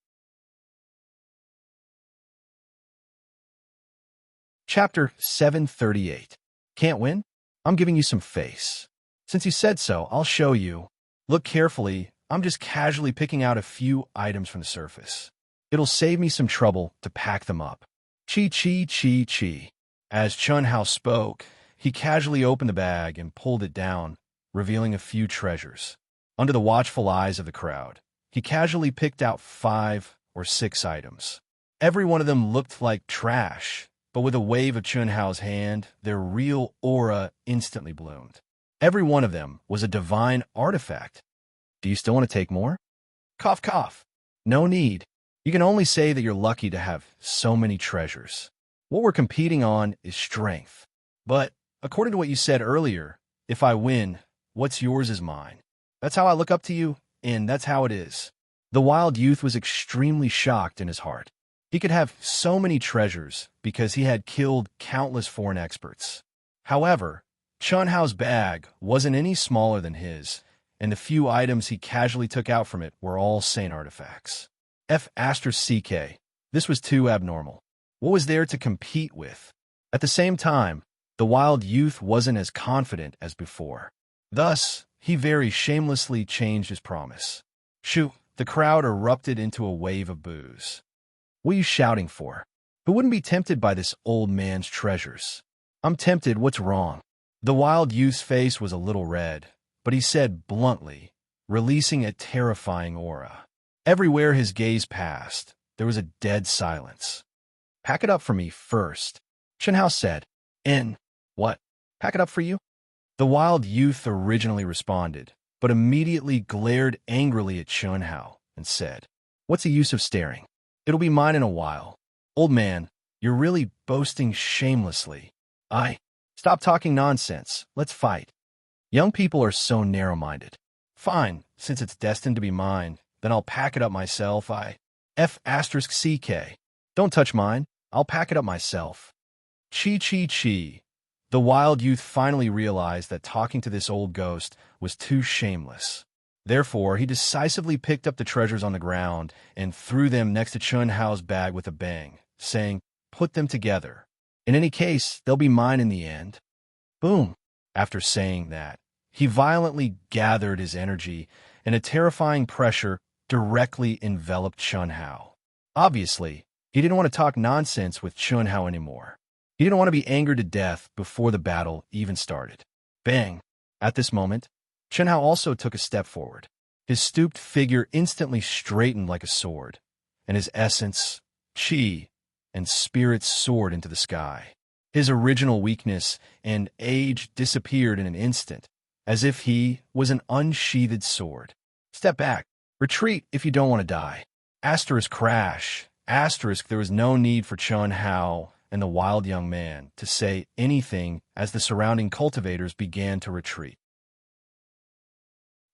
Chapter 738. Can't win? I'm giving you some face. Since you said so, I'll show you. Look carefully. I'm just casually picking out a few items from the surface. It'll save me some trouble to pack them up. Chi chi chi chi. As Chun Hao spoke, he casually opened the bag and pulled it down, revealing a few treasures. Under the watchful eyes of the crowd, he casually picked out 5 or 6 items. Every one of them looked like trash, but with a wave of Chun Hao's hand, their real aura instantly bloomed. Every one of them was a divine artifact. Do you still want to take more? Cough, cough. No need. You can only say that you're lucky to have so many treasures. What we're competing on is strength. But, according to what you said earlier, if I win, what's yours is mine. That's how I look up to you, and that's how it is. The wild youth was extremely shocked in his heart. He could have so many treasures because he had killed countless foreign experts. However, Chun Hao's bag wasn't any smaller than his, and the few items he casually took out from it were all sane artifacts. F***CK. This was too abnormal. What was there to compete with? At the same time, the wild youth wasn't as confident as before. Thus, he very shamelessly changed his promise. Shoo! The crowd erupted into a wave of boos. What are you shouting for? Who wouldn't be tempted by this old man's treasures? I'm tempted, what's wrong? The wild youth's face was a little red, but he said bluntly, releasing a terrifying aura. Everywhere his gaze passed, there was a dead silence. Pack it up for me first, Chun Hao said. What? Pack it up for you? The wild youth originally responded, but immediately glared angrily at Chun Hao and said, What's the use of staring? It'll be mine in a while. Old man, you're really boasting shamelessly. Stop talking nonsense. Let's fight. Young people are so narrow-minded. Fine, since it's destined to be mine, then I'll pack it up myself. F***CK. Don't touch mine. I'll pack it up myself. Chi chi chi. The wild youth finally realized that talking to this old ghost was too shameless. Therefore, he decisively picked up the treasures on the ground and threw them next to Chun Hao's bag with a bang, saying, Put them together. In any case, they'll be mine in the end. Boom. After saying that, he violently gathered his energy, and a terrifying pressure directly enveloped Chun Hao. Obviously, he didn't want to talk nonsense with Chun Hao anymore. He didn't want to be angered to death before the battle even started. Bang! At this moment, Chun Hao also took a step forward. His stooped figure instantly straightened like a sword, and his essence, chi, and spirit soared into the sky. His original weakness and age disappeared in an instant, as if he was an unsheathed sword. Step back. Retreat if you don't want to die. Asterisk crash. Asterisk there was no need for Chun Hao and the wild young man to say anything as the surrounding cultivators began to retreat.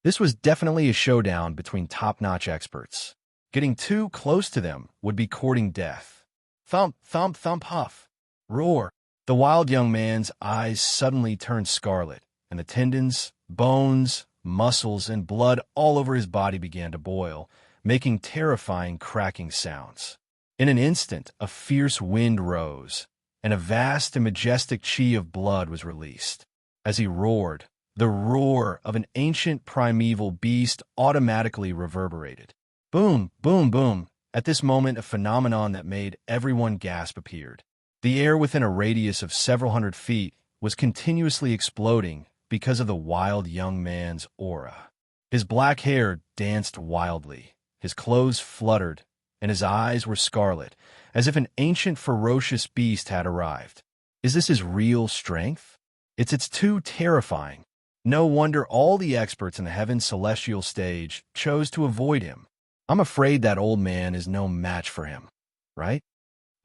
This was definitely a showdown between top-notch experts. Getting too close to them would be courting death. Thump, thump, thump, huff. Roar. The wild young man's eyes suddenly turned scarlet, and the tendons, bones, muscles, and blood all over his body began to boil, making terrifying cracking sounds. In an instant, a fierce wind rose, and a vast and majestic chi of blood was released. As he roared, the roar of an ancient primeval beast automatically reverberated. Boom, boom, boom. At this moment, a phenomenon that made everyone gasp appeared. The air within a radius of several hundred feet was continuously exploding because of the wild young man's aura. His black hair danced wildly, his clothes fluttered, and his eyes were scarlet, as if an ancient ferocious beast had arrived. Is this his real strength? It's too terrifying. No wonder all the experts in the heaven's celestial stage chose to avoid him. I'm afraid that old man is no match for him, right?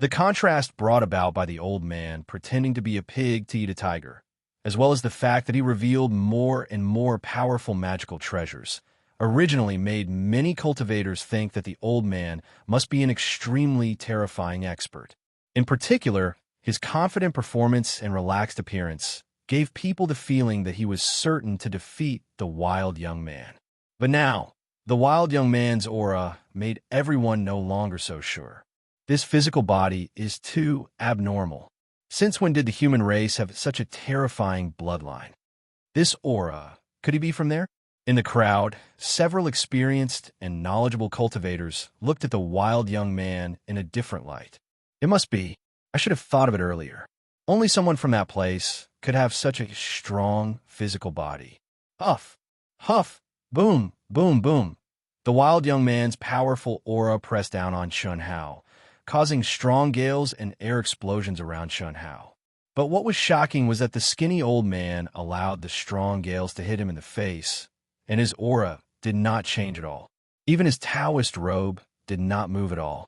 The contrast brought about by the old man pretending to be a pig to eat a tiger, as well as the fact that he revealed more and more powerful magical treasures, originally made many cultivators think that the old man must be an extremely terrifying expert. In particular, his confident performance and relaxed appearance gave people the feeling that he was certain to defeat the wild young man. But now, the wild young man's aura made everyone no longer so sure. This physical body is too abnormal. Since when did the human race have such a terrifying bloodline? This aura, could he be from there? In the crowd, several experienced and knowledgeable cultivators looked at the wild young man in a different light. It must be. I should have thought of it earlier. Only someone from that place could have such a strong physical body. Huff, huff, boom, boom, boom. The wild young man's powerful aura pressed down on Chun Hao, causing strong gales and air explosions around Chun Hao. But what was shocking was that the skinny old man allowed the strong gales to hit him in the face, and his aura did not change at all. Even his Taoist robe did not move at all.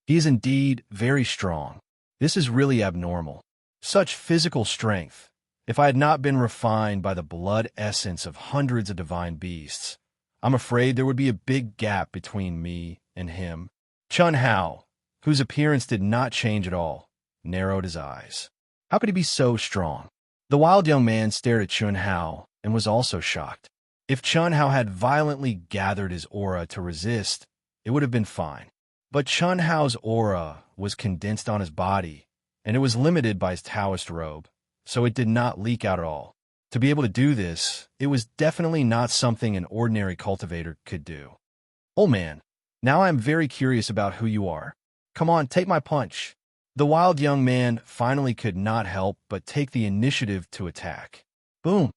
He is indeed very strong. This is really abnormal. Such physical strength. If I had not been refined by the blood essence of hundreds of divine beasts, I'm afraid there would be a big gap between me and him. Chun Hao, whose appearance did not change at all, narrowed his eyes. How could he be so strong? The wild young man stared at Chun Hao and was also shocked. If Chun Hao had violently gathered his aura to resist, it would have been fine. But Chun Hao's aura was condensed on his body, and it was limited by his Taoist robe, so it did not leak out at all. To be able to do this, it was definitely not something an ordinary cultivator could do. Old man, now I am very curious about who you are. Come on, take my punch. The wild young man finally could not help but take the initiative to attack. Boom!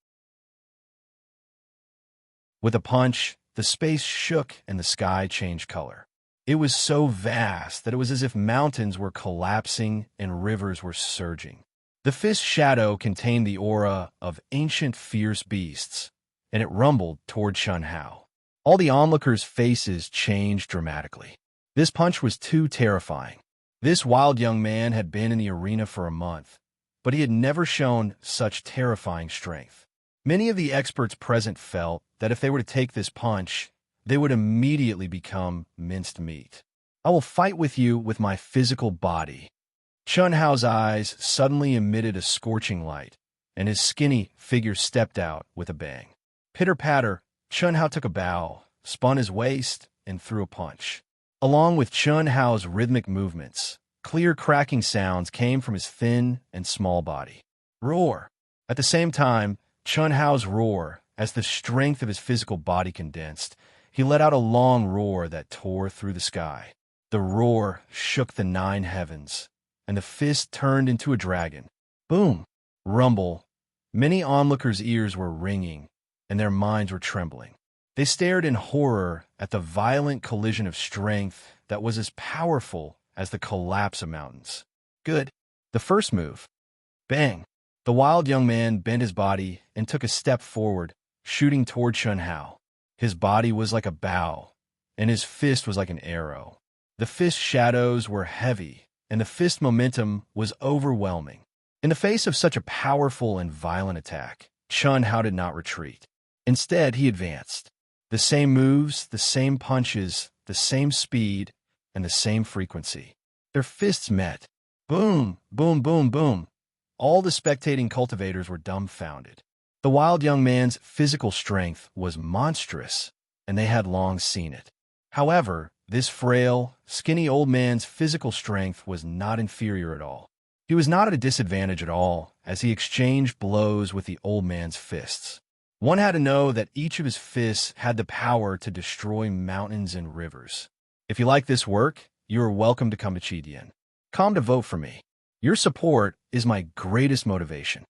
With a punch, the space shook and the sky changed color. It was so vast that it was as if mountains were collapsing and rivers were surging. The fist's shadow contained the aura of ancient fierce beasts, and it rumbled toward Chun Hao. All the onlookers' faces changed dramatically. This punch was too terrifying. This wild young man had been in the arena for a month, but he had never shown such terrifying strength. Many of the experts present felt that if they were to take this punch, they would immediately become minced meat. I will fight with you with my physical body. Chun Hao's eyes suddenly emitted a scorching light, and his skinny figure stepped out with a bang. Pitter-patter, Chun Hao took a bow, spun his waist, and threw a punch. Along with Chun Hao's rhythmic movements, clear cracking sounds came from his thin and small body. Roar! At the same time, Chun Hao's roar, as the strength of his physical body condensed, he let out a long roar that tore through the sky. The roar shook the 9 heavens, and the fist turned into a dragon. Boom! Rumble! Many onlookers' ears were ringing, and their minds were trembling. They stared in horror at the violent collision of strength that was as powerful as the collapse of mountains. Good. The first move. Bang! The wild young man bent his body and took a step forward, shooting toward Chun Hao. His body was like a bow, and his fist was like an arrow. The fist shadows were heavy, and the fist momentum was overwhelming. In the face of such a powerful and violent attack, Chun Hao did not retreat. Instead, he advanced. The same moves, the same punches, the same speed, and the same frequency. Their fists met. Boom, boom, boom, boom. All the spectating cultivators were dumbfounded. The wild young man's physical strength was monstrous, and they had long seen it. However, this frail, skinny old man's physical strength was not inferior at all. He was not at a disadvantage at all as he exchanged blows with the old man's fists. One had to know that each of his fists had the power to destroy mountains and rivers. If you like this work, you are welcome to come to Chidian. Come to vote for me. Your support is my greatest motivation.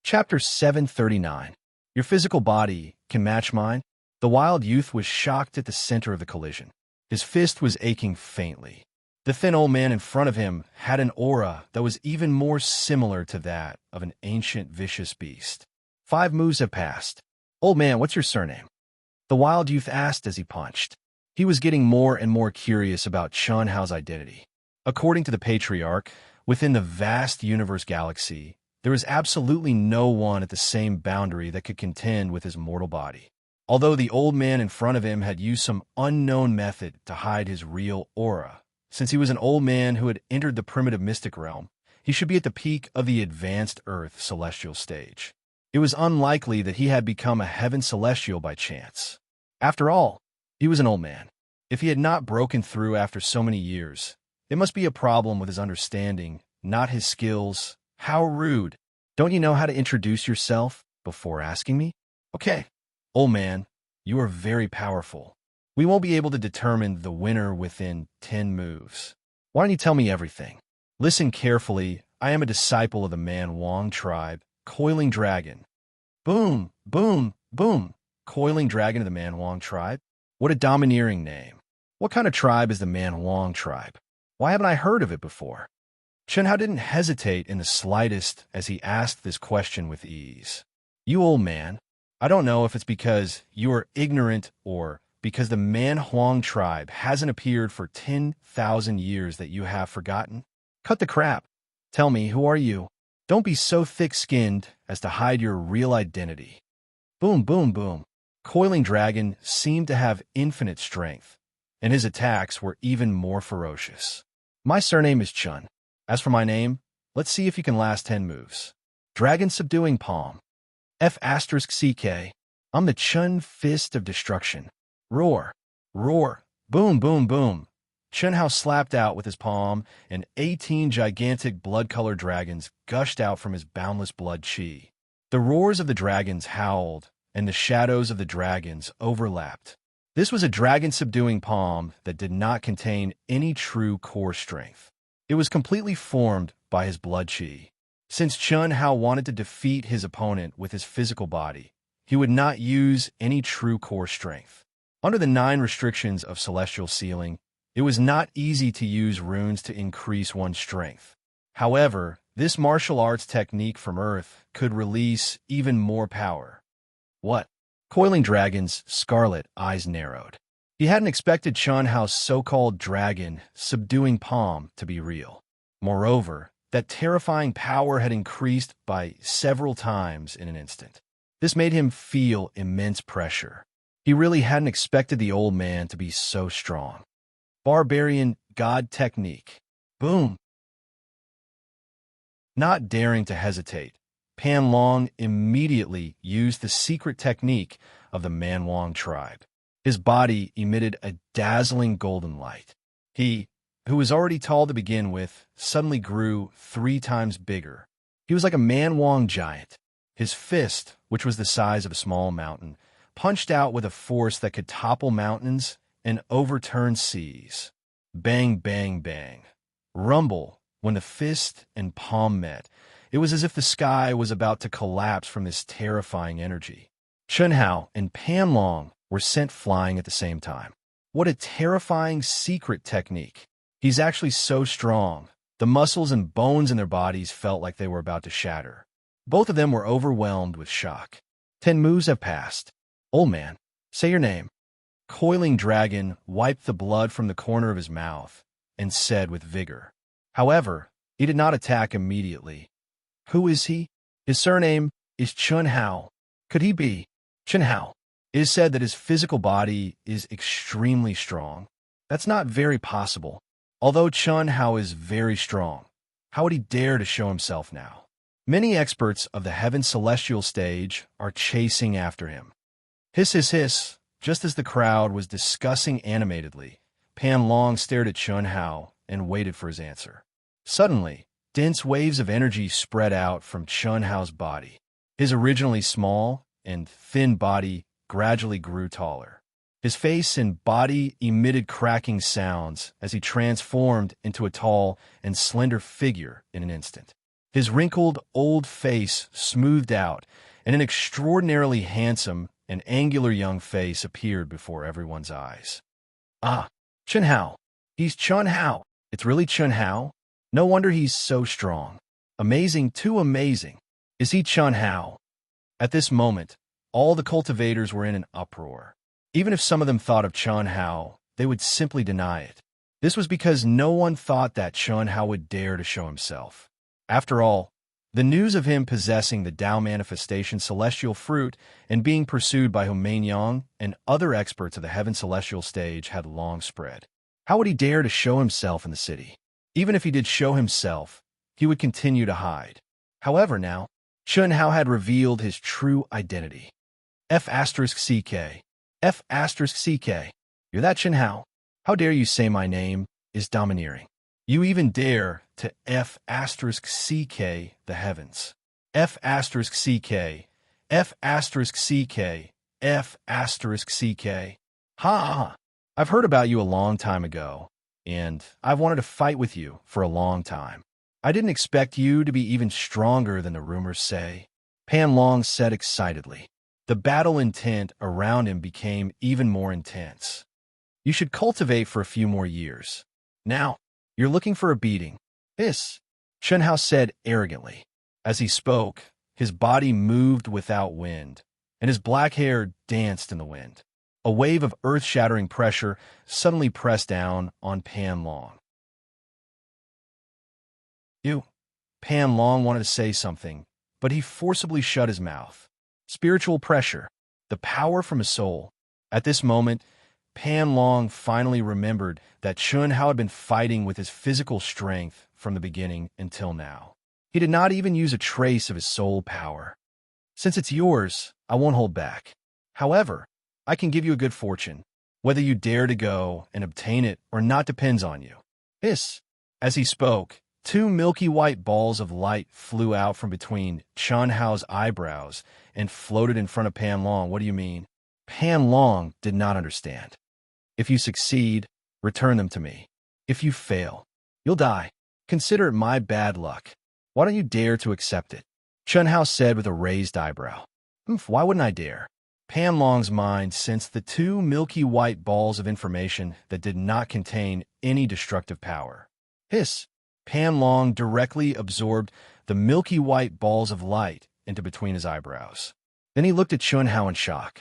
Chapter 739. Your physical body can match mine? The wild youth was shocked at the center of the collision. His fist was aching faintly. The thin old man in front of him had an aura that was even more similar to that of an ancient vicious beast. 5 moves have passed. Old man, what's your surname? The wild youth asked as he punched. He was getting more and more curious about Chun Hao's identity. According to the patriarch, within the vast universe galaxy, there is absolutely no one at the same boundary that could contend with his mortal body. Although the old man in front of him had used some unknown method to hide his real aura, since he was an old man who had entered the primitive mystic realm, he should be at the peak of the advanced Earth celestial stage. It was unlikely that he had become a heaven celestial by chance. After all, he was an old man. If he had not broken through after so many years, it must be a problem with his understanding, not his skills. How rude. Don't you know how to introduce yourself before asking me? Okay. Old man, you are very powerful. We won't be able to determine the winner within 10 moves. Why don't you tell me everything? Listen carefully. I am a disciple of the Man Wong tribe, Coiling Dragon. Boom, boom, boom. Coiling Dragon of the Man Wong tribe? What a domineering name. What kind of tribe is the Man Wong tribe? Why haven't I heard of it before? Chen Hao didn't hesitate in the slightest as he asked this question with ease. You old man, I don't know if it's because you are ignorant or because the Man Huang tribe hasn't appeared for 10,000 years that you have forgotten. Cut the crap. Tell me, who are you? Don't be so thick-skinned as to hide your real identity. Boom, boom, boom. Coiling Dragon seemed to have infinite strength, and his attacks were even more ferocious. My surname is Chun. As for my name, let's see if you can last 10 moves. Dragon Subduing Palm. F*CK. I'm the Chun Fist of Destruction. Roar. Roar. Boom, boom, boom. Chen Hao slapped out with his palm, and 18 gigantic blood-colored dragons gushed out from his boundless blood chi. The roars of the dragons howled, and the shadows of the dragons overlapped. This was a dragon-subduing palm that did not contain any true core strength. It was completely formed by his blood chi. Since Chen Hao wanted to defeat his opponent with his physical body, he would not use any true core strength. Under the 9 restrictions of Celestial Sealing, it was not easy to use runes to increase one's strength. However, this martial arts technique from Earth could release even more power. What? Coiling Dragon's scarlet eyes narrowed. He hadn't expected Chen Hao's so-called dragon subduing palm to be real. Moreover, that terrifying power had increased by several times in an instant. This made him feel immense pressure. He really hadn't expected the old man to be so strong. Barbarian God Technique. Boom! Not daring to hesitate, Pan Long immediately used the secret technique of the Man Wong tribe. His body emitted a dazzling golden light. He, who was already tall to begin with, suddenly grew 3 times bigger. He was like a Man Wong giant. His fist, which was the size of a small mountain, punched out with a force that could topple mountains and overturn seas. Bang, bang, bang. Rumble. When the fist and palm met, it was as if the sky was about to collapse from this terrifying energy. Chen Hao and Pan Long were sent flying at the same time. What a terrifying secret technique. He's actually so strong. The muscles and bones in their bodies felt like they were about to shatter. Both of them were overwhelmed with shock. 10 moves have passed. Old man, say your name. Coiling Dragon wiped the blood from the corner of his mouth and said with vigor. However, he did not attack immediately. Who is he? His surname is Chen Hao. Could he be Chen Hao? It is said that his physical body is extremely strong. That's not very possible. Although Chen Hao is very strong, how would he dare to show himself now? Many experts of the Heaven Celestial stage are chasing after him. Hiss, hiss, hiss. Just as the crowd was discussing animatedly, Pan Long stared at Chen Hao and waited for his answer. Suddenly, dense waves of energy spread out from Chen Hao's body. His originally small and thin body gradually grew taller. His face and body emitted cracking sounds as he transformed into a tall and slender figure in an instant. His wrinkled old face smoothed out, and an extraordinarily handsome and angular young face appeared before everyone's eyes. Ah, Chen Hao. He's Chen Hao. It's really Chen Hao? No wonder he's so strong. Amazing, too amazing. Is he Chen Hao? At this moment, all the cultivators were in an uproar. Even if some of them thought of Chen Hao, they would simply deny it. This was because no one thought that Chen Hao would dare to show himself. After all, the news of him possessing the Tao Manifestation Celestial Fruit and being pursued by Humain and other experts of the Heaven Celestial stage had long spread. How would he dare to show himself in the city? Even if he did show himself, he would continue to hide. However, now, Chen Hao had revealed his true identity. F*CK. F*CK. You're that Chen Hao? How dare you say my name is domineering? You even dare to F***ck the heavens. F***ck, F***ck, F***ck. Ha! I've heard about you a long time ago, and I've wanted to fight with you for a long time. I didn't expect you to be even stronger than the rumors say, Pan Long said excitedly. The battle intent around him became even more intense. You should cultivate for a few more years. Now, you're looking for a beating. This, Chen Hao said arrogantly. As he spoke, his body moved without wind, and his black hair danced in the wind. A wave of earth-shattering pressure suddenly pressed down on Pan Long. Pan Long wanted to say something, but he forcibly shut his mouth. Spiritual pressure, the power from his soul. At this moment, Pan Long finally remembered that Chen Hao had been fighting with his physical strength from the beginning until now. He did not even use a trace of his soul power. Since it's yours, I won't hold back. However, I can give you a good fortune. Whether you dare to go and obtain it or not depends on you. As he spoke, two milky white balls of light flew out from between Chen Hao's eyebrows and floated in front of Pan Long. What do you mean? Pan Long did not understand. If you succeed, return them to me. If you fail, you'll die. Consider it my bad luck. Why don't you dare to accept it? Chen Hao said with a raised eyebrow. Why wouldn't I dare? Pan Long's mind sensed the two milky white balls of information that did not contain any destructive power. Pan Long directly absorbed the milky white balls of light into between his eyebrows. Then he looked at Chen Hao in shock.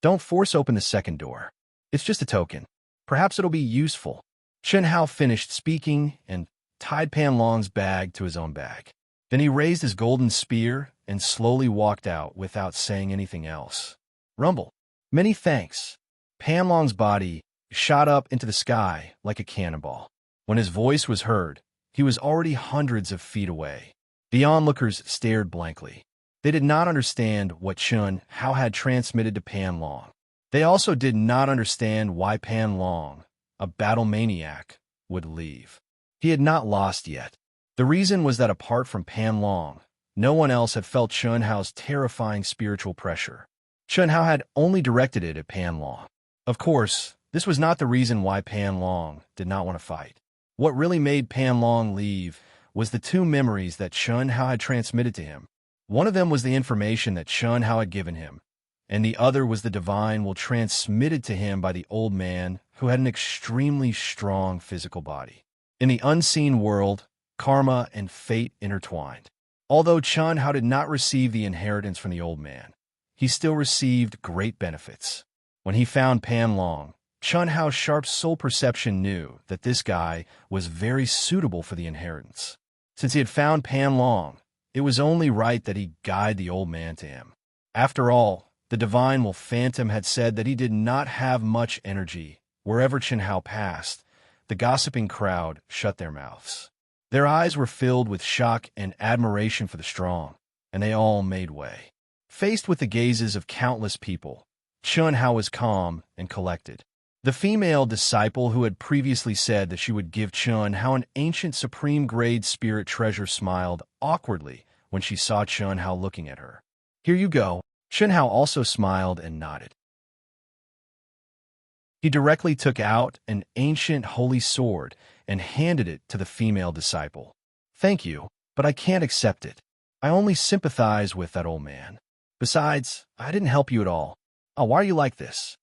Don't force open the second door. It's just a token. Perhaps it'll be useful. Chen Hao finished speaking and tied Pan Long's bag to his own bag. Then he raised his golden spear and slowly walked out without saying anything else. Rumble. Many thanks. Pan Long's body shot up into the sky like a cannonball. When his voice was heard, he was already hundreds of feet away. The onlookers stared blankly. They did not understand what Chen Hao had transmitted to Pan Long. They also did not understand why Pan Long, a battle maniac, would leave. He had not lost yet. The reason was that apart from Pan Long, no one else had felt Chen Hao's terrifying spiritual pressure. Chen Hao had only directed it at Pan Long. Of course, this was not the reason why Pan Long did not want to fight. What really made Pan Long leave was the two memories that Chen Hao had transmitted to him. One of them was the information that Chen Hao had given him, and the other was the divine will transmitted to him by the old man who had an extremely strong physical body. In the unseen world, karma and fate intertwined. Although Chen Hao did not receive the inheritance from the old man, he still received great benefits. When he found Pan Long, Chen Hao's sharp soul perception knew that this guy was very suitable for the inheritance. Since he had found Pan Long, it was only right that he guide the old man to him. After all, the divine will phantom had said that he did not have much energy. Wherever Chen Hao passed, the gossiping crowd shut their mouths. Their eyes were filled with shock and admiration for the strong, and they all made way. Faced with the gazes of countless people, Chen Hao was calm and collected. The female disciple who had previously said that she would give Chen Hao an ancient supreme-grade spirit treasure smiled awkwardly when she saw Chen Hao looking at her. Here you go. Chen Hao also smiled and nodded. He directly took out an ancient holy sword and handed it to the female disciple. Thank you, but I can't accept it. I only sympathize with that old man. Besides, I didn't help you at all. Oh, why are you like this?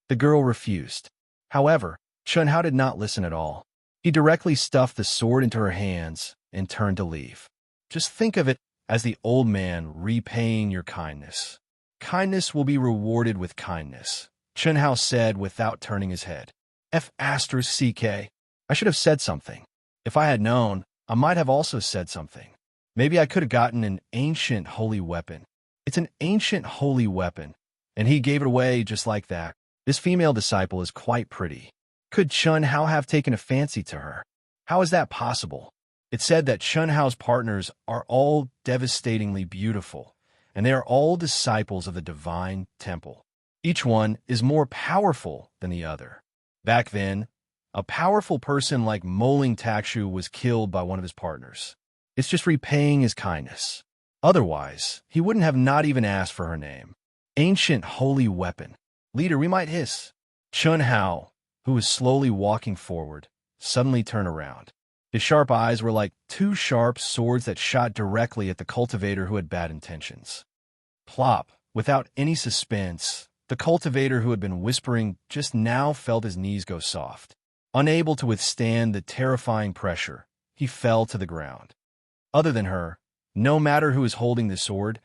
The girl refused. However, Chen Hao did not listen at all. He directly stuffed the sword into her hands and turned to leave. Just think of it as the old man repaying your kindness. Kindness will be rewarded with kindness, Chen Hao said without turning his head. F***ck. I should have said something. If I had known, I might have also said something. Maybe I could have gotten an ancient holy weapon. It's an ancient holy weapon, and he gave it away just like that. This female disciple is quite pretty. Could Chen Hao have taken a fancy to her? How is that possible? It said that Chen Hao's partners are all devastatingly beautiful, and they are all disciples of the divine temple. Each one is more powerful than the other. Back then, A powerful person like Moling Takshu was killed by one of his partners. It's just repaying his kindness. Otherwise, he wouldn't have not even asked for her name. Ancient holy weapon. Leader, we might hiss. Chun Hao, who was slowly walking forward, suddenly turned around. His sharp eyes were like two sharp swords that shot directly at the cultivator who had bad intentions. Plop, without any suspense, the cultivator who had been whispering just now felt his knees go soft. Unable to withstand the terrifying pressure, he fell to the ground. Other than her, no matter who is holding the sword,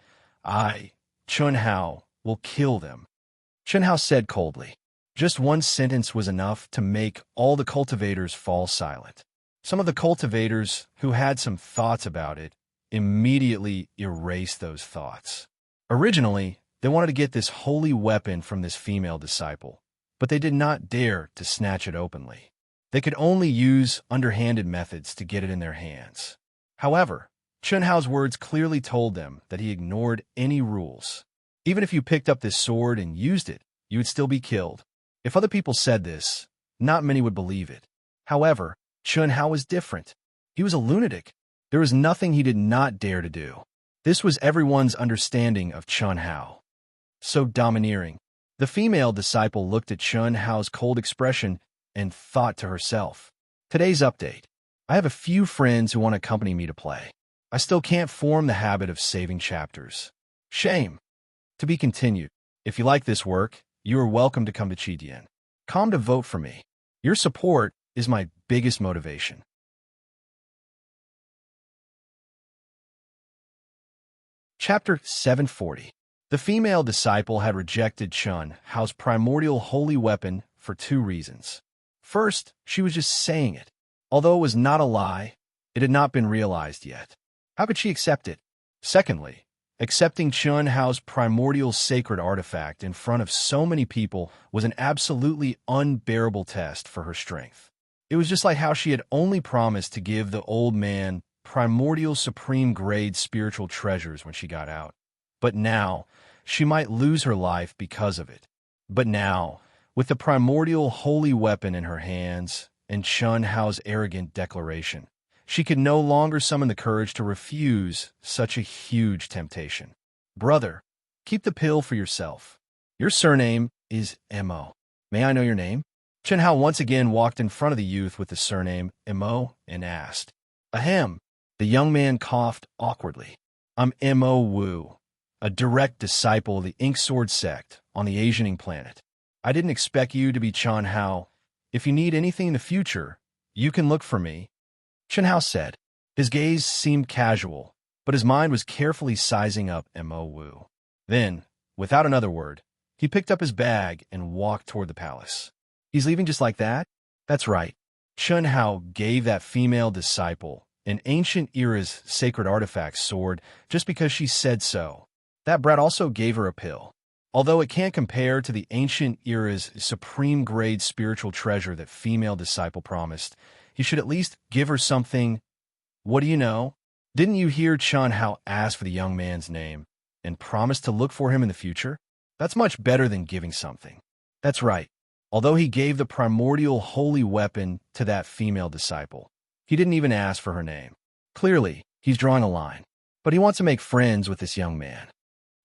I, Chun Hao, will kill them. Chun Hao said coldly. Just one sentence was enough to make all the cultivators fall silent. Some of the cultivators, who had some thoughts about it, immediately erased those thoughts. Originally, they wanted to get this holy weapon from this female disciple, but they did not dare to snatch it openly. They could only use underhanded methods to get it in their hands. However, Chun Hao's words clearly told them that he ignored any rules. Even if you picked up this sword and used it, you would still be killed. If other people said this, not many would believe it. However, Chun Hao was different. He was a lunatic. There was nothing he did not dare to do. This was everyone's understanding of Chun Hao. So domineering. The female disciple looked at Chun Hao's cold expression and thought to herself, today's update. I have a few friends who want to accompany me to play. I still can't form the habit of saving chapters. Shame. To be continued. If you like this work, you are welcome to come to Chidian. Come to vote for me. Your support is my biggest motivation. Chapter 740. The female disciple had rejected Chun Hao's primordial holy weapon for two reasons. First, she was just saying it. Although it was not a lie, it had not been realized yet. How could she accept it? Secondly, accepting Chun Hao's primordial sacred artifact in front of so many people was an absolutely unbearable test for her strength. It was just like how she had only promised to give the old man primordial supreme grade spiritual treasures when she got out. But now, she might lose her life because of it. But now, with the primordial holy weapon in her hands and Chun Hao's arrogant declaration, she could no longer summon the courage to refuse such a huge temptation. Brother, keep the pill for yourself. Your surname is Mo. May I know your name? Chun Hao once again walked in front of the youth with the surname Mo and asked. Ahem. The young man coughed awkwardly. I'm Mo Wu, a direct disciple of the Ink Sword sect on the Asianing planet. I didn't expect you to be Chun Hao. If you need anything in the future, you can look for me. Chun Hao said. His gaze seemed casual, but his mind was carefully sizing up Mo Wu. Then, without another word, he picked up his bag and walked toward the palace. He's leaving just like that? That's right. Chun Hao gave that female disciple an ancient era's sacred artifact sword just because she said so. That brat also gave her a pill. Although it can't compare to the ancient era's supreme grade spiritual treasure that female disciple promised, he should at least give her something. What do you know? Didn't you hear Chun Hao ask for the young man's name and promise to look for him in the future? That's much better than giving something. That's right. Although he gave the primordial holy weapon to that female disciple, he didn't even ask for her name. Clearly, he's drawing a line. But he wants to make friends with this young man.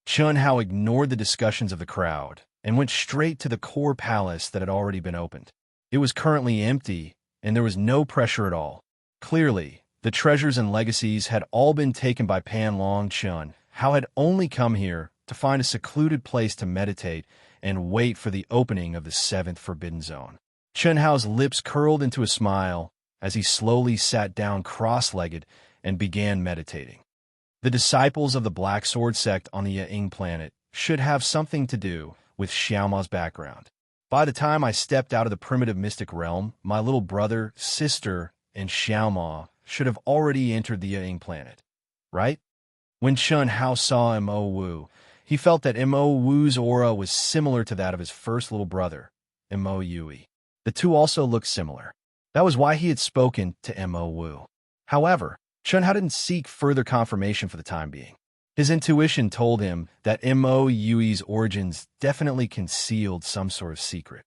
Chun Hao ignored the discussions of the crowd and went straight to the core palace that had already been opened. It was currently empty, and there was no pressure at all. Clearly, the treasures and legacies had all been taken by Pan Long Chun. Hao had only come here to find a secluded place to meditate and wait for the opening of the seventh forbidden zone. Chun Hao's lips curled into a smile as he slowly sat down cross-legged and began meditating. The disciples of the Black Sword sect on the Ying planet should have something to do with Xiaoma's background. By the time I stepped out of the primitive mystic realm, my little brother, sister, and Xiaoma should have already entered the Ying planet, right? When Chun Hao saw Mo Wu, he felt that Mo Wu's aura was similar to that of his first little brother, Mo Yui. The two also looked similar. That was why he had spoken to Mo Wu. However, Chun Hao didn't seek further confirmation for the time being. His intuition told him that Mo Yui's origins definitely concealed some sort of secret.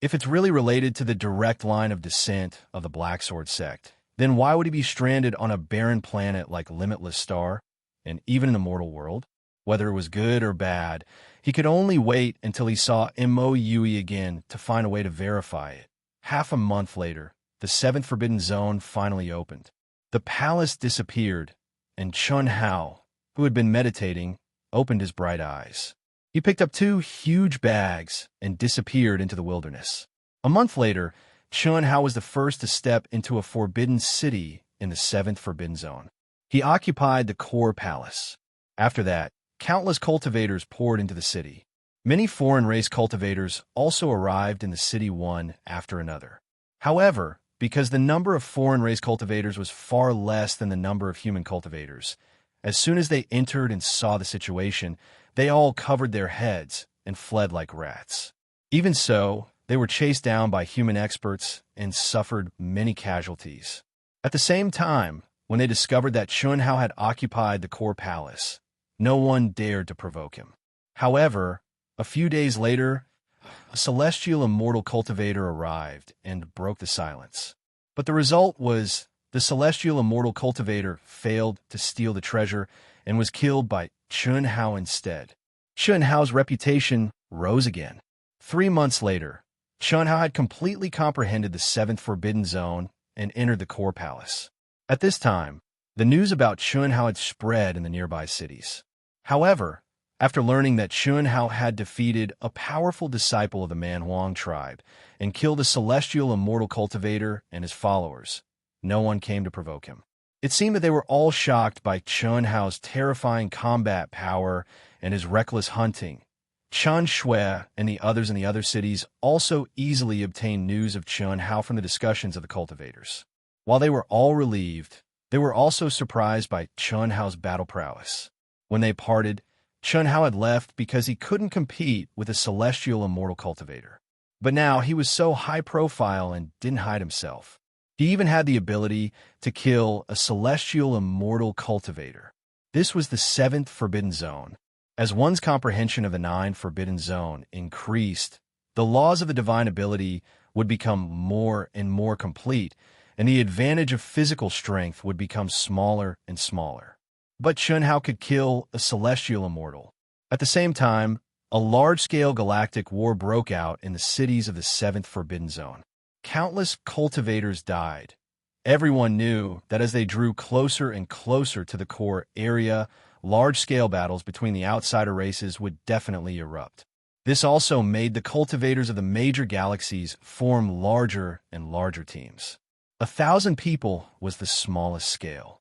If it's really related to the direct line of descent of the Black Sword sect, then why would he be stranded on a barren planet like Limitless Star, and even in the mortal world? Whether it was good or bad, he could only wait until he saw Mo Yui again to find a way to verify it. Half a month later, the seventh Forbidden Zone finally opened. The palace disappeared, and Chun Hao, who had been meditating, opened his bright eyes. He picked up 2 huge bags and disappeared into the wilderness. A month later, Chun Hao was the first to step into a forbidden city in the 7th Forbidden Zone. He occupied the core palace. After that, countless cultivators poured into the city. Many foreign race cultivators also arrived in the city one after another. However, because the number of foreign race cultivators was far less than the number of human cultivators, as soon as they entered and saw the situation, they all covered their heads and fled like rats. Even so, they were chased down by human experts and suffered many casualties. At the same time, when they discovered that Chun Hao had occupied the core palace, no one dared to provoke him. However, a few days later, a celestial immortal cultivator arrived and broke the silence. But the result was the celestial immortal cultivator failed to steal the treasure and was killed by Chun Hao instead. Chun Hao's reputation rose again. 3 months later, Chun Hao had completely comprehended the 7th Forbidden Zone and entered the core palace. At this time, the news about Chun Hao had spread in the nearby cities. However, after learning that Chun Hao had defeated a powerful disciple of the Man Huang tribe and killed a celestial immortal cultivator and his followers, no one came to provoke him. It seemed that they were all shocked by Chun Hao's terrifying combat power and his reckless hunting. Chen Shui and the others in the other cities also easily obtained news of Chun Hao from the discussions of the cultivators. While they were all relieved, they were also surprised by Chun Hao's battle prowess. When they parted, Chun Hao had left because he couldn't compete with a celestial immortal cultivator. But now he was so high profile and didn't hide himself. He even had the ability to kill a celestial immortal cultivator. This was the 7th Forbidden Zone. As one's comprehension of the 9th Forbidden Zone increased, the laws of the divine ability would become more and more complete, and the advantage of physical strength would become smaller and smaller. But Chun Hao could kill a celestial immortal. At the same time, a large-scale galactic war broke out in the cities of the 7th Forbidden Zone. Countless cultivators died. Everyone knew that as they drew closer and closer to the core area, large-scale battles between the outsider races would definitely erupt. This also made the cultivators of the major galaxies form larger and larger teams. 1,000 people was the smallest scale.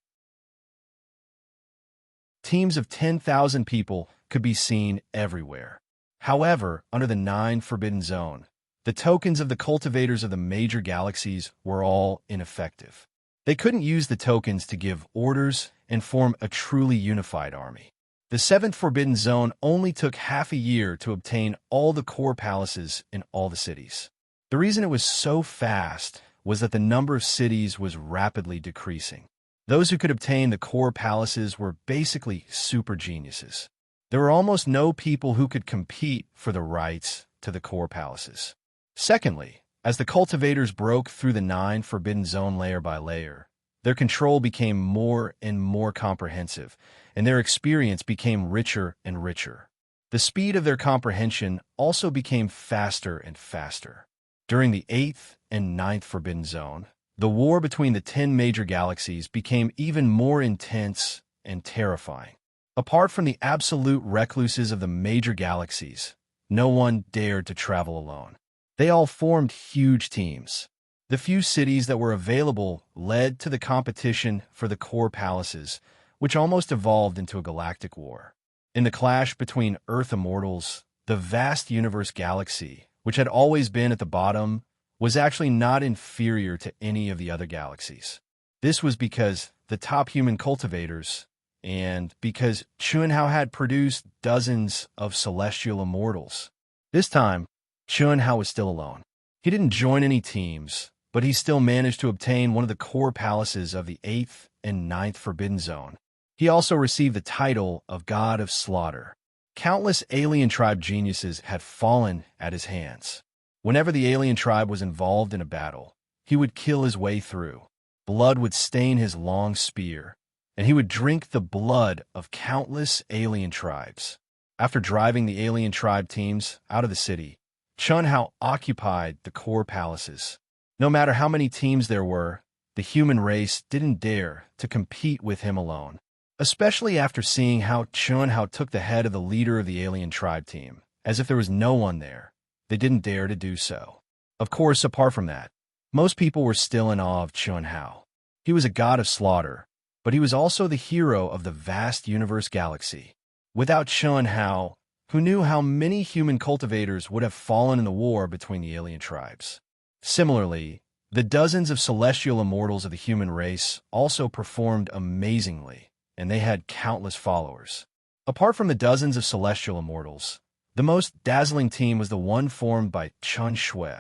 Teams of 10,000 people could be seen everywhere. However, under the 9th Forbidden Zone, the tokens of the cultivators of the major galaxies were all ineffective. They couldn't use the tokens to give orders and form a truly unified army. The 7th Forbidden Zone only took half a year to obtain all the core palaces in all the cities. The reason it was so fast was that the number of cities was rapidly decreasing. Those who could obtain the core palaces were basically super geniuses. There were almost no people who could compete for the rights to the core palaces. Secondly, as the cultivators broke through the 9 Forbidden Zone layer by layer, their control became more and more comprehensive, and their experience became richer and richer. The speed of their comprehension also became faster and faster. During the 8th and 9th Forbidden Zone, the war between the 10 major galaxies became even more intense and terrifying. Apart from the absolute recluses of the major galaxies, no one dared to travel alone. They all formed huge teams. The few cities that were available led to the competition for the core palaces, which almost evolved into a galactic war. In the clash between Earth immortals, the vast universe galaxy, which had always been at the bottom, was actually not inferior to any of the other galaxies. This was because the top human cultivators, and because Chun Hao had produced dozens of celestial immortals. This time, Chun Hao was still alone. He didn't join any teams, but he still managed to obtain one of the core palaces of the 8th and 9th Forbidden Zone. He also received the title of God of Slaughter. Countless alien tribe geniuses had fallen at his hands. Whenever the alien tribe was involved in a battle, he would kill his way through. Blood would stain his long spear, and he would drink the blood of countless alien tribes. After driving the alien tribe teams out of the city, Chun Hao occupied the core palaces. No matter how many teams there were, the human race didn't dare to compete with him alone. Especially after seeing how Chun Hao took the head of the leader of the alien tribe team, as if there was no one there, they didn't dare to do so. Of course, apart from that, most people were still in awe of Chun Hao. He was a god of slaughter, but he was also the hero of the vast universe galaxy. Without Chun Hao, who knew how many human cultivators would have fallen in the war between the alien tribes. Similarly, the dozens of celestial immortals of the human race also performed amazingly, and they had countless followers. Apart from the dozens of celestial immortals, the most dazzling team was the one formed by Chun Shui,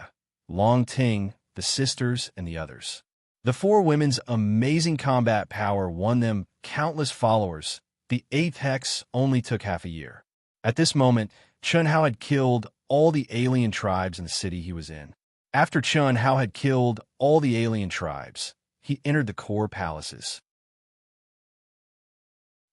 Long Ting, the sisters, and the others. The four women's amazing combat power won them countless followers. The 8th hex only took half a year. At this moment, Chun Hao had killed all the alien tribes in the city he was in. After Chun Hao had killed all the alien tribes, he entered the core palaces.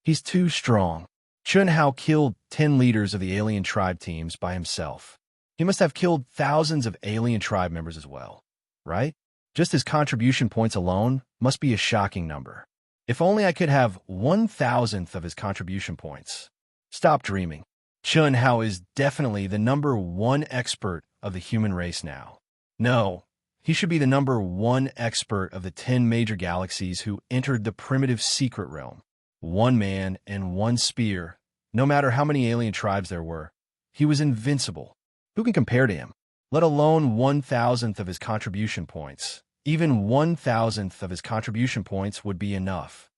He's too strong. Chun Hao killed 10 leaders of the alien tribe teams by himself. He must have killed thousands of alien tribe members as well, right? Just his contribution points alone must be a shocking number. If only I could have 1,000th of his contribution points. Stop dreaming. Chun Hao is definitely the #1 expert of the human race now. No, he should be the #1 expert of the 10 major galaxies who entered the primitive secret realm. One man and one spear. No matter how many alien tribes there were, he was invincible. Who can compare to him? Let alone 1,000th of his contribution points. Even 1,000th of his contribution points would be enough.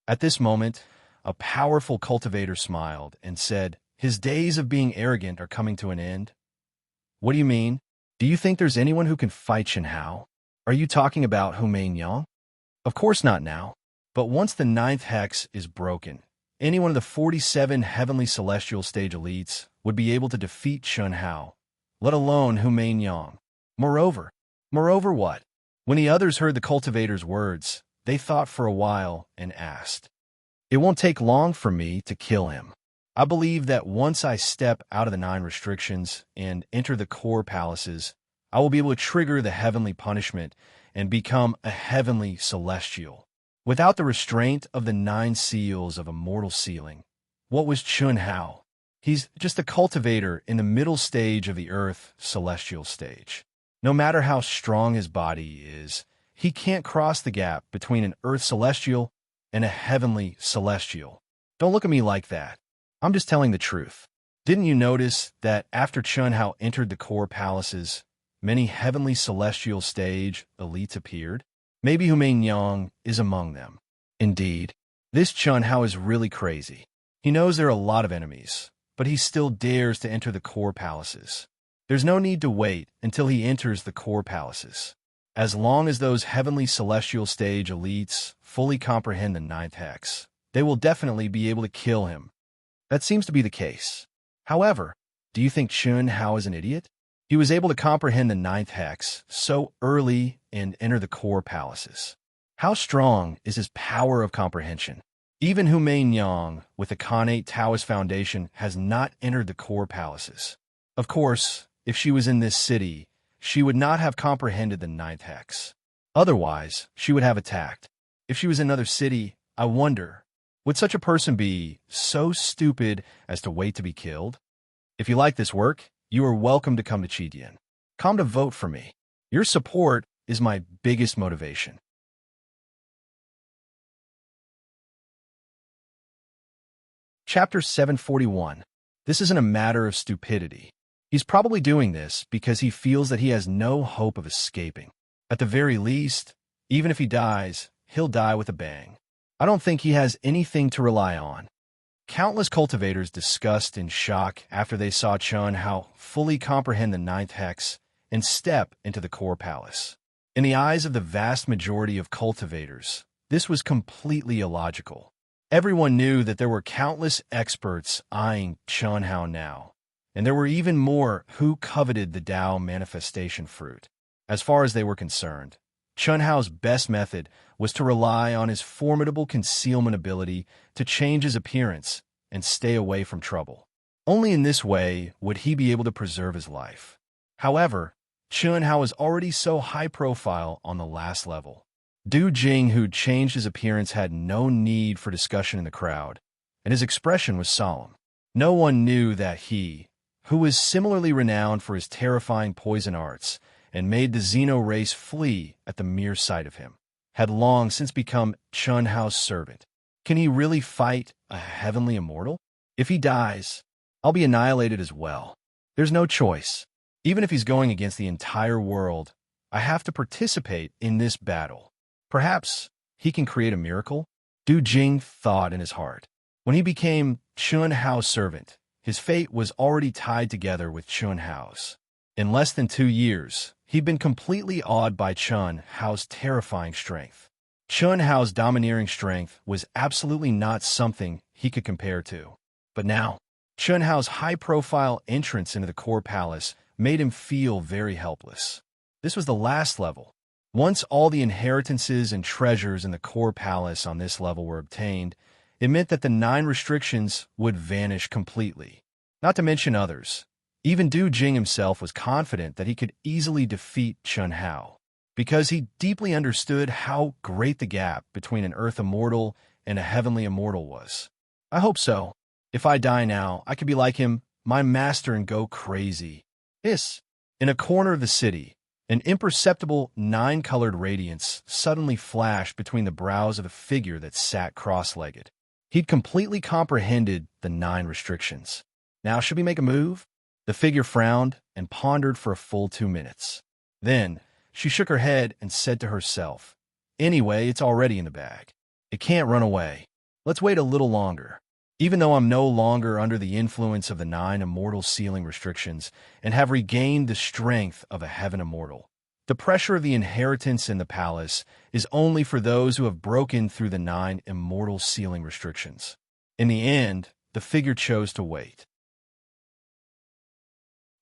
At this moment, a powerful cultivator smiled and said, "His days of being arrogant are coming to an end." What do you mean? Do you think there's anyone who can fight Chun Hao? Are you talking about Humain Yang? Of course not now. But once the 9th hex is broken, any one of the 47 heavenly celestial stage elites would be able to defeat Chun Hao, let alone Humain Yang. Moreover what? When the others heard the cultivator's words, they thought for a while and asked, "It won't take long for me to kill him. I believe that once I step out of the 9 restrictions and enter the core palaces, I will be able to trigger the heavenly punishment and become a heavenly celestial." Without the restraint of the 9 seals of immortal sealing, what was Chun Hao? He's just a cultivator in the middle stage of the Earth celestial stage. No matter how strong his body is, he can't cross the gap between an Earth celestial and a heavenly celestial. Don't look at me like that. I'm just telling the truth. Didn't you notice that after Chun Hao entered the core palaces, many heavenly celestial stage elites appeared? Maybe Humain Yang is among them. Indeed, this Chun Hao is really crazy. He knows there are a lot of enemies, but he still dares to enter the core palaces. There's no need to wait until he enters the core palaces. As long as those heavenly celestial stage elites fully comprehend the 9th hex, they will definitely be able to kill him. That seems to be the case. However, do you think Chun Hao is an idiot? He was able to comprehend the 9th hex so early and enter the core palaces. How strong is his power of comprehension? Even Humain Yang, with the Connate Taoist foundation, has not entered the core palaces. Of course, if she was in this city, she would not have comprehended the 9th hex. Otherwise, she would have attacked. If she was in another city, I wonder, would such a person be so stupid as to wait to be killed? If you like this work, you are welcome to come to Chidian. Come to vote for me. Your support is my biggest motivation. Chapter 741. This isn't a matter of stupidity. He's probably doing this because he feels that he has no hope of escaping. At the very least, even if he dies, he'll die with a bang. I don't think he has anything to rely on. Countless cultivators discussed in shock after they saw Chun Hao fully comprehend the 9th hex and step into the core palace. In the eyes of the vast majority of cultivators, this was completely illogical. Everyone knew that there were countless experts eyeing Chun Hao now, and there were even more who coveted the Tao manifestation fruit. As far as they were concerned, Chun Hao's best method was to rely on his formidable concealment ability to change his appearance and stay away from trouble. Only in this way would he be able to preserve his life. However, Chun Hao was already so high profile on the last level. Du Jing, who'd changed his appearance, had no need for discussion in the crowd, and his expression was solemn. No one knew that he, who was similarly renowned for his terrifying poison arts and made the Xeno race flee at the mere sight of him, had long since become Chun Hao's servant. Can he really fight a heavenly immortal? If he dies, I'll be annihilated as well. There's no choice. Even if he's going against the entire world, I have to participate in this battle. Perhaps he can create a miracle? Du Jing thought in his heart. When he became Chun Hao's servant, his fate was already tied together with Chun Hao's. In less than 2 years, he'd been completely awed by Chun Hao's terrifying strength. Chun Hao's domineering strength was absolutely not something he could compare to. But now, Chun Hao's high-profile entrance into the core palace made him feel very helpless. This was the last level. Once all the inheritances and treasures in the core palace on this level were obtained, it meant that the 9 restrictions would vanish completely. Not to mention others. Even Du Jing himself was confident that he could easily defeat Chun Hao, because he deeply understood how great the gap between an earth immortal and a heavenly immortal was. I hope so. If I die now, I could be like him, my master, and go crazy. In a corner of the city, an imperceptible 9-colored radiance suddenly flashed between the brows of a figure that sat cross-legged. He'd completely comprehended the 9 restrictions. Now should we make a move? The figure frowned and pondered for a full 2 minutes. Then, she shook her head and said to herself, "Anyway, it's already in the bag. It can't run away. Let's wait a little longer." Even though I'm no longer under the influence of the 9 immortal sealing restrictions and have regained the strength of a heaven immortal, the pressure of the inheritance in the palace is only for those who have broken through the 9 immortal sealing restrictions. In the end, the figure chose to wait.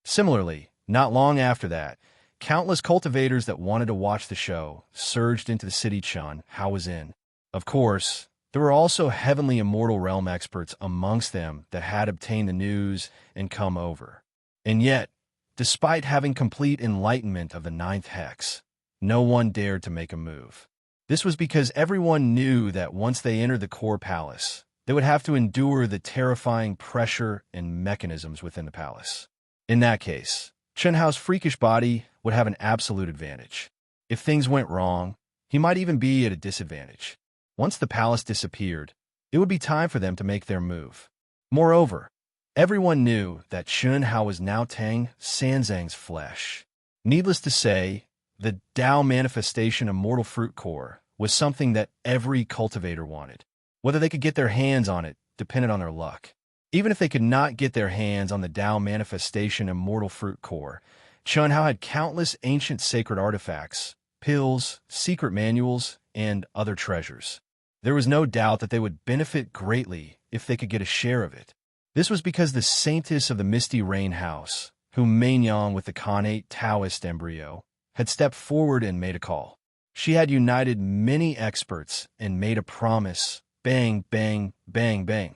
Similarly, not long after that, countless cultivators that wanted to watch the show surged into the city Chun Hao was in. Of course, there were also heavenly immortal realm experts amongst them that had obtained the news and come over. And yet, despite having complete enlightenment of the 9th hex, no one dared to make a move. This was because everyone knew that once they entered the core palace, they would have to endure the terrifying pressure and mechanisms within the palace. In that case, Chun Hao's freakish body would have an absolute advantage. If things went wrong, he might even be at a disadvantage. Once the palace disappeared, it would be time for them to make their move. Moreover, everyone knew that Chun Hao was now Tang Sanzang's flesh. Needless to say, the Tao manifestation immortal fruit core was something that every cultivator wanted. Whether they could get their hands on it depended on their luck. Even if they could not get their hands on the Tao manifestation immortal fruit core, Chun Hao had countless ancient sacred artifacts, pills, secret manuals, and other treasures. There was no doubt that they would benefit greatly if they could get a share of it. This was because the saintess of the misty rain house, who Mainyang with the connate Taoist embryo, had stepped forward and made a call. She had united many experts and made a promise. Bang, bang, bang, bang.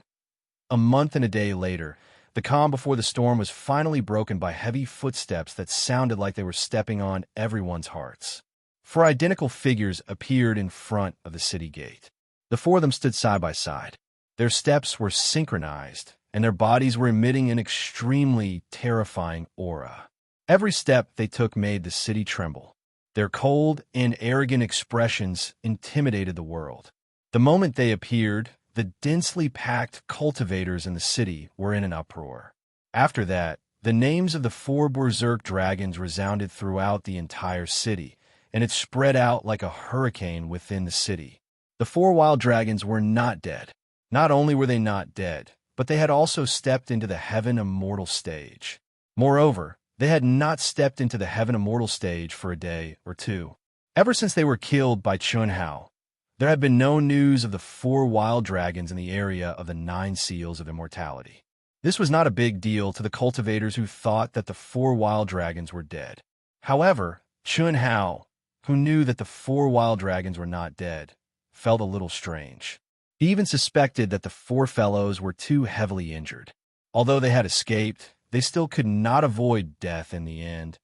A month and a day later, the calm before the storm was finally broken by heavy footsteps that sounded like they were stepping on everyone's hearts. 4 identical figures appeared in front of the city gate. The 4 of them stood side by side. Their steps were synchronized, and their bodies were emitting an extremely terrifying aura. Every step they took made the city tremble. Their cold and arrogant expressions intimidated the world. The moment they appeared, the densely packed cultivators in the city were in an uproar. After that, the names of the 4 berserk dragons resounded throughout the entire city, and it spread out like a hurricane within the city. The 4 wild dragons were not dead. Not only were they not dead, but they had also stepped into the heaven immortal stage. Moreover, they had not stepped into the heaven immortal stage for a day or 2. Ever since they were killed by Chun Hao, there had been no news of the 4 wild dragons in the area of the 9 seals of immortality. This was not a big deal to the cultivators who thought that the 4 wild dragons were dead. However, Chun Hao, who knew that the 4 wild dragons were not dead, felt a little strange. He even suspected that the 4 fellows were too heavily injured. Although they had escaped, they still could not avoid death in the end.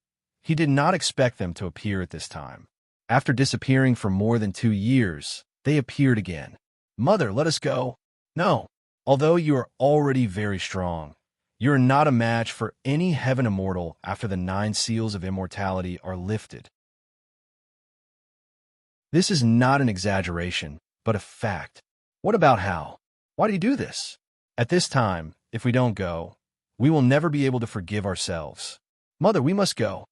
He did not expect them to appear at this time. After disappearing for more than 2 years, they appeared again. "Mother, let us go." "No. Although you are already very strong, you are not a match for any heaven immortal after the 9 seals of immortality are lifted." This is not an exaggeration, but a fact. What about Hao? Why do you do this? At this time, if we don't go, we will never be able to forgive ourselves. "Mother, we must go."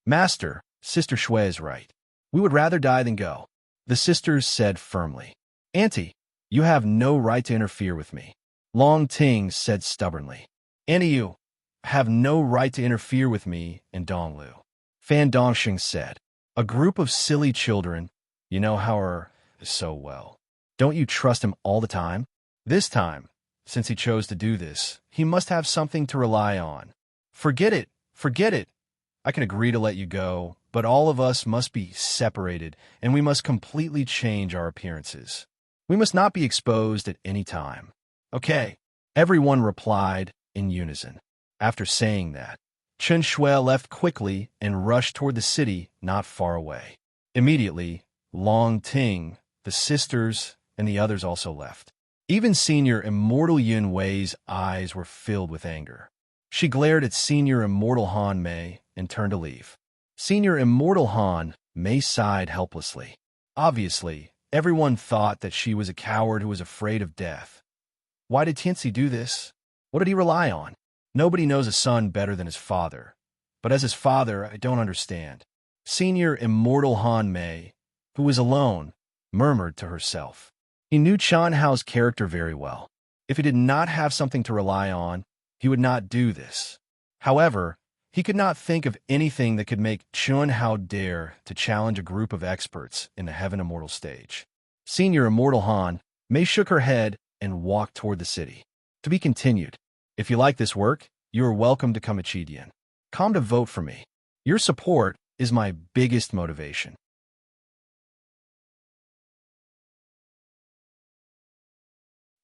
"Master, Sister Shui is right. We would rather die than go," the sisters said firmly. "Auntie, you have no right to interfere with me," Long Ting said stubbornly. "Auntie, you have no right to interfere with me and Donglu," Fan Dongxing said. "A group of silly children. You know how her so well. Don't you trust him all the time? This time, since he chose to do this, he must have something to rely on." Forget it. Forget it. I can agree to let you go, but all of us must be separated, and we must completely change our appearances. We must not be exposed at any time." "Okay," everyone replied in unison. After saying that, Chen Shui left quickly and rushed toward the city not far away. Immediately, Long Ting, the sisters, and the others also left. Even Senior Immortal Yun Wei's eyes were filled with anger. She glared at Senior Immortal Han Mei and turned to leave. Senior Immortal Han Mei sighed helplessly. Obviously, everyone thought that she was a coward who was afraid of death. Why did Tianzi do this? What did he rely on? Nobody knows a son better than his father. But as his father, I don't understand. Senior Immortal Han Mei, who was alone, murmured to herself. He knew Chan Hao's character very well. If he did not have something to rely on, he would not do this. However, he could not think of anything that could make Chun Hao dare to challenge a group of experts in the Heaven Immortal stage. Senior Immortal Han Mei shook her head and walked toward the city. To be continued. If you like this work, you are welcome to come to Chidian. Come to vote for me. Your support is my biggest motivation.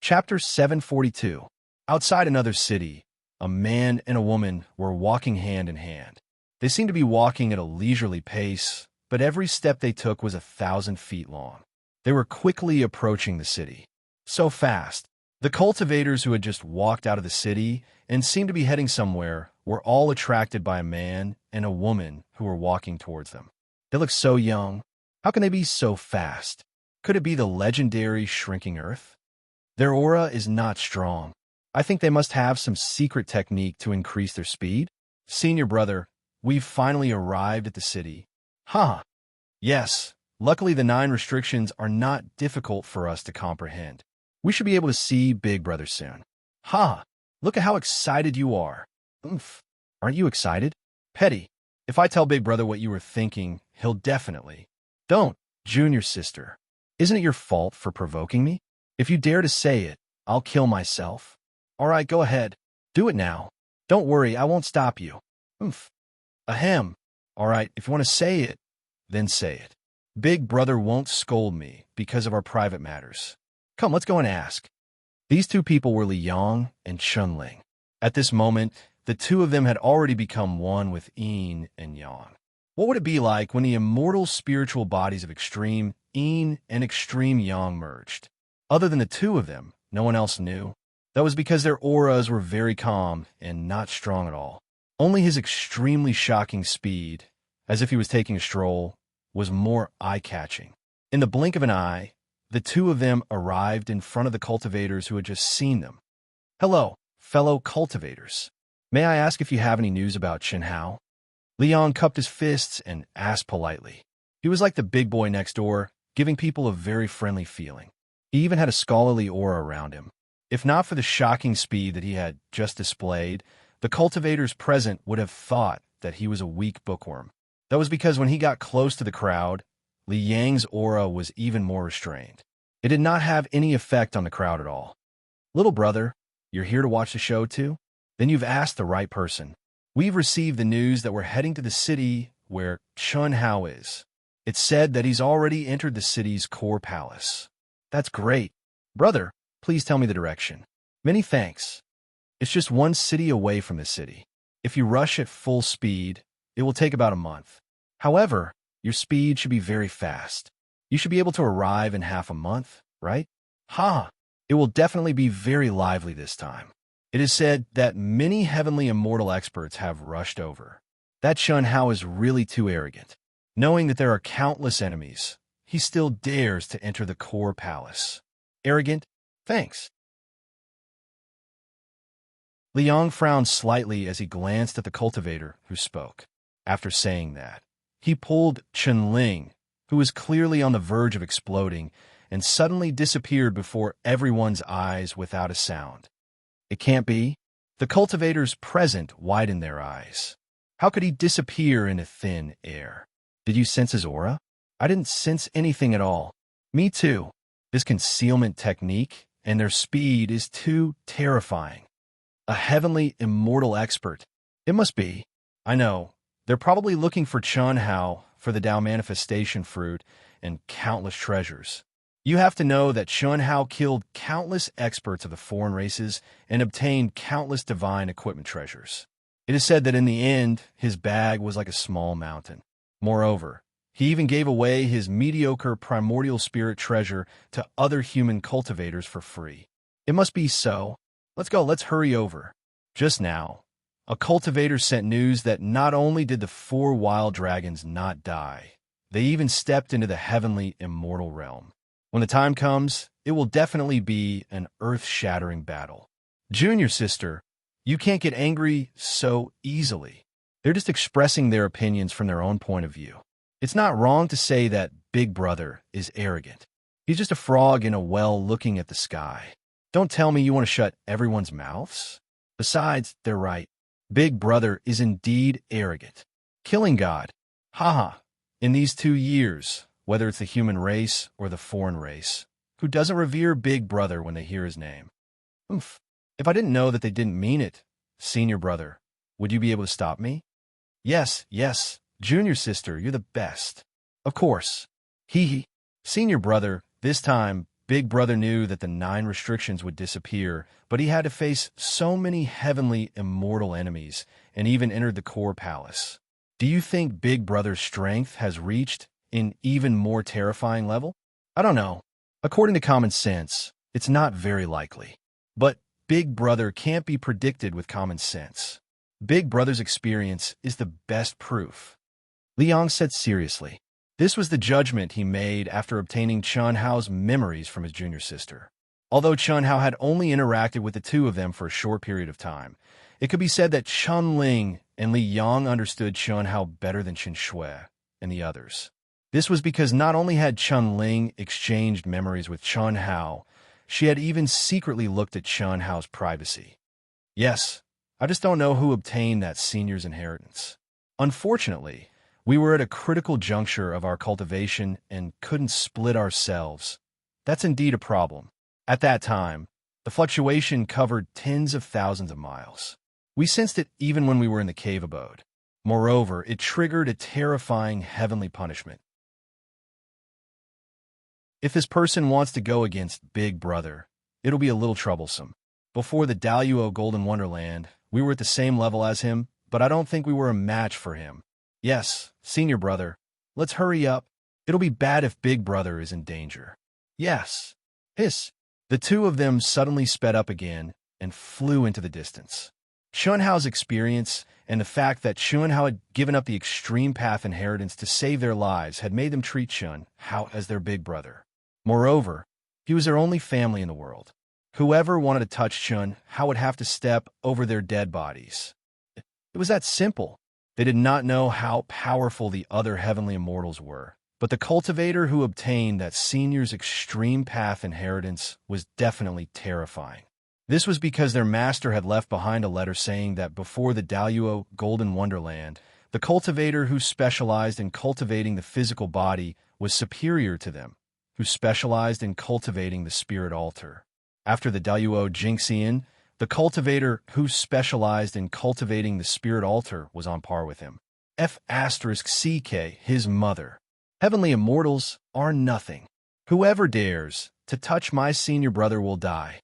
Chapter 742. Outside another city, a man and a woman were walking hand in hand. They seemed to be walking at a leisurely pace, but every step they took was 1,000 feet long. They were quickly approaching the city. So fast. The cultivators who had just walked out of the city and seemed to be heading somewhere were all attracted by a man and a woman who were walking towards them. They looked so young. How can they be so fast? Could it be the legendary Shrinking Earth? Their aura is not strong. I think they must have some secret technique to increase their speed. Senior brother, we've finally arrived at the city. Huh. Yes, luckily the 9 restrictions are not difficult for us to comprehend. We should be able to see Big Brother soon. Ha! Look at how excited you are. Oomph. Aren't you excited? Petty. If I tell Big Brother what you were thinking, he'll definitely. Don't, Junior sister. Isn't it your fault for provoking me? If you dare to say it, I'll kill myself. All right, go ahead. Do it now. Don't worry, I won't stop you. Oomph. Ahem. All right, if you want to say it, then say it. Big Brother won't scold me because of our private matters. Come, let's go and ask. These 2 people were Li Yang and Chunling. At this moment, the 2 of them had already become one with Yin and Yang. What would it be like when the immortal spiritual bodies of extreme Yin and extreme Yang merged? Other than the 2 of them, no one else knew. That was because their auras were very calm and not strong at all. Only his extremely shocking speed, as if he was taking a stroll, was more eye-catching. In the blink of an eye, the 2 of them arrived in front of the cultivators who had just seen them. Hello, fellow cultivators. May I ask if you have any news about Chen Hao? Leon cupped his fists and asked politely. He was like the big boy next door, giving people a very friendly feeling. He even had a scholarly aura around him. If not for the shocking speed that he had just displayed, the cultivators present would have thought that he was a weak bookworm. That was because when he got close to the crowd, Li Yang's aura was even more restrained. It did not have any effect on the crowd at all. Little brother, you're here to watch the show too? Then you've asked the right person. We've received the news that we're heading to the city where Chun Hao is. It's said that he's already entered the city's core palace. That's great. Brother, please tell me the direction. Many thanks. It's just one city away from the city. If you rush at full speed, it will take about a month. However, your speed should be very fast. You should be able to arrive in half a month, right? Ha! It will definitely be very lively this time. It is said that many heavenly immortal experts have rushed over. That Chun Hao is really too arrogant. Knowing that there are countless enemies, he still dares to enter the core palace. Arrogant? Thanks. Liang frowned slightly as he glanced at the cultivator who spoke. After saying that, he pulled Chen Ling, who was clearly on the verge of exploding, and suddenly disappeared before everyone's eyes without a sound. It can't be. The cultivators present widened their eyes. How could he disappear into thin air? Did you sense his aura? I didn't sense anything at all. Me too. This concealment technique and their speed is too terrifying. A heavenly immortal expert. It must be. I know. They're probably looking for Chun Hao for the Tao manifestation fruit and countless treasures. You have to know that Chun Hao killed countless experts of the foreign races and obtained countless divine equipment treasures. It is said that in the end, his bag was like a small mountain. Moreover, he even gave away his mediocre primordial spirit treasure to other human cultivators for free. It must be so. Let's go, let's hurry over. Just now, a cultivator sent news that not only did the 4 wild dragons not die, they even stepped into the heavenly immortal realm. When the time comes, it will definitely be an earth-shattering battle. Junior sister, you can't get angry so easily. They're just expressing their opinions from their own point of view. It's not wrong to say that Big Brother is arrogant. He's just a frog in a well looking at the sky. Don't tell me you want to shut everyone's mouths. Besides, they're right. Big Brother is indeed arrogant. Killing God. Haha. In these 2 years, whether it's the human race or the foreign race, who doesn't revere Big Brother when they hear his name? Oof. If I didn't know that they didn't mean it, senior brother, would you be able to stop me? Yes, yes, junior sister, you're the best. Of course. Hee hee. Senior brother, this time, Big Brother knew that the 9 restrictions would disappear, but he had to face so many heavenly immortal enemies and even entered the core palace. Do you think Big Brother's strength has reached an even more terrifying level? I don't know. According to common sense, it's not very likely. But Big Brother can't be predicted with common sense. Big Brother's experience is the best proof. Liang said seriously. This was the judgment he made after obtaining Chun Hao's memories from his junior sister. Although Chun Hao had only interacted with the 2 of them for a short period of time, it could be said that Chun Ling and Li Yang understood Chun Hao better than Qin Shui and the others. This was because not only had Chun Ling exchanged memories with Chun Hao, she had even secretly looked at Chun Hao's privacy. Yes, I just don't know who obtained that senior's inheritance. Unfortunately, we were at a critical juncture of our cultivation and couldn't split ourselves. That's indeed a problem. At that time, the fluctuation covered tens of thousands of miles. We sensed it even when we were in the cave abode. Moreover, it triggered a terrifying heavenly punishment. If this person wants to go against Big Brother, it'll be a little troublesome. Before the Daluo Golden Wonderland, we were at the same level as him, but I don't think we were a match for him. Yes, senior brother, let's hurry up. It'll be bad if Big Brother is in danger. Yes. Hiss. The 2 of them suddenly sped up again and flew into the distance. Chun Hao's experience and the fact that Chun Hao had given up the extreme path inheritance to save their lives had made them treat Chun Hao as their big brother. Moreover, he was their only family in the world. Whoever wanted to touch Chun Hao would have to step over their dead bodies. It was that simple. They did not know how powerful the other heavenly immortals were, but the cultivator who obtained that senior's extreme path inheritance was definitely terrifying. This was because their master had left behind a letter saying that before the Daluo Golden Wonderland, the cultivator who specialized in cultivating the physical body was superior to them, who specialized in cultivating the spirit altar. After the Daluo Jingxian, The cultivator who specialized in cultivating the spirit altar was on par with him. F***CK, his mother. Heavenly immortals are nothing. Whoever dares to touch my senior brother will die.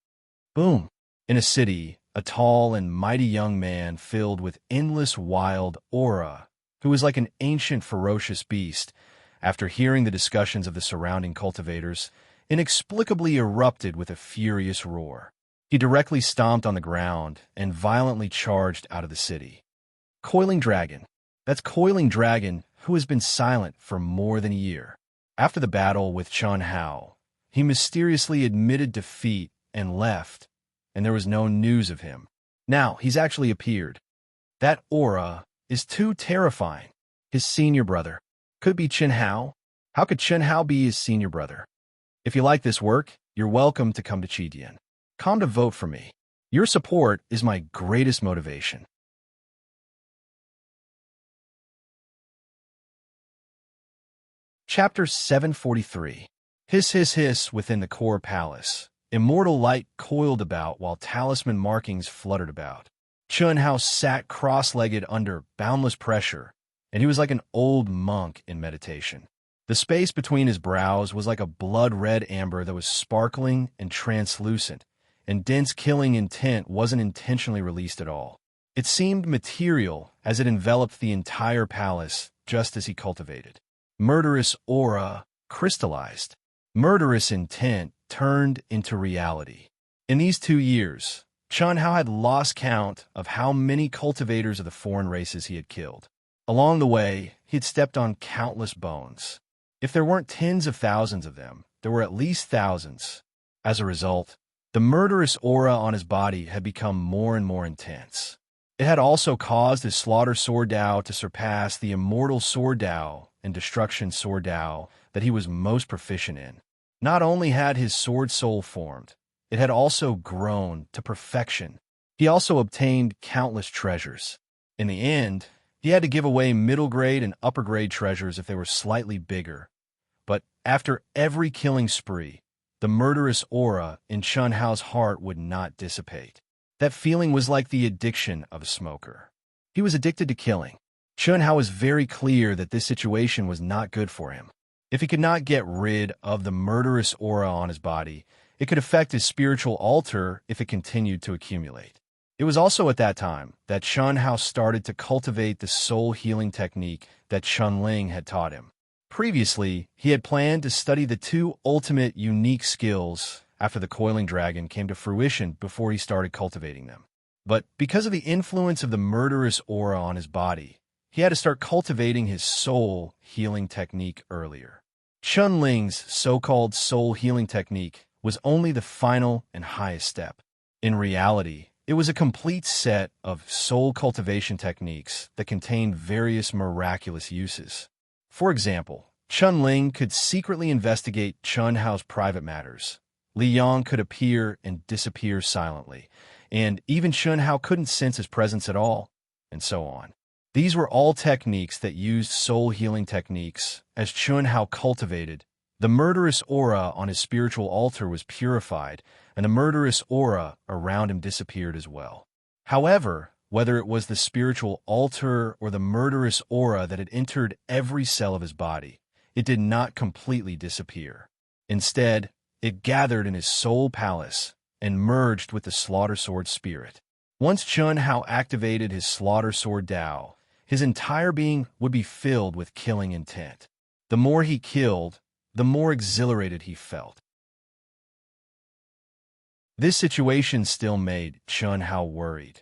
Boom. In a city, a tall and mighty young man filled with endless wild aura, who was like an ancient ferocious beast, after hearing the discussions of the surrounding cultivators, inexplicably erupted with a furious roar. He directly stomped on the ground and violently charged out of the city. Coiling Dragon. That's Coiling Dragon, who has been silent for more than a year. After the battle with Chun Hao, he mysteriously admitted defeat and left, and there was no news of him. Now he's actually appeared. That aura is too terrifying. His senior brother. Could it be Chen Hao? How could Chen Hao be his senior brother? If you like this work, you're welcome to come to Chidian. Come to vote for me. Your support is my greatest motivation. Chapter 743. Hiss within the core palace. Immortal light coiled about while talisman markings fluttered about. Chun Hao sat cross-legged under boundless pressure, and he was like an old monk in meditation. The space between his brows was like a blood-red amber that was sparkling and translucent, and dense killing intent wasn't intentionally released at all. It seemed material as it enveloped the entire palace, just as he cultivated. Murderous aura crystallized. Murderous intent turned into reality. In these 2 years, Chun Hao had lost count of how many cultivators of the foreign races he had killed. Along the way, he had stepped on countless bones. If there weren't tens of thousands of them, there were at least thousands. As a result, the murderous aura on his body had become more and more intense. It had also caused his slaughter sword Dao to surpass the immortal sword Dao and destruction sword Dao that he was most proficient in. Not only had his sword soul formed, it had also grown to perfection. He also obtained countless treasures. In the end, he had to give away middle-grade and upper-grade treasures if they were slightly bigger. But after every killing spree, the murderous aura in Chun Hao's heart would not dissipate. That feeling was like the addiction of a smoker. He was addicted to killing. Chun Hao was very clear that this situation was not good for him. If he could not get rid of the murderous aura on his body, it could affect his spiritual altar if it continued to accumulate. It was also at that time that Chun Hao started to cultivate the soul healing technique that Chun Ling had taught him. Previously, he had planned to study the 2 ultimate unique skills after the Coiling Dragon came to fruition before he started cultivating them. But because of the influence of the murderous aura on his body, he had to start cultivating his soul healing technique earlier. Chun Ling's so-called soul healing technique was only the final and highest step. In reality, it was a complete set of soul cultivation techniques that contained various miraculous uses. For example, Chun Ling could secretly investigate Chun Hao's private matters. Li Yang could appear and disappear silently, and even Chun Hao couldn't sense his presence at all, and so on. These were all techniques that used soul healing techniques. As Chun Hao cultivated, the murderous aura on his spiritual altar was purified, and the murderous aura around him disappeared as well. However, whether it was the spiritual altar or the murderous aura that had entered every cell of his body, it did not completely disappear. Instead, it gathered in his soul palace and merged with the slaughter sword spirit. Once Chun Hao activated his slaughter sword Dao, his entire being would be filled with killing intent. The more he killed, the more exhilarated he felt. This situation still made Chun Hao worried.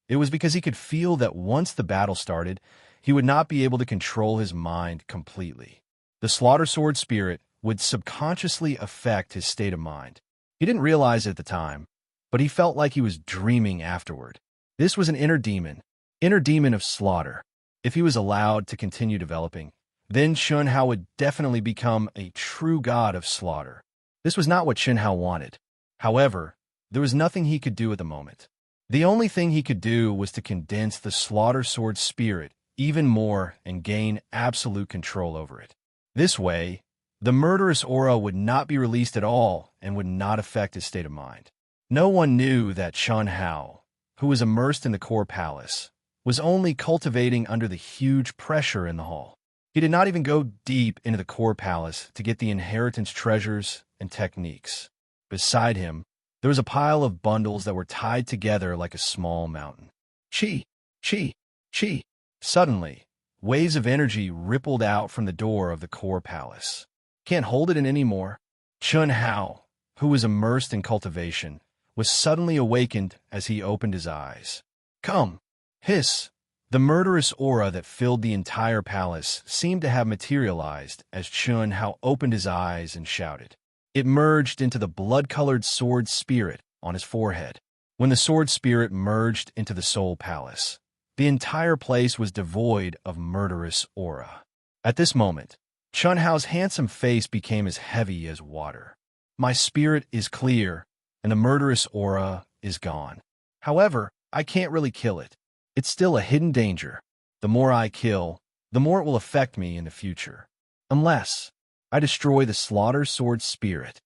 It was because he could feel that once the battle started, he would not be able to control his mind completely. The slaughter sword spirit would subconsciously affect his state of mind. He didn't realize it at the time, but he felt like he was dreaming afterward. This was an inner demon of slaughter. If he was allowed to continue developing, then Chun Hao would definitely become a true god of slaughter. This was not what Chun Hao wanted. However, there was nothing he could do at the moment. The only thing he could do was to condense the slaughter sword spirit even more and gain absolute control over it. This way, the murderous aura would not be released at all and would not affect his state of mind. No one knew that Chun Hao, who was immersed in the core palace, was only cultivating under the huge pressure in the hall. He did not even go deep into the core palace to get the inheritance treasures and techniques. Beside him, there was a pile of bundles that were tied together like a small mountain. Chi, chi, chi. Suddenly, waves of energy rippled out from the door of the core palace. Can't hold it in anymore. Chun Hao, who was immersed in cultivation, was suddenly awakened as he opened his eyes. Come! Hiss! The murderous aura that filled the entire palace seemed to have materialized as Chun Hao opened his eyes and shouted. It merged into the blood-colored sword spirit on his forehead. When the sword spirit merged into the soul palace, the entire place was devoid of murderous aura. At this moment, Chun Hao's handsome face became as heavy as water. My spirit is clear, and the murderous aura is gone. However, I can't really kill it. It's still a hidden danger. The more I kill, the more it will affect me in the future. Unless I destroy the slaughter sword spirit.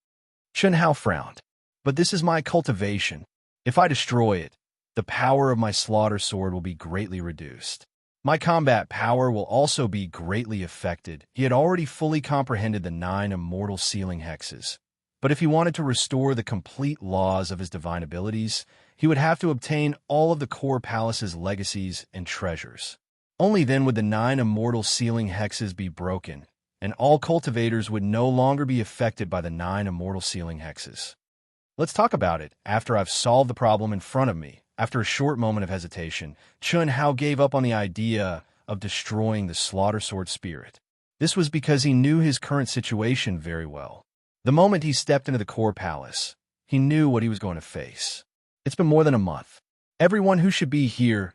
Chun Hao frowned. But this is my cultivation. If I destroy it, the power of my slaughter sword will be greatly reduced. My combat power will also be greatly affected. He had already fully comprehended the 9 immortal sealing hexes. But if he wanted to restore the complete laws of his divine abilities, he would have to obtain all of the core palace's legacies and treasures. Only then would the 9 immortal sealing hexes be broken, and all cultivators would no longer be affected by the 9 immortal sealing hexes. Let's talk about it after I've solved the problem in front of me. After a short moment of hesitation, Chun Hao gave up on the idea of destroying the slaughter sword spirit. This was because he knew his current situation very well. The moment he stepped into the core palace, he knew what he was going to face. It's been more than a month. Everyone who should be here,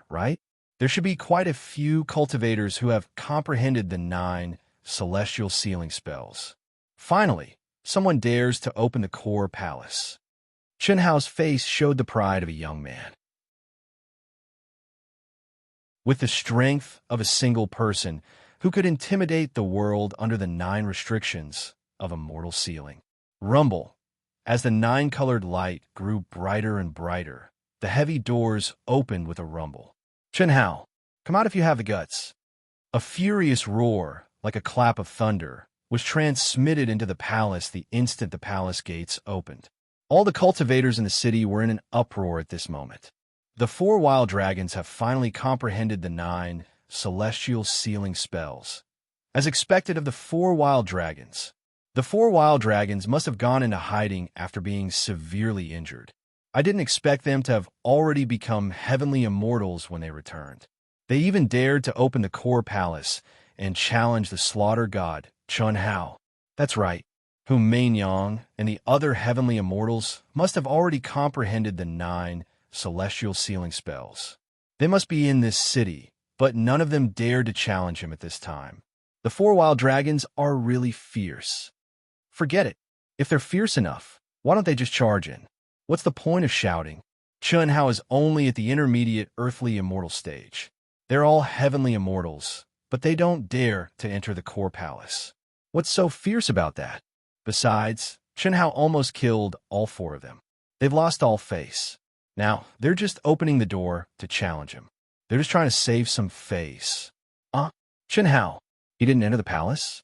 right? There should be quite a few cultivators who have comprehended the 9 celestial sealing spells. Finally, someone dares to open the core palace. Chun Hao's face showed the pride of a young man. With the strength of a single person who could intimidate the world under the 9 restrictions of immortal sealing. Rumble. As the 9-colored light grew brighter and brighter, the heavy doors opened with a rumble. Chun Hao, come out if you have the guts. A furious roar, like a clap of thunder, was transmitted into the palace the instant the palace gates opened. All the cultivators in the city were in an uproar at this moment. The 4 wild dragons have finally comprehended the 9 celestial sealing spells. As expected of the 4 wild dragons, the 4 wild dragons must have gone into hiding after being severely injured. I didn't expect them to have already become heavenly immortals when they returned. They even dared to open the core palace and challenge the slaughter god, Chun Hao. That's right, whom Mainyang and the other heavenly immortals must have already comprehended the 9 celestial sealing spells. They must be in this city, but none of them dared to challenge him at this time. The 4 wild dragons are really fierce. Forget it. If they're fierce enough, why don't they just charge in? What's the point of shouting? Chun Hao is only at the intermediate earthly immortal stage. They're all heavenly immortals, but they don't dare to enter the core palace. What's so fierce about that? Besides, Chun Hao almost killed all 4 of them. They've lost all face. Now, they're just opening the door to challenge him. They're just trying to save some face. Chun Hao, he didn't enter the palace?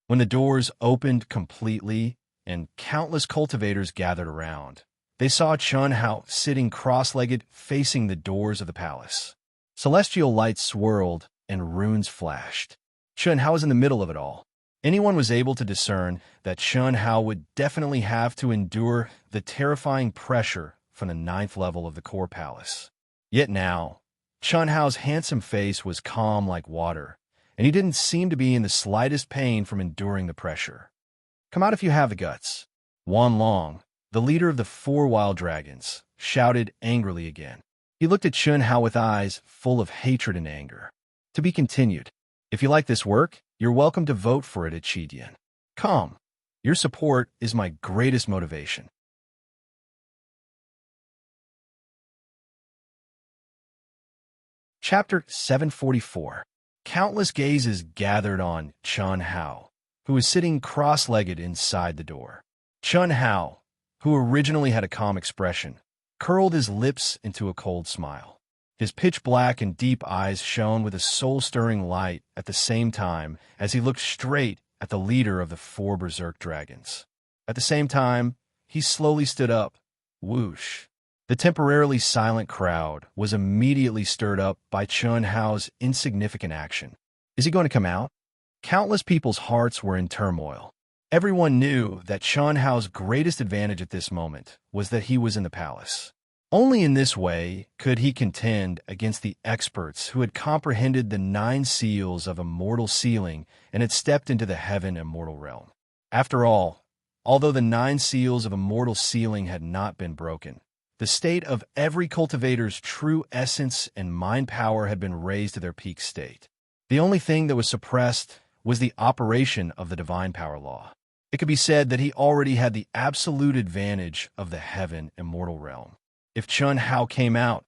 When the doors opened completely and countless cultivators gathered around, they saw Chun Hao sitting cross-legged facing the doors of the palace. Celestial lights swirled and runes flashed. Chun Hao was in the middle of it all. Anyone was able to discern that Chun Hao would definitely have to endure the terrifying pressure from the 9th level of the core palace. Yet now, Chun Hao's handsome face was calm like water, and he didn't seem to be in the slightest pain from enduring the pressure. Come out if you have the guts. Wan Long, the leader of the 4 wild dragons, shouted angrily again. He looked at Chun Hao with eyes full of hatred and anger. To be continued. If you like this work, you're welcome to vote for it at Chidian. Come. Your support is my greatest motivation. Chapter 744. Countless gazes gathered on Chun Hao, who was sitting cross-legged inside the door. Chun Hao, who originally had a calm expression, curled his lips into a cold smile. His pitch-black and deep eyes shone with a soul-stirring light at the same time as he looked straight at the leader of the 4 berserk dragons. At the same time, he slowly stood up. Whoosh. The temporarily silent crowd was immediately stirred up by Chun Hao's insignificant action. Is he going to come out? Countless people's hearts were in turmoil. Everyone knew that Chun Hao's greatest advantage at this moment was that he was in the palace. Only in this way could he contend against the experts who had comprehended the 9 seals of immortal sealing and had stepped into the heaven immortal realm. After all, although the 9 seals of immortal sealing had not been broken, the state of every cultivator's true essence and mind power had been raised to their peak state. The only thing that was suppressed was the operation of the divine power law. It could be said that he already had the absolute advantage of the heaven immortal realm. If Chun Hao came out,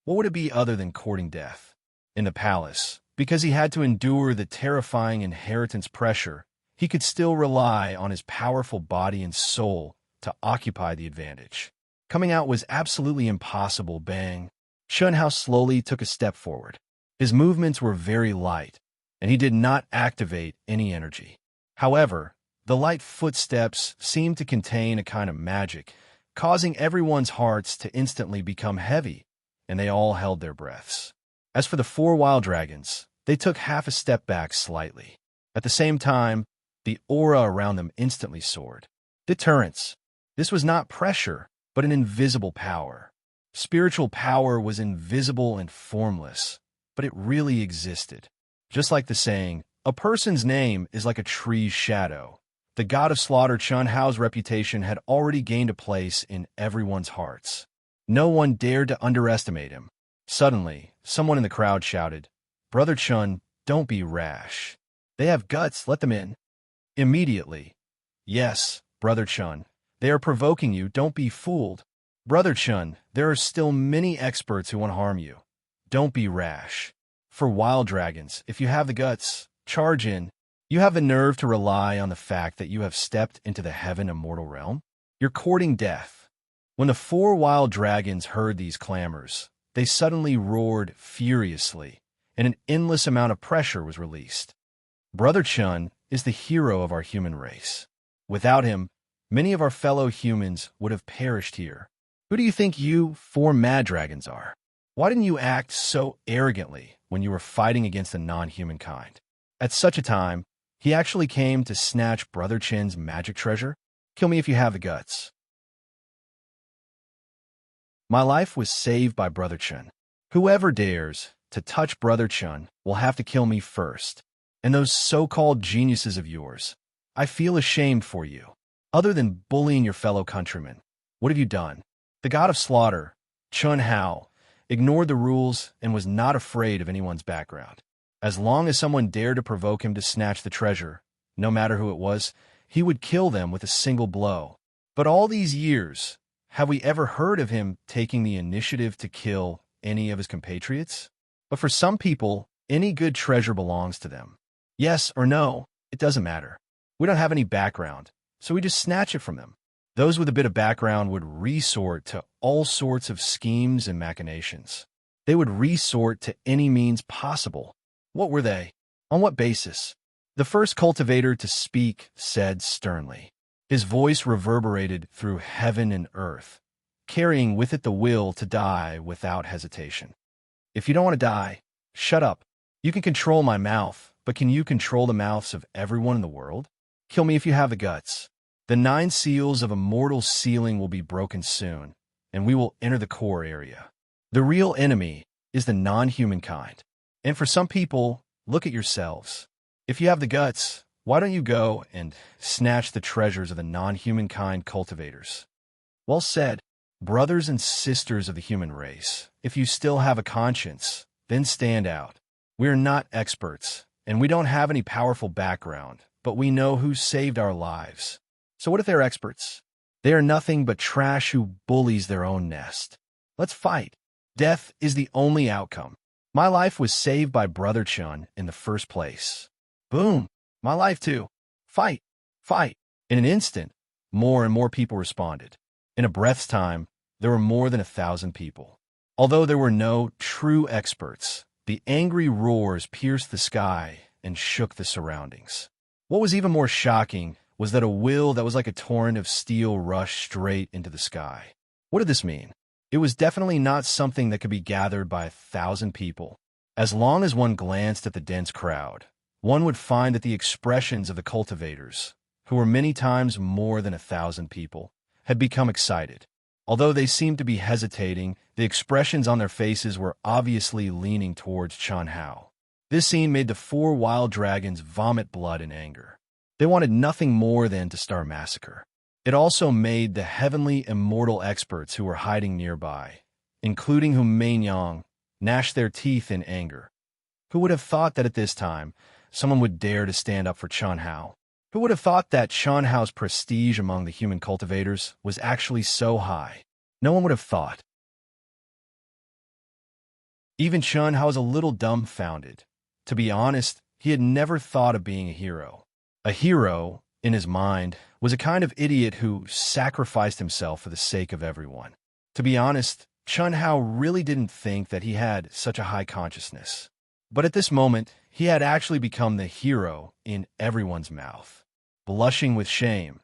what would it be other than courting death? In the palace, because he had to endure the terrifying inheritance pressure, he could still rely on his powerful body and soul to occupy the advantage. Coming out was absolutely impossible. Bang. Chun Hao slowly took a step forward. His movements were very light, and he did not activate any energy. However, the light footsteps seemed to contain a kind of magic, causing everyone's hearts to instantly become heavy, and they all held their breaths. As for the 4 wild dragons, they took half a step back slightly. At the same time, the aura around them instantly soared. Deterrence. This was not pressure, but an invisible power. Spiritual power was invisible and formless, but it really existed. Just like the saying, a person's name is like a tree's shadow. The god of slaughter Chun Hao's reputation had already gained a place in everyone's hearts. No one dared to underestimate him. Suddenly, someone in the crowd shouted, "Brother Chun, don't be rash. They have guts, let them in." Immediately, "Yes, Brother Chun, they are provoking you, don't be fooled. Brother Chun, there are still many experts who want to harm you. Don't be rash. For wild dragons, if you have the guts, charge in. You have the nerve to rely on the fact that you have stepped into the heaven immortal realm? You're courting death." When the 4 wild dragons heard these clamors, they suddenly roared furiously, and an endless amount of pressure was released. Brother Chun is the hero of our human race. Without him, many of our fellow humans would have perished here. Who do you think you 4 mad dragons are? Why didn't you act so arrogantly when you were fighting against the non-human kind? At such a time, he actually came to snatch Brother Chin's magic treasure? Kill me if you have the guts. My life was saved by Brother Chun. Whoever dares to touch Brother Chun will have to kill me first. And those so-called geniuses of yours, I feel ashamed for you. Other than bullying your fellow countrymen, what have you done? The god of slaughter, Chun Hao, ignored the rules and was not afraid of anyone's background. As long as someone dared to provoke him to snatch the treasure, no matter who it was, he would kill them with a single blow. But all these years, have we ever heard of him taking the initiative to kill any of his compatriots? But for some people, any good treasure belongs to them. Yes or no, it doesn't matter. We don't have any background, so we just snatch it from them. Those with a bit of background would resort to all sorts of schemes and machinations. They would resort to any means possible. What were they? On what basis? The first cultivator to speak said sternly. His voice reverberated through heaven and earth, carrying with it the will to die without hesitation. If you don't want to die, shut up. You can control my mouth, but can you control the mouths of everyone in the world? Kill me if you have the guts. The 9 seals of immortal sealing will be broken soon, and we will enter the core area. The real enemy is the non-human kind. And for some people, look at yourselves. If you have the guts, why don't you go and snatch the treasures of the non-human kind cultivators? Well said, brothers and sisters of the human race. If you still have a conscience, then stand out. We are not experts, and we don't have any powerful background, but we know who saved our lives. So what if they're experts? They are nothing but trash who bullies their own nest. Let's fight. Death is the only outcome. My life was saved by Brother Chun in the first place. Boom! My life too. Fight! Fight! In an instant, more and more people responded. In a breath's time, there were more than 1,000 people. Although there were no true experts, the angry roars pierced the sky and shook the surroundings. What was even more shocking was that a will that was like a torrent of steel rushed straight into the sky. What did this mean? It was definitely not something that could be gathered by 1,000 people. As long as one glanced at the dense crowd, one would find that the expressions of the cultivators, who were many times more than 1,000 people, had become excited. Although they seemed to be hesitating, the expressions on their faces were obviously leaning towards Chun Hao. This scene made the 4 wild dragons vomit blood in anger. They wanted nothing more than to start a massacre. It also made the heavenly immortal experts who were hiding nearby, including Hu Mainyang, gnash their teeth in anger. Who would have thought that at this time, someone would dare to stand up for Chun Hao? Who would have thought that Chun Hao's prestige among the human cultivators was actually so high? No one would have thought. Even Chun Hao was a little dumbfounded. To be honest, he had never thought of being a hero. A hero, in his mind, was a kind of idiot who sacrificed himself for the sake of everyone. To be honest, Chun Hao really didn't think that he had such a high consciousness. But at this moment, he had actually become the hero in everyone's mouth. Blushing with shame,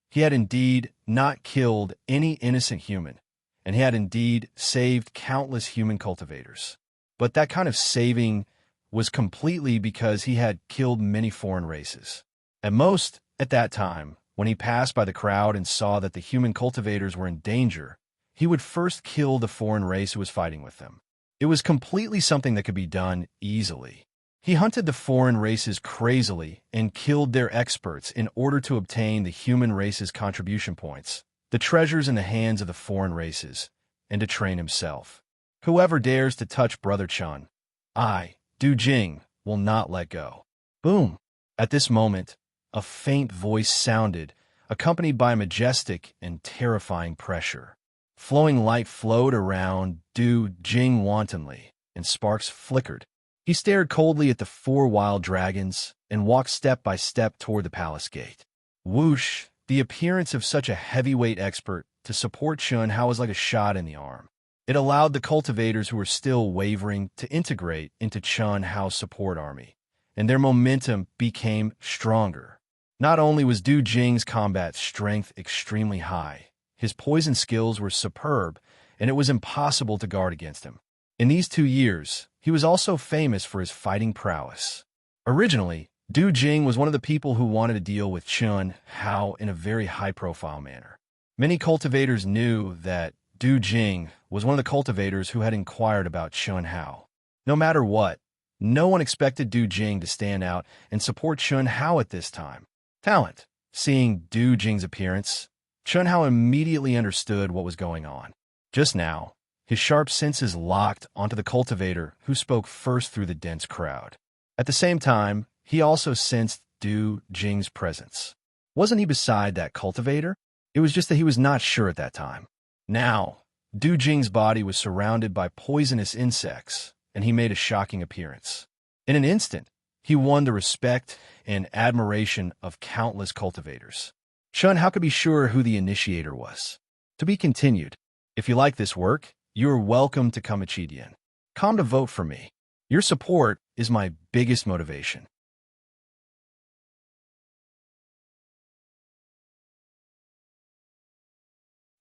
he had indeed not killed any innocent human, and he had indeed saved countless human cultivators. But that kind of saving was completely because he had killed many foreign races. At most, at that time, when he passed by the crowd and saw that the human cultivators were in danger, he would first kill the foreign race who was fighting with them. It was completely something that could be done easily. He hunted the foreign races crazily and killed their experts in order to obtain the human race's contribution points, the treasures in the hands of the foreign races, and to train himself. Whoever dares to touch Brother Chun, I, Du Jing, will not let go. Boom! At this moment, a faint voice sounded, accompanied by majestic and terrifying pressure. Flowing light flowed around Du Jing wantonly, and sparks flickered. He stared coldly at the 4 wild dragons and walked step by step toward the palace gate. Whoosh! The appearance of such a heavyweight expert to support Chun Hao was like a shot in the arm. It allowed the cultivators who were still wavering to integrate into Chun Hao's support army, and their momentum became stronger. Not only was Du Jing's combat strength extremely high, his poison skills were superb, and it was impossible to guard against him. In these 2 years, he was also famous for his fighting prowess. Originally, Du Jing was one of the people who wanted to deal with Chun Hao in a very high-profile manner. Many cultivators knew that Du Jing was one of the cultivators who had inquired about Chun Hao. No matter what, no one expected Du Jing to stand out and support Chun Hao at this time. Talent. Seeing Du Jing's appearance, Chun Hao immediately understood what was going on. Just now, his sharp senses locked onto the cultivator who spoke first through the dense crowd. At the same time, he also sensed Du Jing's presence. Wasn't he beside that cultivator? It was just that he was not sure at that time. Now, Du Jing's body was surrounded by poisonous insects, and he made a shocking appearance. In an instant, he won the respect and admiration of countless cultivators. Chun Hao could be sure who the initiator was. To be continued. If you like this work, you are welcome to Conceited. Come to vote for me. Your support is my biggest motivation.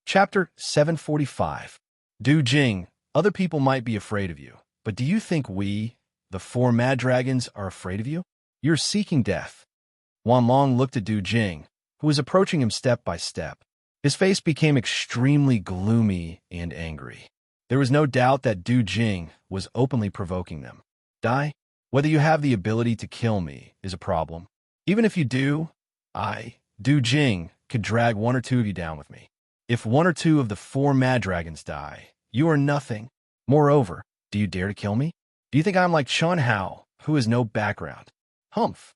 Chapter 745. Du Jing, other people might be afraid of you, but do you think we, the 4 mad dragons, are afraid of you? You're seeking death. Wan Long looked at Du Jing, who was approaching him step by step. His face became extremely gloomy and angry. There was no doubt that Du Jing was openly provoking them. Die? Whether you have the ability to kill me is a problem. Even if you do, I, Du Jing, could drag 1 or 2 of you down with me. If 1 or 2 of the 4 mad dragons die, you are nothing. Moreover, do you dare to kill me? Do you think I'm like Chun Hao, who has no background? Humph!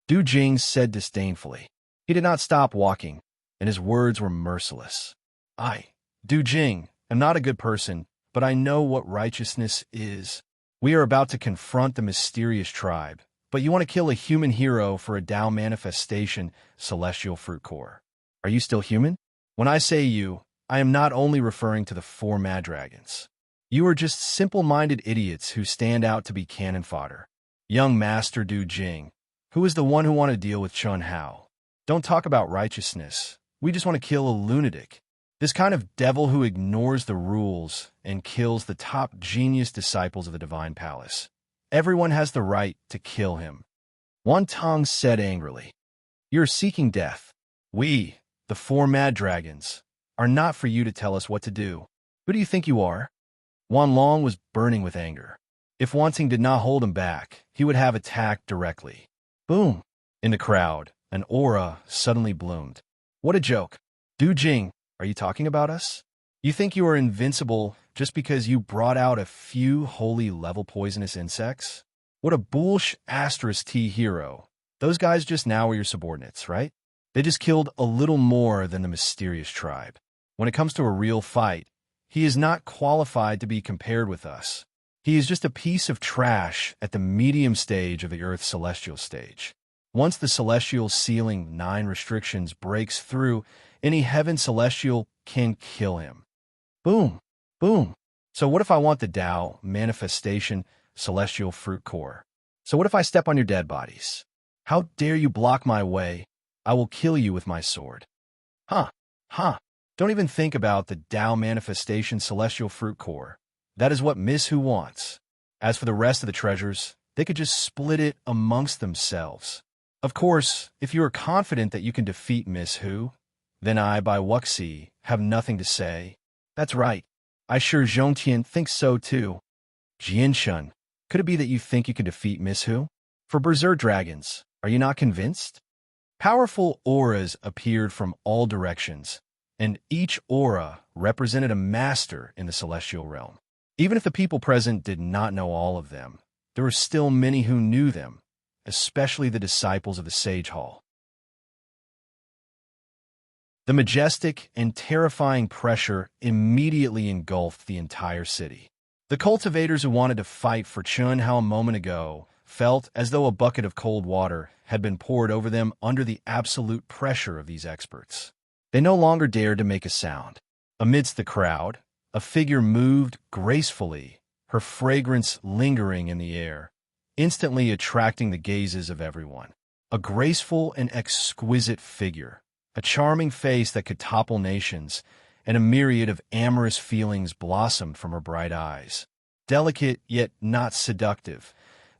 Du Jing said disdainfully. He did not stop walking, and his words were merciless. I, Du Jing, am not a good person, but I know what righteousness is. We are about to confront the mysterious tribe, but you want to kill a human hero for a Tao manifestation, celestial fruit core. Are you still human? When I say you, I am not only referring to the 4 mad dragons. You are just simple-minded idiots who stand out to be cannon fodder. Young Master Du Jing, who is the one who want to deal with Chun Hao? Don't talk about righteousness. We just want to kill a lunatic. This kind of devil who ignores the rules and kills the top genius disciples of the Divine Palace. Everyone has the right to kill him. Wan Tong said angrily. You're seeking death. We, the 4 mad dragons, are not for you to tell us what to do. Who do you think you are? Wan Long was burning with anger. If Wanting did not hold him back, he would have attacked directly. Boom! In the crowd, an aura suddenly bloomed. What a joke. Du Jing, are you talking about us? You think you are invincible just because you brought out a few holy level poisonous insects? What a *T hero. Those guys just now were your subordinates, right? They just killed a little more than the mysterious tribe. When it comes to a real fight, he is not qualified to be compared with us. He is just a piece of trash at the medium stage of the Earth's celestial stage. Once the celestial ceiling 9 restrictions breaks through, any heaven celestial can kill him. Boom, boom. So what if I want the Tao, manifestation, celestial fruit core? So what if I step on your dead bodies? How dare you block my way? I will kill you with my sword. Huh. Don't even think about the Tao manifestation celestial fruit core. That is what Miss Hu wants. As for the rest of the treasures, they could just split it amongst themselves. Of course, if you are confident that you can defeat Miss Hu, then I, by Wuxi, have nothing to say. That's right. I sure Zhongtian thinks so too. Jianshun, could it be that you think you can defeat Miss Hu? For Berserk dragons, are you not convinced? Powerful auras appeared from all directions, and each aura represented a master in the celestial realm. Even if the people present did not know all of them, there were still many who knew them, especially the disciples of the Sage Hall. The majestic and terrifying pressure immediately engulfed the entire city. The cultivators who wanted to fight for Chun Hao a moment ago felt as though a bucket of cold water had been poured over them under the absolute pressure of these experts. They no longer dared to make a sound. Amidst the crowd, a figure moved gracefully, her fragrance lingering in the air, instantly attracting the gazes of everyone. A graceful and exquisite figure, a charming face that could topple nations, and a myriad of amorous feelings blossomed from her bright eyes. Delicate yet not seductive,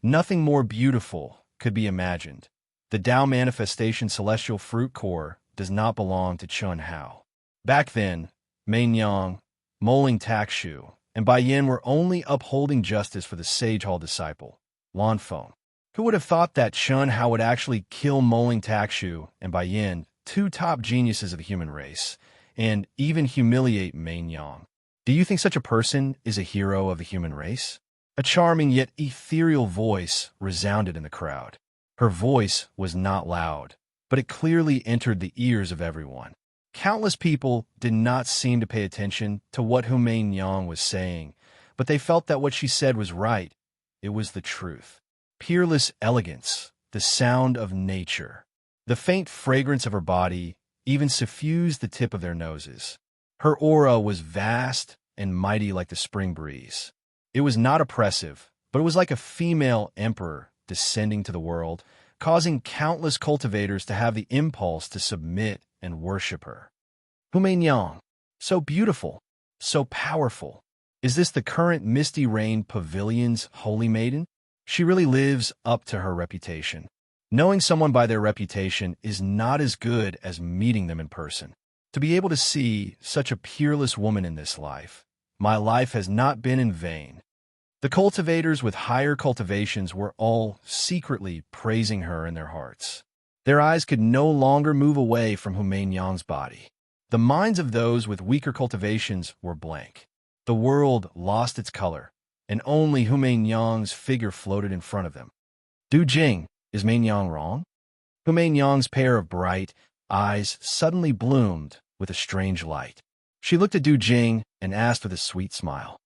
nothing more beautiful could be imagined. The Tao manifestation celestial fruit core does not belong to Chun Hao. Back then, Mei Yang, Moling Takshu, and Bai Yin were only upholding justice for the Sage Hall disciple, Lan Feng. Who would have thought that Chun Hao would actually kill Moling Takshu and Bai Yin, 2 top geniuses of the human race, and even humiliate Mei Yang? Do you think such a person is a hero of the human race? A charming yet ethereal voice resounded in the crowd. Her voice was not loud, but it clearly entered the ears of everyone. Countless people did not seem to pay attention to what Hu Mei-Yang was saying, but they felt that what she said was right. It was the truth. Peerless elegance, the sound of nature. The faint fragrance of her body even suffused the tip of their noses. Her aura was vast and mighty like the spring breeze. It was not oppressive, but it was like a female emperor descending to the world, causing countless cultivators to have the impulse to submit and worship her. Hu Mei-Yang, so beautiful, so powerful. Is this the current Misty Rain Pavilion's holy maiden? She really lives up to her reputation. Knowing someone by their reputation is not as good as meeting them in person. To be able to see such a peerless woman in this life, my life has not been in vain. The cultivators with higher cultivations were all secretly praising her in their hearts. Their eyes could no longer move away from Hu Mei-Yang's body. The minds of those with weaker cultivations were blank. The world lost its color, and only Hu Mei-Yang's figure floated in front of them. Du Jing, is Mei-Yang wrong? Hu Mei-Yang's pair of bright eyes suddenly bloomed with a strange light. She looked at Du Jing and asked with a sweet smile.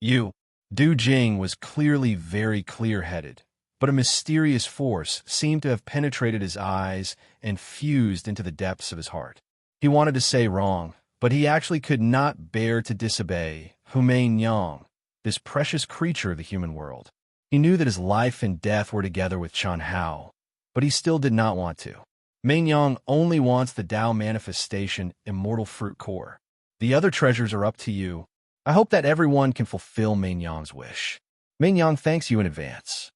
You. Du Jing was clearly very clear-headed, but a mysterious force seemed to have penetrated his eyes and fused into the depths of his heart. He wanted to say wrong, but he actually could not bear to disobey Humain Yang, this precious creature of the human world. He knew that his life and death were together with Chen Hao, but he still did not want to. Main Yang only wants the Tao manifestation immortal fruit core. The other treasures are up to you. I hope that everyone can fulfill Main Yang's wish. Main Yang thanks you in advance.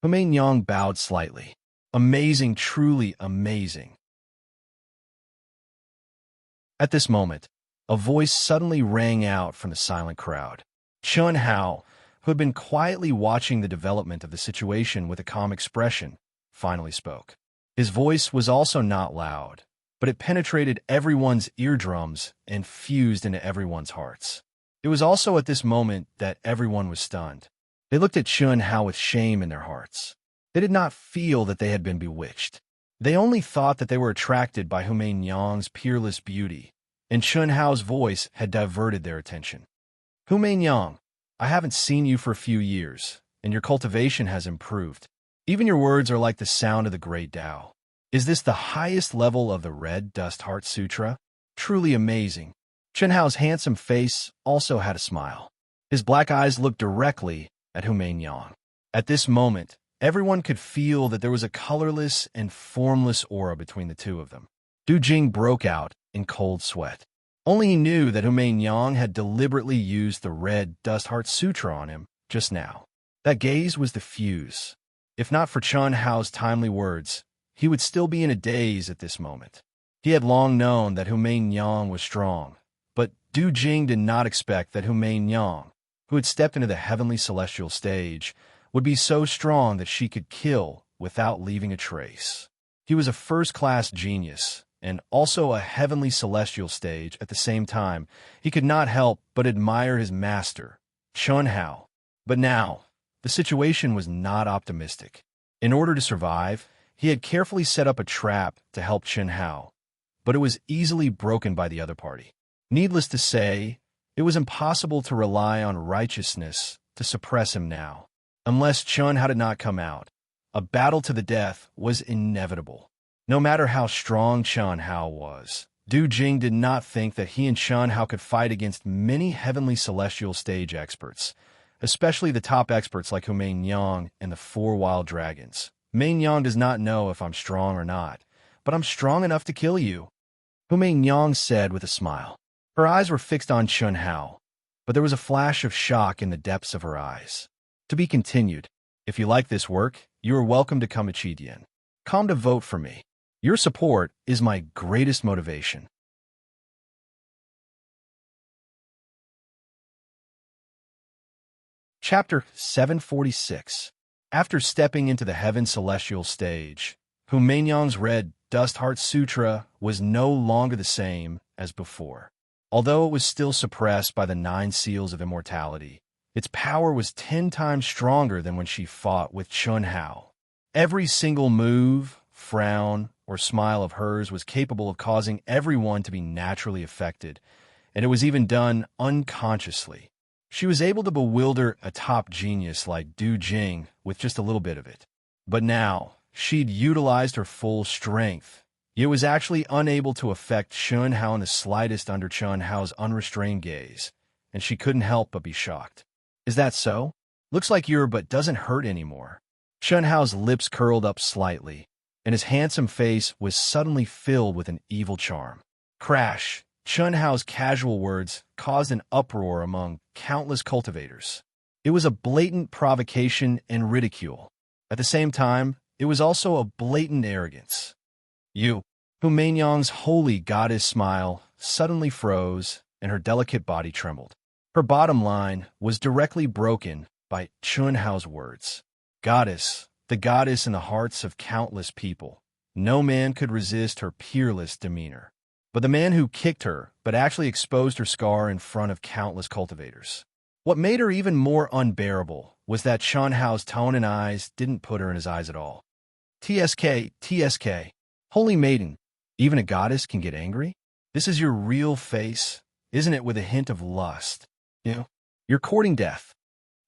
Humain Yang bowed slightly. Amazing, truly amazing. At this moment, a voice suddenly rang out from the silent crowd. Chen Hao, who had been quietly watching the development of the situation with a calm expression, finally spoke. His voice was also not loud, but it penetrated everyone's eardrums and fused into everyone's hearts. It was also at this moment that everyone was stunned. They looked at Chen Hao with shame in their hearts. They did not feel that they had been bewitched. They only thought that they were attracted by Humain Yang's peerless beauty, and Chen Hao's voice had diverted their attention. Humain Yang, I haven't seen you for a few years, and your cultivation has improved. Even your words are like the sound of the great Tao. Is this the highest level of the Red Dust Heart Sutra? Truly amazing. Chen Hao's handsome face also had a smile. His black eyes looked directly at Humain Yang. At this moment, everyone could feel that there was a colorless and formless aura between the two of them. Du Jing broke out in cold sweat. Only he knew that Humain Yang had deliberately used the Red Dust Heart Sutra on him just now. That gaze was the fuse. If not for Chen Hao's timely words, he would still be in a daze at this moment. He had long known that Humain Yang was strong, but Du Jing did not expect that Humain Yang, who had stepped into the heavenly celestial stage, would be so strong that she could kill without leaving a trace. He was a first-class genius, and also a heavenly celestial stage at the same time. He could not help but admire his master, Chen Hao. But now, the situation was not optimistic. In order to survive, he had carefully set up a trap to help Chen Hao, but it was easily broken by the other party. Needless to say, it was impossible to rely on righteousness to suppress him now. Unless Chen Hao did not come out, a battle to the death was inevitable. No matter how strong Chen Hao was, Du Jing did not think that he and Chen Hao could fight against many heavenly celestial stage experts, especially the top experts like Humain Yang and the 4 wild dragons. Main Yang does not know if I'm strong or not, but I'm strong enough to kill you, Humain Yang said with a smile. Her eyes were fixed on Chen Hao, but there was a flash of shock in the depths of her eyes. To be continued. If you like this work, you are welcome to come to Chidian. Come to vote for me. Your support is my greatest motivation. Chapter 746. After stepping into the Heaven Celestial stage, Humain Yang's Red Dust Heart Sutra was no longer the same as before. Although it was still suppressed by the 9 seals of immortality, its power was 10 times stronger than when she fought with Chen Hao. Every single move, frown, or smile of hers was capable of causing everyone to be naturally affected, and it was even done unconsciously. She was able to bewilder a top genius like Du Jing with just a little bit of it. But now, she'd utilized her full strength. It was actually unable to affect Chen Hao in the slightest under Chen Hao's unrestrained gaze, and she couldn't help but be shocked. Is that so? Looks like your butt doesn't hurt anymore. Chen Hao's lips curled up slightly, and his handsome face was suddenly filled with an evil charm. Crash! Chen Hao's casual words caused an uproar among countless cultivators. It was a blatant provocation and ridicule. At the same time, it was also a blatant arrogance. You, Humain Yang's holy goddess smile suddenly froze, and her delicate body trembled. Her bottom line was directly broken by Chen Hao's words. Goddess, the goddess in the hearts of countless people. No man could resist her peerless demeanor. But the man who kicked her but actually exposed her scar in front of countless cultivators. What made her even more unbearable was that Chen Hao's tone and eyes didn't put her in his eyes at all. TSK, holy maiden, even a goddess can get angry? This is your real face, isn't it, with a hint of lust? You're courting death.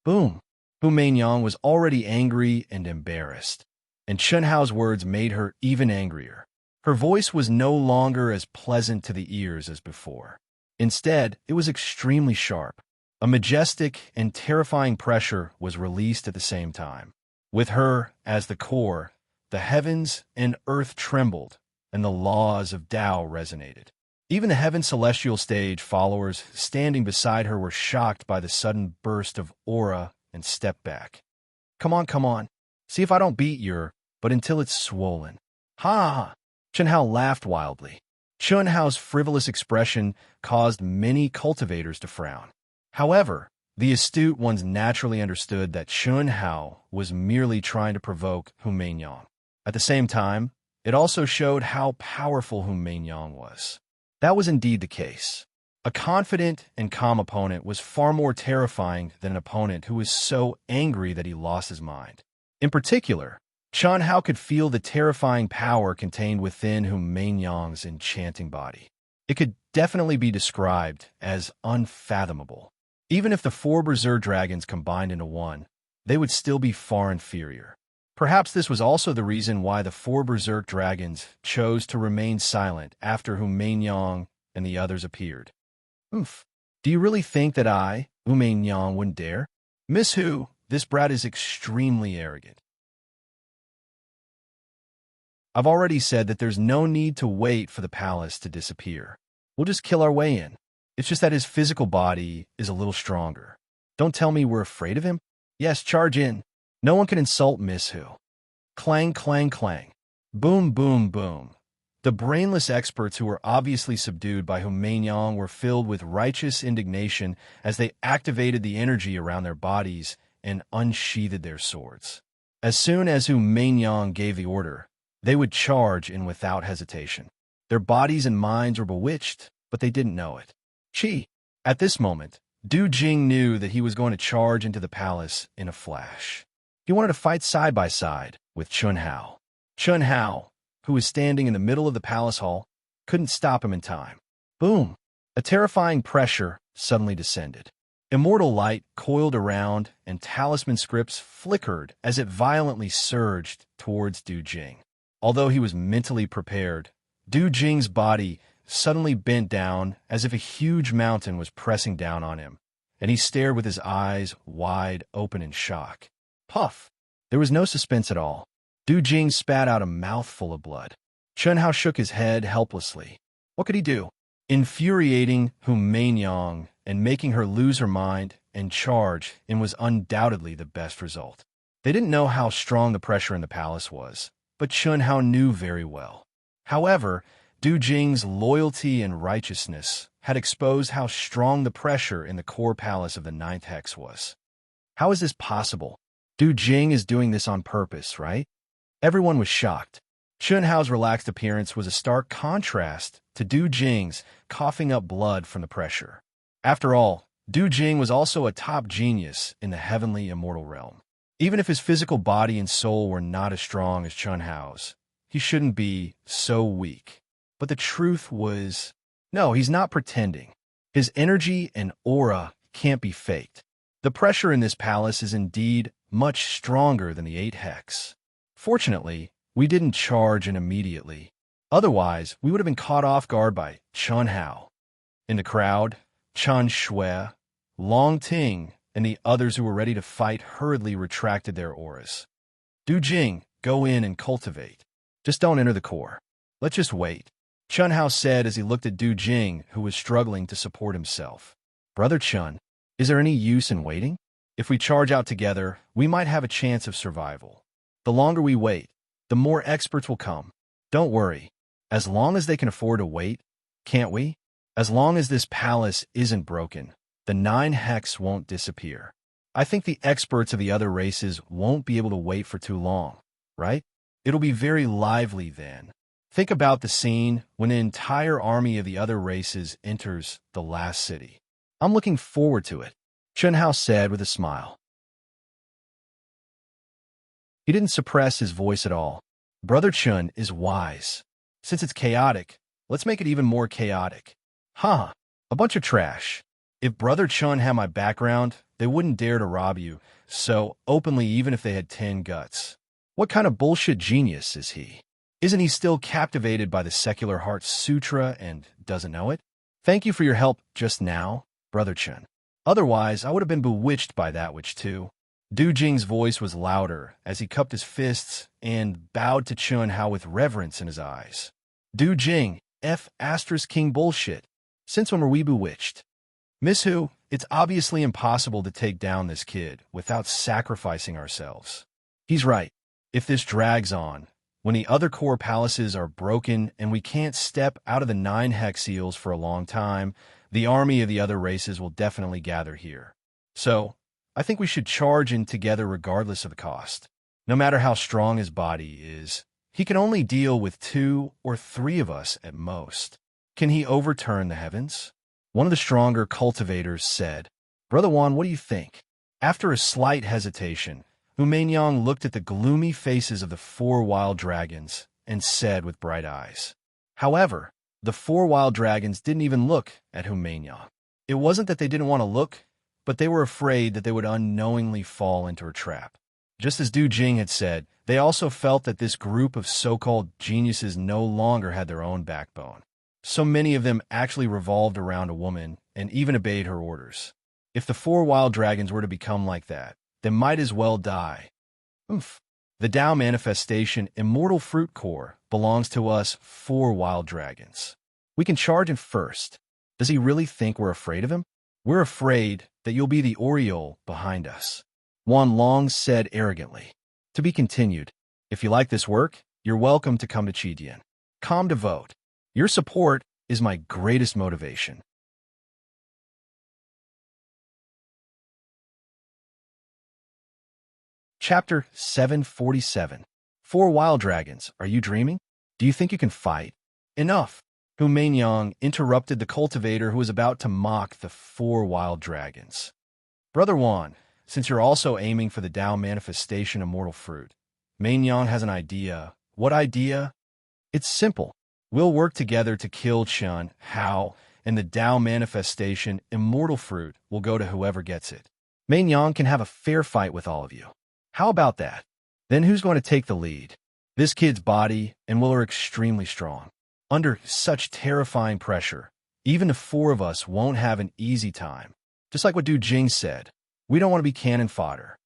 Boom. Humain Yang was already angry and embarrassed, and Chen Hao's words made her even angrier. Her voice was no longer as pleasant to the ears as before. Instead, it was extremely sharp. A majestic and terrifying pressure was released at the same time. With her as the core, the heavens and earth trembled, and the laws of Tao resonated. Even the heaven celestial stage followers standing beside her were shocked by the sudden burst of aura and stepped back. Come on, come on. See if I don't beat your, but until it's swollen. Ha ha! Chunhao laughed wildly. Chunhao's frivolous expression caused many cultivators to frown. However, the astute ones naturally understood that Chunhao was merely trying to provoke Hu Meinyang. At the same time, it also showed how powerful Hu Meinyang was. That was indeed the case. A confident and calm opponent was far more terrifying than an opponent who was so angry that he lost his mind. In particular, Chunhao could feel the terrifying power contained within Hu Meinyang's enchanting body. It could definitely be described as unfathomable. Even if the 4 berserk dragons combined into one, they would still be far inferior. Perhaps this was also the reason why the 4 berserk dragons chose to remain silent after Hu Meinyang and the others appeared. Oomph. Do you really think that I, Hu Meinyang, wouldn't dare? Miss Hu, this brat is extremely arrogant. I've already said that there's no need to wait for the palace to disappear. We'll just kill our way in. It's just that his physical body is a little stronger. Don't tell me we're afraid of him. Yes, charge in. No one can insult Miss Hu. Clang, clang, clang. Boom, boom, boom. The brainless experts who were obviously subdued by Hu Meinyang were filled with righteous indignation as they activated the energy around their bodies and unsheathed their swords. As soon as Hu Meinyang gave the order, they would charge in without hesitation. Their bodies and minds were bewitched, but they didn't know it. Chi. At this moment, Du Jing knew that he was going to charge into the palace in a flash. He wanted to fight side by side with Chunhao. Chunhao, who was standing in the middle of the palace hall, couldn't stop him in time. Boom! A terrifying pressure suddenly descended. Immortal light coiled around, and talisman scripts flickered as it violently surged towards Du Jing. Although he was mentally prepared, Du Jing's body suddenly bent down as if a huge mountain was pressing down on him, and he stared with his eyes wide open in shock. Puff! There was no suspense at all. Du Jing spat out a mouthful of blood. Chunhao shook his head helplessly. What could he do? Infuriating Hu Meinyang and making her lose her mind and charge in was undoubtedly the best result. They didn't know how strong the pressure in the palace was, but Chunhao knew very well. However, Du Jing's loyalty and righteousness had exposed how strong the pressure in the core palace of the 9th hex was. How is this possible? Du Jing is doing this on purpose, right? Everyone was shocked. Chunhao's relaxed appearance was a stark contrast to Du Jing's coughing up blood from the pressure. After all, Du Jing was also a top genius in the heavenly immortal realm. Even if his physical body and soul were not as strong as Chunhao's, he shouldn't be so weak. But the truth was, no, he's not pretending. His energy and aura can't be faked. The pressure in this palace is indeed much stronger than the 8 hex. Fortunately, we didn't charge in immediately. Otherwise, we would have been caught off guard by Chunhao. In the crowd, Chan Shui, Long Ting, and the others who were ready to fight hurriedly retracted their auras. Du Jing, go in and cultivate. Just don't enter the core. Let's just wait. Chunhao said as he looked at Du Jing, who was struggling to support himself. Brother Chun, is there any use in waiting? If we charge out together, we might have a chance of survival. The longer we wait, the more experts will come. Don't worry. As long as they can afford to wait, can't we? As long as this palace isn't broken, the 9 hex won't disappear. I think the experts of the other races won't be able to wait for too long, right? It'll be very lively then. Think about the scene when an entire army of the other races enters the last city. I'm looking forward to it, Chunhao said with a smile. He didn't suppress his voice at all. Brother Chun is wise. Since it's chaotic, let's make it even more chaotic. Huh, a bunch of trash. If Brother Chun had my background, they wouldn't dare to rob you so openly even if they had 10 guts. What kind of bullshit genius is he? Isn't he still captivated by the Secular Heart Sutra and doesn't know it? Thank you for your help just now, Brother Chen. Otherwise, I would have been bewitched by that witch too. Du Jing's voice was louder as he cupped his fists and bowed to Chun Hao with reverence in his eyes. Du Jing, King bullshit. Since when were we bewitched? Miss Hu, it's obviously impossible to take down this kid without sacrificing ourselves. He's right. If this drags on, when the other core palaces are broken and we can't step out of the 9 hex seals for a long time, the army of the other races will definitely gather here. So, I think we should charge in together regardless of the cost. No matter how strong his body is, he can only deal with 2 or 3 of us at most. Can he overturn the heavens? One of the stronger cultivators said. Brother Wan, what do you think? After a slight hesitation, Humaingyang looked at the gloomy faces of the 4 wild dragons and said with bright eyes. However, the 4 wild dragons didn't even look at Humaingyang. It wasn't that they didn't want to look, but they were afraid that they would unknowingly fall into a trap. Just as Du Jing had said, they also felt that this group of so-called geniuses no longer had their own backbone. So many of them actually revolved around a woman and even obeyed her orders. If the 4 wild dragons were to become like that, they might as well die. Oof. The Tao manifestation immortal fruit core belongs to us 4 wild dragons. We can charge him first. Does he really think we're afraid of him? We're afraid that you'll be the aureole behind us. Wan Long said arrogantly. To be continued. If you like this work, you're welcome to come to Chidian. Come to vote. Your support is my greatest motivation. Chapter 747. 4 wild dragons, are you dreaming? Do you think you can fight? Enough! Humaingyang interrupted the cultivator who was about to mock the 4 wild dragons. Brother Wan, since you're also aiming for the Tao manifestation immortal fruit, Mainyang has an idea. What idea? It's simple. We'll work together to kill Chun Hao, and the Tao manifestation immortal fruit will go to whoever gets it. Mainyang can have a fair fight with all of you. How about that? Then who's going to take the lead? This kid's body and will are extremely strong. Under such terrifying pressure, even the 4 of us won't have an easy time. Just like what Du Jing said, we don't want to be cannon fodder.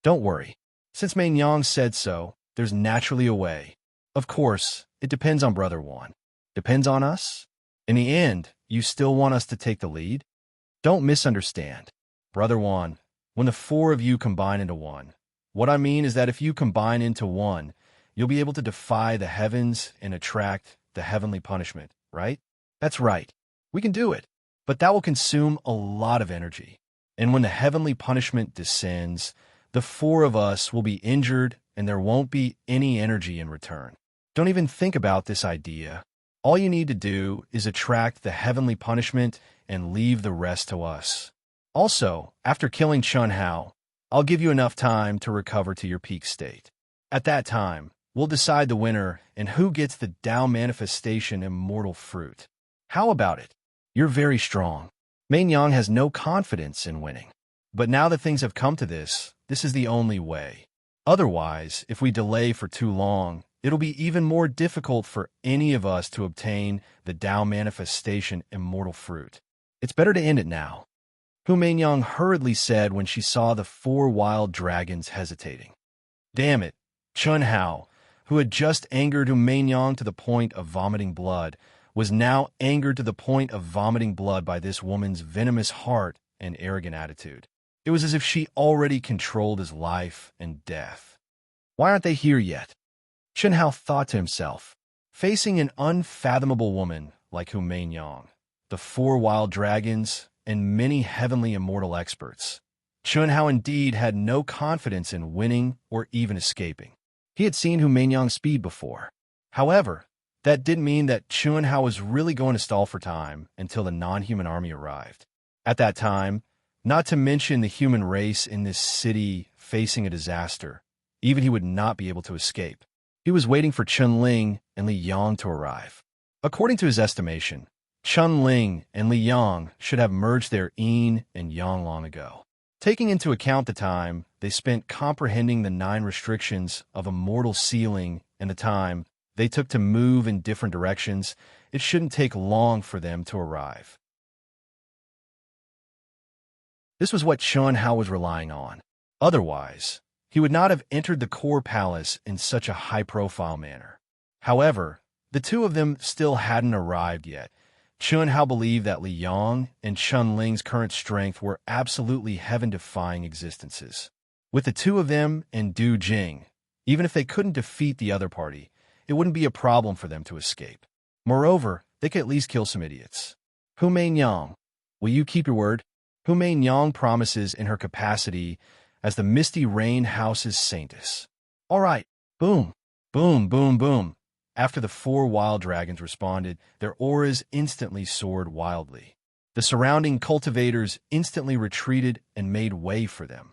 Don't worry. Since Mainyang said so, there's naturally a way. Of course, it depends on Brother Wan. Depends on us? In the end, you still want us to take the lead? Don't misunderstand. Brother Wan, when the 4 of you combine into one, what I mean is that if you combine into one, you'll be able to defy the heavens and attract the heavenly punishment, right? That's right. We can do it. But that will consume a lot of energy. And when the heavenly punishment descends, the 4 of us will be injured and there won't be any energy in return. Don't even think about this idea. All you need to do is attract the heavenly punishment and leave the rest to us. Also, after killing Chun Hao, I'll give you enough time to recover to your peak state. At that time, we'll decide the winner and who gets the Tao manifestation immortal fruit. How about it? You're very strong. Mainyang has no confidence in winning. But now that things have come to this is the only way. Otherwise, if we delay for too long, it'll be even more difficult for any of us to obtain the Tao manifestation immortal fruit. It's better to end it now. Humaingyang hurriedly said when she saw the 4 wild dragons hesitating. Damn it, Chun Hao, who had just angered Humaingyang to the point of vomiting blood, was now angered to the point of vomiting blood by this woman's venomous heart and arrogant attitude. It was as if she already controlled his life and death. Why aren't they here yet? Chun Hao thought to himself. Facing an unfathomable woman like Humaingyang, the 4 wild dragons, and many heavenly immortal experts, Chun Hao indeed had no confidence in winning or even escaping. He had seen Humaingyang's speed before. However, that didn't mean that Chun Hao was really going to stall for time until the non-human army arrived. At that time, not to mention the human race in this city facing a disaster, even he would not be able to escape. He was waiting for Chun Ling and Li Yang to arrive. According to his estimation, Chun Ling and Li Yang should have merged their yin and yang long ago. Taking into account the time they spent comprehending the 9 restrictions of immortal sealing and the time they took to move in different directions, it shouldn't take long for them to arrive. This was what Chun Hao was relying on. Otherwise, he would not have entered the core palace in such a high-profile manner. However, the two of them still hadn't arrived yet. Chun Hao believed that Li Yong and Chun Ling's current strength were absolutely heaven-defying existences. With the two of them and Du Jing, even if they couldn't defeat the other party, it wouldn't be a problem for them to escape. Moreover, they could at least kill some idiots. Hu Meinyang, will you keep your word? Hu Meinyang promises in her capacity as the Misty Rain House's saintess. All right, boom, boom, boom, boom. After the four wild dragons responded, their auras instantly soared wildly. The surrounding cultivators instantly retreated and made way for them.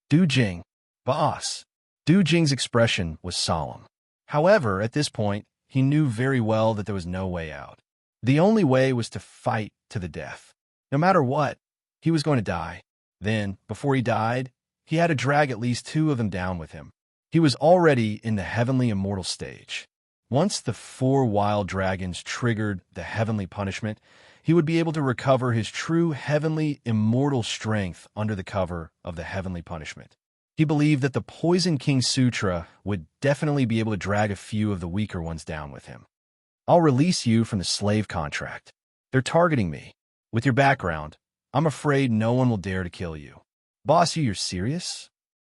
Du Jing, boss. Du Jing's expression was solemn. However, at this point, he knew very well that there was no way out. The only way was to fight to the death. No matter what, he was going to die. Then, before he died, he had to drag at least two of them down with him. He was already in the heavenly immortal stage. Once the four wild dragons triggered the heavenly punishment, he would be able to recover his true heavenly immortal strength under the cover of the heavenly punishment. He believed that the Poison King Sutra would definitely be able to drag a few of the weaker ones down with him. I'll release you from the slave contract. They're targeting me. With your background, I'm afraid no one will dare to kill you. Boss, you're serious?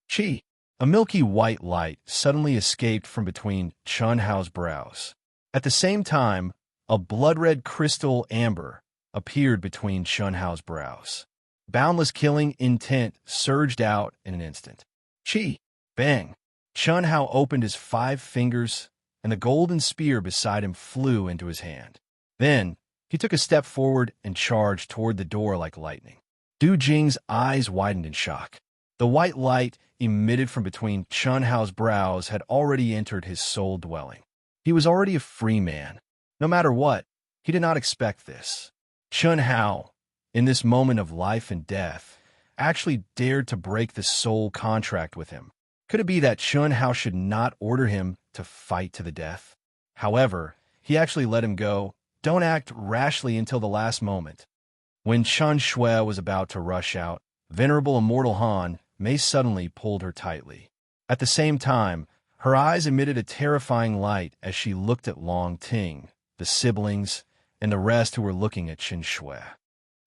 Chi. A milky white light suddenly escaped from between Chun Hao's brows. At the same time, a blood-red crystal amber appeared between Chun Hao's brows. Boundless killing intent surged out in an instant. Chi! Bang! Chun Hao opened his 5 fingers, and the golden spear beside him flew into his hand. Then, he took a step forward and charged toward the door like lightning. Du Jing's eyes widened in shock. The white light emitted from between Chun Hao's brows had already entered his soul dwelling. He was already a free man. No matter what, he did not expect this. Chun Hao, in this moment of life and death, actually dared to break the soul contract with him. Could it be that Chun Hao should not order him to fight to the death? However, he actually let him go. Don't act rashly until the last moment. When Chun Shui was about to rush out, Venerable Immortal Han Mei suddenly pulled her tightly. At the same time, her eyes emitted a terrifying light as she looked at Long Ting, the siblings, and the rest who were looking at Qin Shui.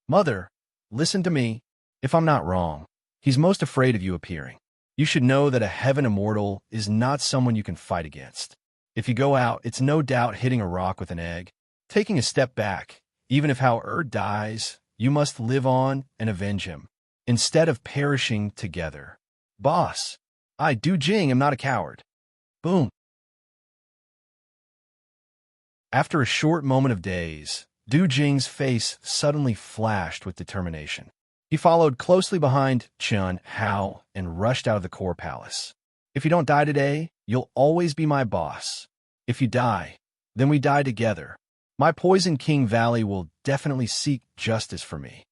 Mother, listen to me. If I'm not wrong, he's most afraid of you appearing. You should know that a heaven immortal is not someone you can fight against. If you go out, it's no doubt hitting a rock with an egg. Taking a step back, even if Hao dies, you must live on and avenge him, instead of perishing together. Boss, I, Du Jing, am not a coward. Boom. After a short moment of daze, Du Jing's face suddenly flashed with determination. He followed closely behind Chun Hao and rushed out of the core palace. If you don't die today, you'll always be my boss. If you die, then we die together. My Poison King Valley will definitely seek justice for me.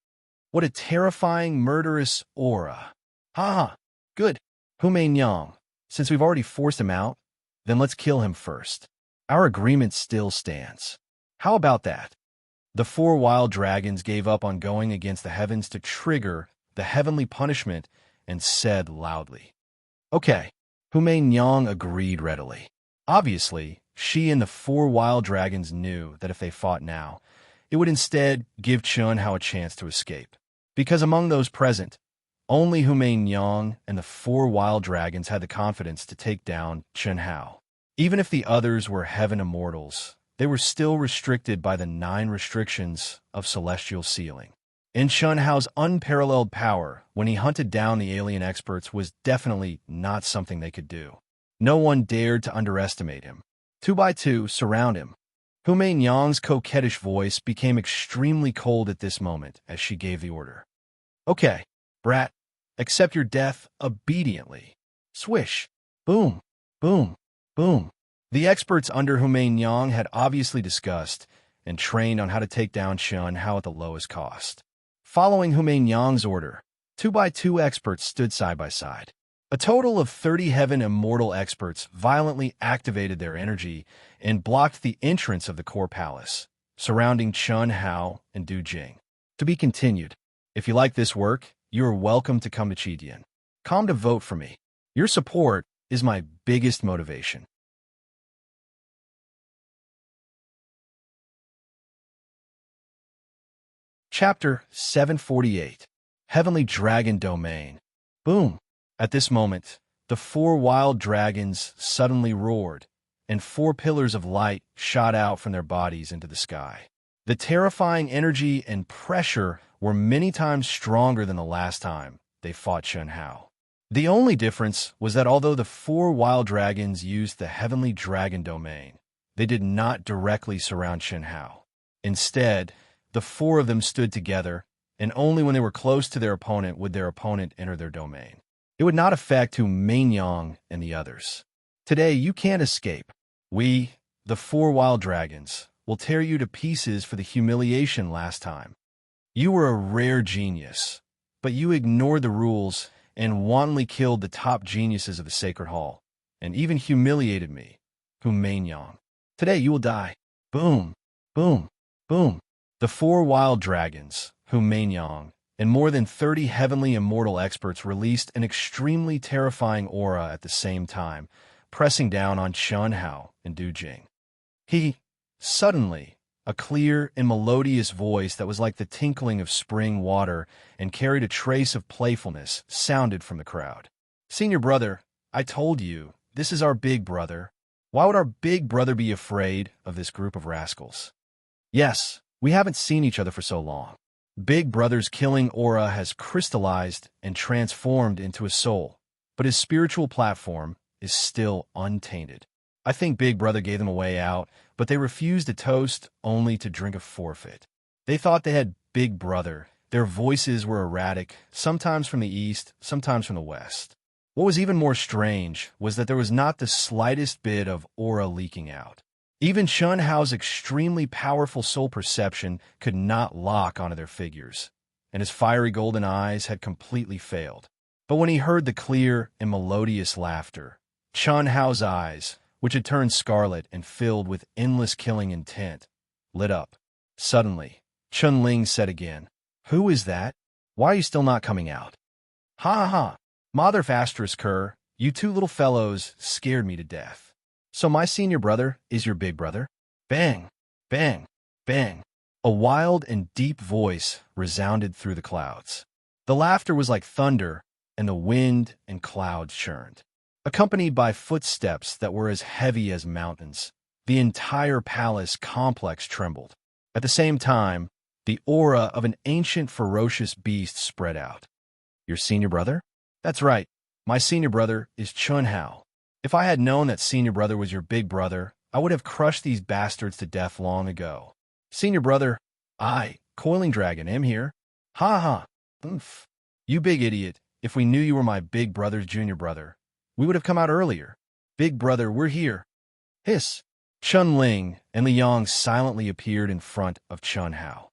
What a terrifying, murderous aura. Ha! Good. Hu Meinyang, since we've already forced him out, then let's kill him first. Our agreement still stands. How about that? The 4 wild dragons gave up on going against the heavens to trigger the heavenly punishment and said loudly. Okay. Hu Meinyang agreed readily. Obviously, she and the 4 wild dragons knew that if they fought now, it would instead give Chun Hao a chance to escape. Because among those present, only Hu Meinyang and the 4 wild dragons had the confidence to take down Chun Hao. Even if the others were heaven immortals, they were still restricted by the 9 restrictions of celestial sealing. And Chun Hao's unparalleled power when he hunted down the alien experts was definitely not something they could do. No one dared to underestimate him. 2 by 2 surround him. Hu Meinyang's coquettish voice became extremely cold at this moment as she gave the order. Okay, brat, accept your death obediently. Swish. Boom. Boom. Boom. The experts under Hu Meinyang had obviously discussed and trained on how to take down Chun Hao at the lowest cost. Following Hu Meinyang's order, 2 by 2 experts stood side by side. A total of 30 heaven immortal experts violently activated their energy and blocked the entrance of the core palace, surrounding Chun Hao and Du Jing. To be continued. If you like this work, you are welcome to come to Chidian. Come to vote for me. Your support is my biggest motivation. Chapter 748, Heavenly Dragon Domain. Boom! At this moment, the 4 wild dragons suddenly roared, and 4 pillars of light shot out from their bodies into the sky. The terrifying energy and pressure were many times stronger than the last time they fought Chun Hao. The only difference was that although the 4 wild dragons used the Heavenly Dragon Domain, they did not directly surround Chun Hao. Instead, the 4 of them stood together, and only when they were close to their opponent would their opponent enter their domain. It would not affect Hu Mainyang and the others. Today, you can't escape. We, the 4 wild dragons, will tear you to pieces for the humiliation last time. You were a rare genius, but you ignored the rules and wantonly killed the top geniuses of the Sacred Hall, and even humiliated me, Hu Mainyang. Today, you will die. Boom, boom, boom. The 4 wild dragons, Hu Mainyang, and more than 30 heavenly immortal experts released an extremely terrifying aura at the same time, pressing down on Chun Hao and Du Jing. Suddenly, a clear and melodious voice that was like the tinkling of spring water and carried a trace of playfulness sounded from the crowd. Senior brother, I told you, this is our big brother. Why would our big brother be afraid of this group of rascals? Yes, we haven't seen each other for so long. Big Brother's killing aura has crystallized and transformed into a soul, but his spiritual platform is still untainted. I think Big Brother gave them a way out, but they refused a toast only to drink a forfeit. They thought they had Big Brother. Their voices were erratic, sometimes from the east, sometimes from the west. What was even more strange was that there was not the slightest bit of aura leaking out. Even Chun Hao's extremely powerful soul perception could not lock onto their figures, and his fiery golden eyes had completely failed. But when he heard the clear and melodious laughter, Chun Hao's eyes, which had turned scarlet and filled with endless killing intent, lit up. Suddenly, Chun Ling said again, "Who is that? Why are you still not coming out?" "Ha ha ha! Mother of Asterisk Cur, you 2 little fellows scared me to death. So my senior brother is your big brother?" Bang! Bang! Bang! A wild and deep voice resounded through the clouds. The laughter was like thunder, and the wind and clouds churned. Accompanied by footsteps that were as heavy as mountains, the entire palace complex trembled. At the same time, the aura of an ancient ferocious beast spread out. "Your senior brother?" "That's right. My senior brother is Chun Hao. If I had known that senior brother was your big brother, I would have crushed these bastards to death long ago. Senior brother, I, Coiling Dragon, am here." "Ha ha! Oomph. You big idiot. If we knew you were my big brother's junior brother, we would have come out earlier. Big brother, we're here." Hiss! Chun Ling and Liang silently appeared in front of Chun Hao.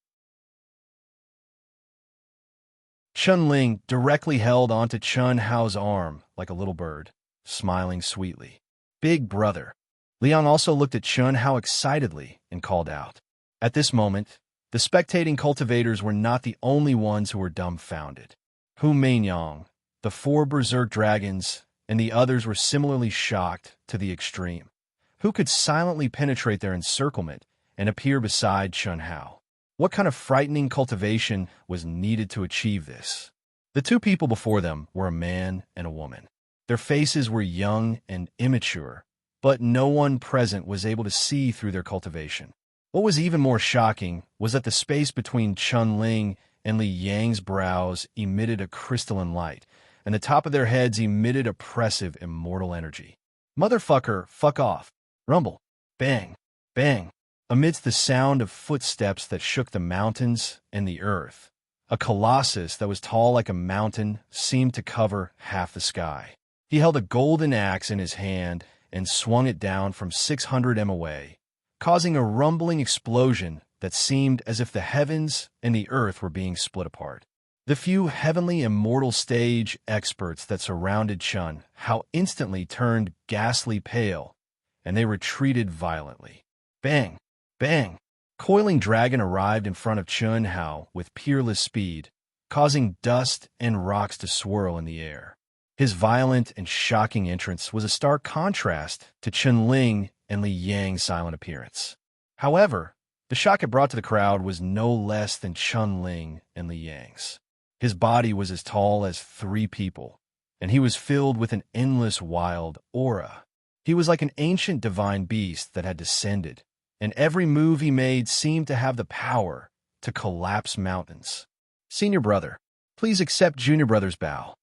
Chun Ling directly held onto Chun Hao's arm like a little bird, smiling sweetly. "Big brother." Liang also looked at Chun Hao excitedly and called out. At this moment, the spectating cultivators were not the only ones who were dumbfounded. Hu Mainyang, the 4 berserk dragons, and the others were similarly shocked to the extreme. Who could silently penetrate their encirclement and appear beside Chun Hao? What kind of frightening cultivation was needed to achieve this? The 2 people before them were a man and a woman. Their faces were young and immature, but no one present was able to see through their cultivation. What was even more shocking was that the space between Chun Ling and Li Yang's brows emitted a crystalline light, and the top of their heads emitted oppressive immortal energy. "Motherfucker, fuck off." Rumble. Bang. Bang. Amidst the sound of footsteps that shook the mountains and the earth, a colossus that was tall like a mountain seemed to cover half the sky. He held a golden axe in his hand and swung it down from 600 m away, causing a rumbling explosion that seemed as if the heavens and the earth were being split apart. The few heavenly immortal stage experts that surrounded Chun Hao instantly turned ghastly pale, and they retreated violently. Bang! Bang! Coiling Dragon arrived in front of Chun Hao with peerless speed, causing dust and rocks to swirl in the air. His violent and shocking entrance was a stark contrast to Chun-Ling and Li Yang's silent appearance. However, the shock it brought to the crowd was no less than Chun-Ling and Li Yang's. His body was as tall as 3 people, and he was filled with an endless wild aura. He was like an ancient divine beast that had descended, and every move he made seemed to have the power to collapse mountains. "Senior brother, please accept junior brother's bow."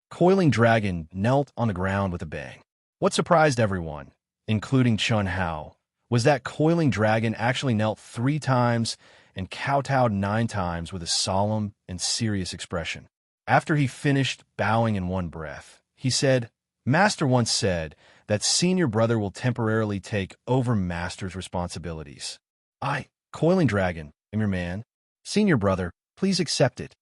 Coiling Dragon knelt on the ground with a bang. What surprised everyone, including Chun Hao, was that Coiling Dragon actually knelt 3 times and kowtowed 9 times with a solemn and serious expression. After he finished bowing in one breath, he said, "Master once said that senior brother will temporarily take over master's responsibilities. I, Coiling Dragon, am your man. Senior brother, please accept it."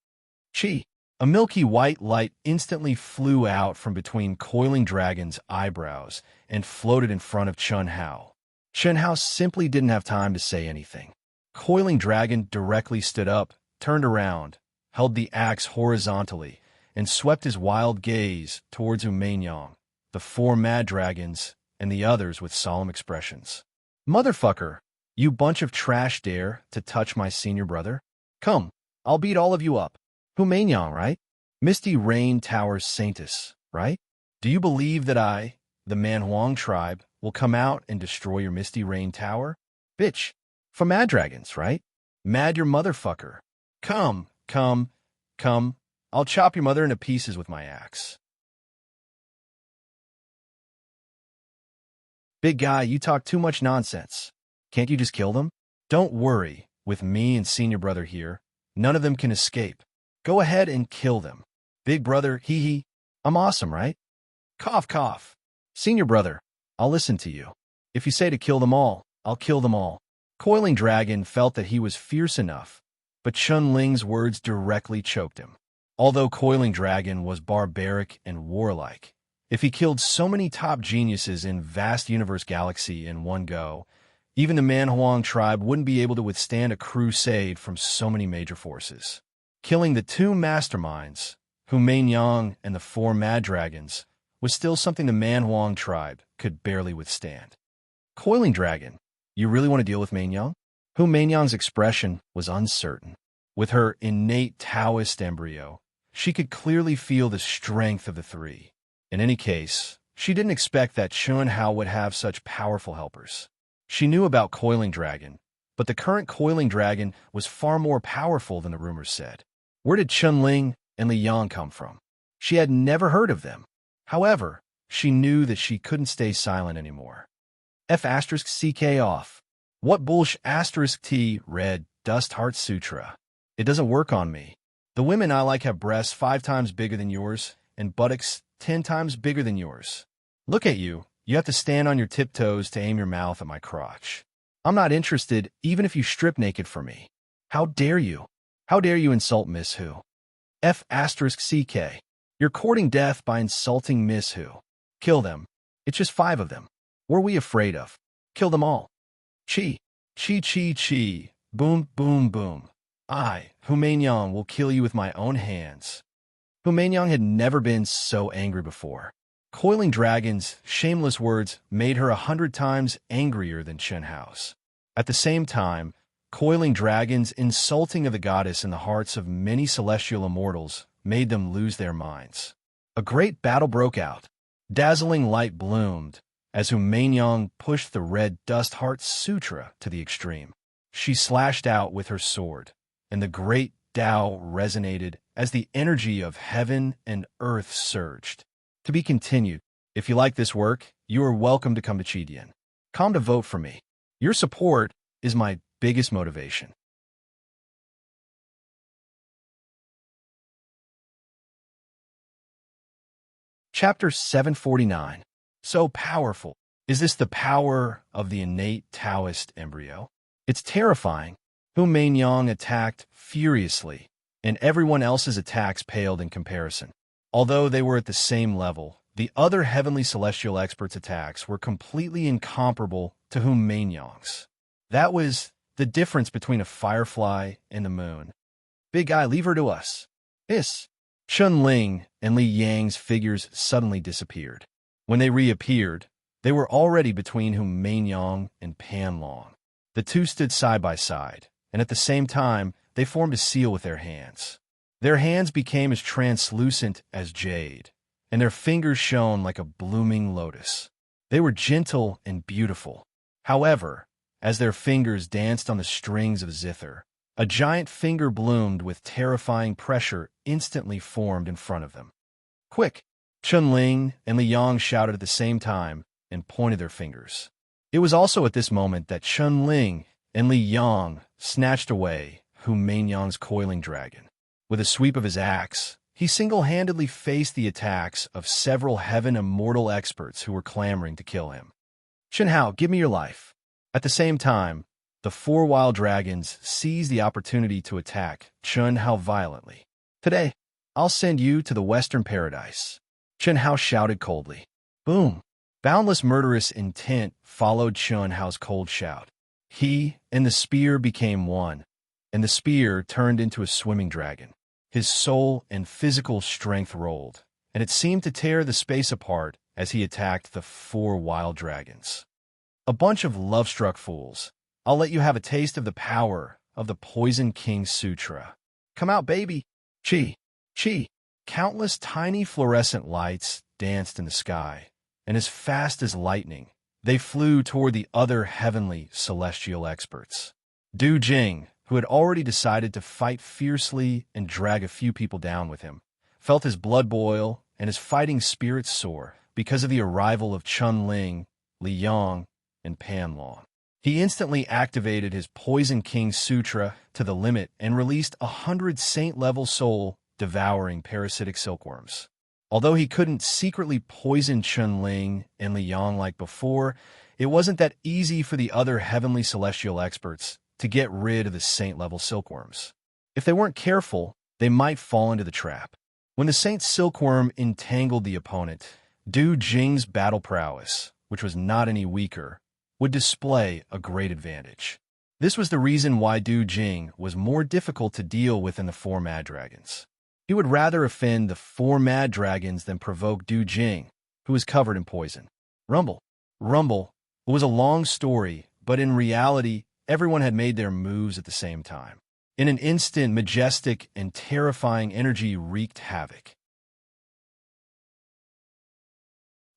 Chi. A milky white light instantly flew out from between Coiling Dragon's eyebrows and floated in front of Chun Hao. Chun Hao simply didn't have time to say anything. Coiling Dragon directly stood up, turned around, held the axe horizontally, and swept his wild gaze towards Yang, the 4 mad dragons, and the others with solemn expressions. "Motherfucker, you bunch of trash dare to touch my senior brother? Come, I'll beat all of you up. Yang, right? Misty Rain Tower's Saintus, right? Do you believe that I, the Manhuang tribe, will come out and destroy your Misty Rain Tower? Bitch, for mad dragons, right? Mad your motherfucker. Come, come, come. I'll chop your mother into pieces with my axe." "Big guy, you talk too much nonsense. Can't you just kill them?" "Don't worry, with me and senior brother here, none of them can escape. Go ahead and kill them. Big brother, hee hee. I'm awesome, right? Cough, cough. Senior brother, I'll listen to you. If you say to kill them all, I'll kill them all." Coiling Dragon felt that he was fierce enough, but Chun-Ling's words directly choked him. Although Coiling Dragon was barbaric and warlike, if he killed so many top geniuses in vast universe galaxy in one go, even the Manhuang tribe wouldn't be able to withstand a crusade from so many major forces. Killing the 2 masterminds, Yang and the 4 mad dragons, was still something the Manhuang tribe could barely withstand. "Coiling Dragon, you really want to deal with Yang?" Yang's expression was uncertain. With her innate Taoist embryo, she could clearly feel the strength of the 3. In any case, she didn't expect that Chun Hao would have such powerful helpers. She knew about Coiling Dragon, but the current Coiling Dragon was far more powerful than the rumors said. Where did Chun-Ling and Li Yang come from? She had never heard of them. However, she knew that she couldn't stay silent anymore. F***CK off. What bullsh** T read Dust Heart Sutra. It doesn't work on me. The women I like have breasts 5 times bigger than yours and buttocks 10 times bigger than yours. Look at you. You have to stand on your tiptoes to aim your mouth at my crotch. I'm not interested even if you strip naked for me. How dare you? How dare you insult Miss Who? F***CK. You're courting death by insulting Miss Who. Kill them. It's just 5 of them. What are we afraid of? Kill them all. Chi. Chi chi chi. Boom boom boom. I, Yang, will kill you with my own hands. Yang had never been so angry before. Coiling Dragon's shameless words made her 100 times angrier than Chun Hao's. At the same time, Coiling Dragon's insulting of the goddess in the hearts of many celestial immortals made them lose their minds. A great battle broke out. Dazzling light bloomed as Yang pushed the red Dust Heart Sutra to the extreme. She slashed out with her sword, and the great Tao resonated as the energy of heaven and earth surged. To be continued. If you like this work, you are welcome to come to Chidian. Come to vote for me. Your support is my biggest motivation. Chapter 749. So powerful. Is this the power of the innate Taoist embryo? It's terrifying. Yang attacked furiously, and everyone else's attacks paled in comparison. Although they were at the same level, the other heavenly celestial experts' attacks were completely incomparable to Yang's. That was the difference between a firefly and the moon. Big guy, leave her to us. Hiss! Chun Ling and Li Yang's figures suddenly disappeared. When they reappeared, they were already between Main and Pan Long. The two stood side by side, and at the same time, they formed a seal with their hands. Their hands became as translucent as jade, and their fingers shone like a blooming lotus. They were gentle and beautiful. However, as their fingers danced on the strings of zither, a giant finger bloomed with terrifying pressure instantly formed in front of them. Quick! Chun Ling and Li Yang shouted at the same time and pointed their fingers. It was also at this moment that Chun Ling and Li Yang snatched away Main Yang's coiling dragon. With a sweep of his axe, he single-handedly faced the attacks of several heaven immortal experts who were clamoring to kill him. Chen Hao, give me your life. At the same time, the four wild dragons seized the opportunity to attack Chen Hao violently. Today, I'll send you to the Western Paradise. Chen Hao shouted coldly. Boom! Boundless murderous intent followed Chen Hao's cold shout. He and the spear became one, and the spear turned into a swimming dragon. His soul and physical strength rolled, and it seemed to tear the space apart as he attacked the four wild dragons. A bunch of love-struck fools. I'll let you have a taste of the power of the Poison King Sutra. Come out, baby! Chi! Chi! Countless tiny fluorescent lights danced in the sky, and as fast as lightning, they flew toward the other heavenly celestial experts. Du Jing, who had already decided to fight fiercely and drag a few people down with him, felt his blood boil and his fighting spirits soar because of the arrival of Chun Ling, Li Yang, and Pan Long. He instantly activated his Poison King Sutra to the limit and released 100 saint-level soul-devouring parasitic silkworms. Although he couldn't secretly poison Chun Ling and Li Yang like before, it wasn't that easy for the other heavenly celestial experts to get rid of the saint-level silkworms. If they weren't careful, they might fall into the trap. When the saint silkworm entangled the opponent, Du Jing's battle prowess, which was not any weaker, would display a great advantage. This was the reason why Du Jing was more difficult to deal with than the four mad dragons. He would rather offend the four mad dragons than provoke Du Jing, who was covered in poison. Rumble. It was a long story, but in reality, everyone had made their moves at the same time. In an instant, majestic and terrifying energy wreaked havoc.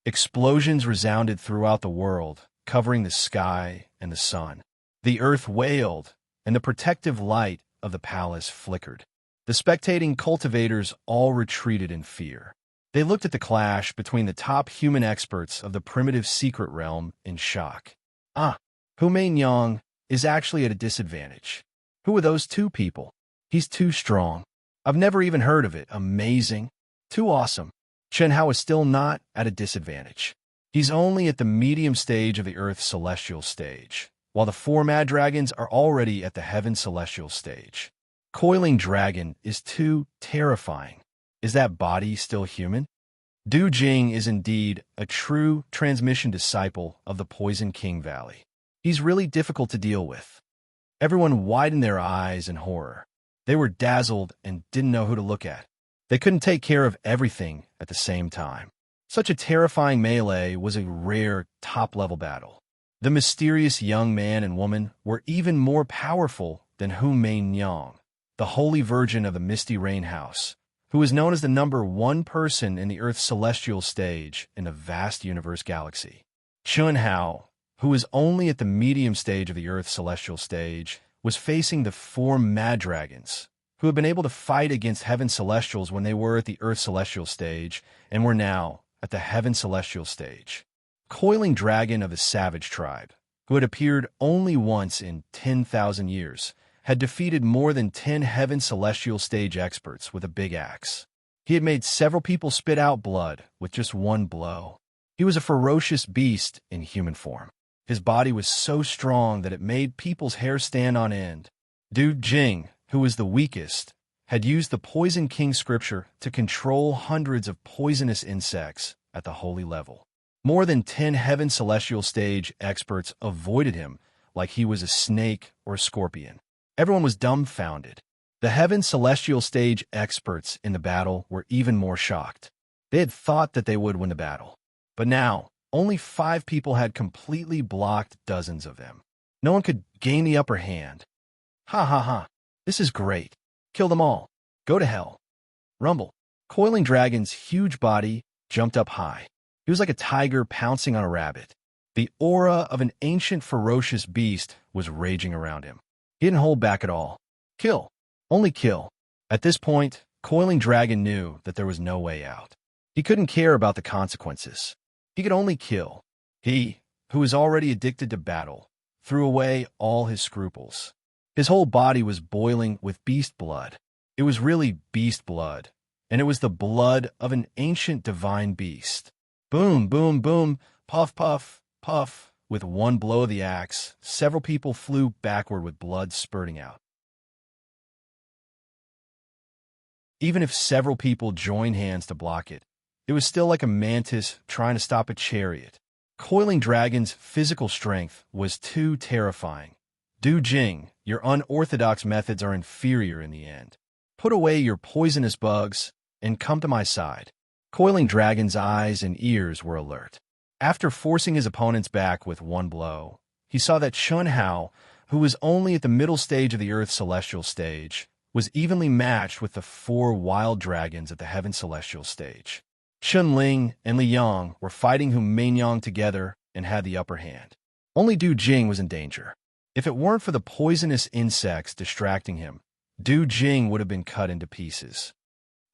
Explosions resounded throughout the world, covering the sky and the sun. The earth wailed, and the protective light of the palace flickered. The spectating cultivators all retreated in fear. They looked at the clash between the top human experts of the primitive secret realm in shock. Main Yang is actually at a disadvantage. Who are those two people? He's too strong. I've never even heard of it. Amazing. Too awesome. Chen Hao is still not at a disadvantage. He's only at the medium stage of the Earth celestial stage, while the four mad dragons are already at the heaven celestial stage. Coiling dragon is too terrifying. Is that body still human? Du Jing is indeed a true transmission disciple of the Poison King Valley. He's really difficult to deal with. Everyone widened their eyes in horror. They were dazzled and didn't know who to look at. They couldn't take care of everything at the same time. Such a terrifying melee was a rare top-level battle. The mysterious young man and woman were even more powerful than Main Yang, the Holy Virgin of the Misty Rain House, who is known as the #1 person in the Earth's celestial stage in the vast universe galaxy. Chun Hao, who is only at the medium stage of the Earth's celestial stage, was facing the four mad dragons, who had been able to fight against heaven celestials when they were at the Earth celestial stage and were now at the heaven celestial stage. Coiling dragon of the savage tribe, who had appeared only once in 10,000 years, had defeated more than 10 heaven celestial stage experts with a big axe. He had made several people spit out blood with just one blow. He was a ferocious beast in human form. His body was so strong that it made people's hair stand on end. Du Jing, who was the weakest, had used the Poison King scripture to control hundreds of poisonous insects at the holy level. More than 10 heaven celestial stage experts avoided him like he was a snake or a scorpion. Everyone was dumbfounded. The Heaven Celestial Stage experts in the battle were even more shocked. They had thought that they would win the battle. But now, only 5 people had completely blocked dozens of them. No one could gain the upper hand. Ha ha ha. This is great. Kill them all. Go to hell. Rumble. Coiling Dragon's huge body jumped up high. He was like a tiger pouncing on a rabbit. The aura of an ancient ferocious beast was raging around him. He didn't hold back at all. Kill. Only kill. At this point, Coiling Dragon knew that there was no way out. He couldn't care about the consequences. He could only kill. He, who was already addicted to battle, threw away all his scruples. His whole body was boiling with beast blood. It was really beast blood, and it was the blood of an ancient divine beast. Boom, boom, boom, puff, puff, puff. With one blow of the axe, several people flew backward with blood spurting out. Even if several people joined hands to block it, it was still like a mantis trying to stop a chariot. Coiling Dragon's physical strength was too terrifying. Du Jing, your unorthodox methods are inferior in the end. Put away your poisonous bugs and come to my side. Coiling Dragon's eyes and ears were alert. After forcing his opponents back with one blow, he saw that Chun Hao, who was only at the middle stage of the Earth Celestial Stage, was evenly matched with the 4 wild dragons at the Heaven Celestial Stage. Chun Ling and Li Yang were fighting Hu Meinyang together and had the upper hand. Only Du Jing was in danger. If it weren't for the poisonous insects distracting him, Du Jing would have been cut into pieces.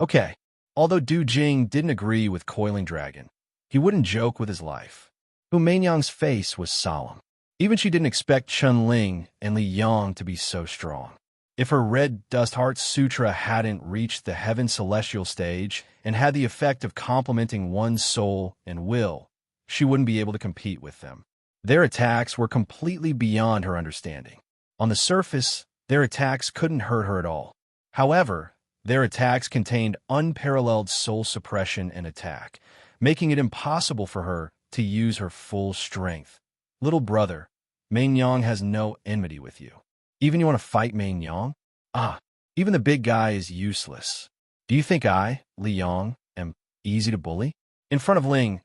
Okay, although Du Jing didn't agree with Coiling Dragon, he wouldn't joke with his life. Hu Meinyang's face was solemn. Even she didn't expect Chun Ling and Li Yang to be so strong. If her Red Dust Heart Sutra hadn't reached the Heaven Celestial Stage and had the effect of complementing one's soul and will, she wouldn't be able to compete with them. Their attacks were completely beyond her understanding. On the surface, their attacks couldn't hurt her at all. However, their attacks contained unparalleled soul suppression and attack, making it impossible for her to use her full strength. Little brother, Meinyang has no enmity with you. Even you want to fight Meinyang? Ah, even the big guy is useless. Do you think I, Li Yang, am easy to bully? In front of Ling,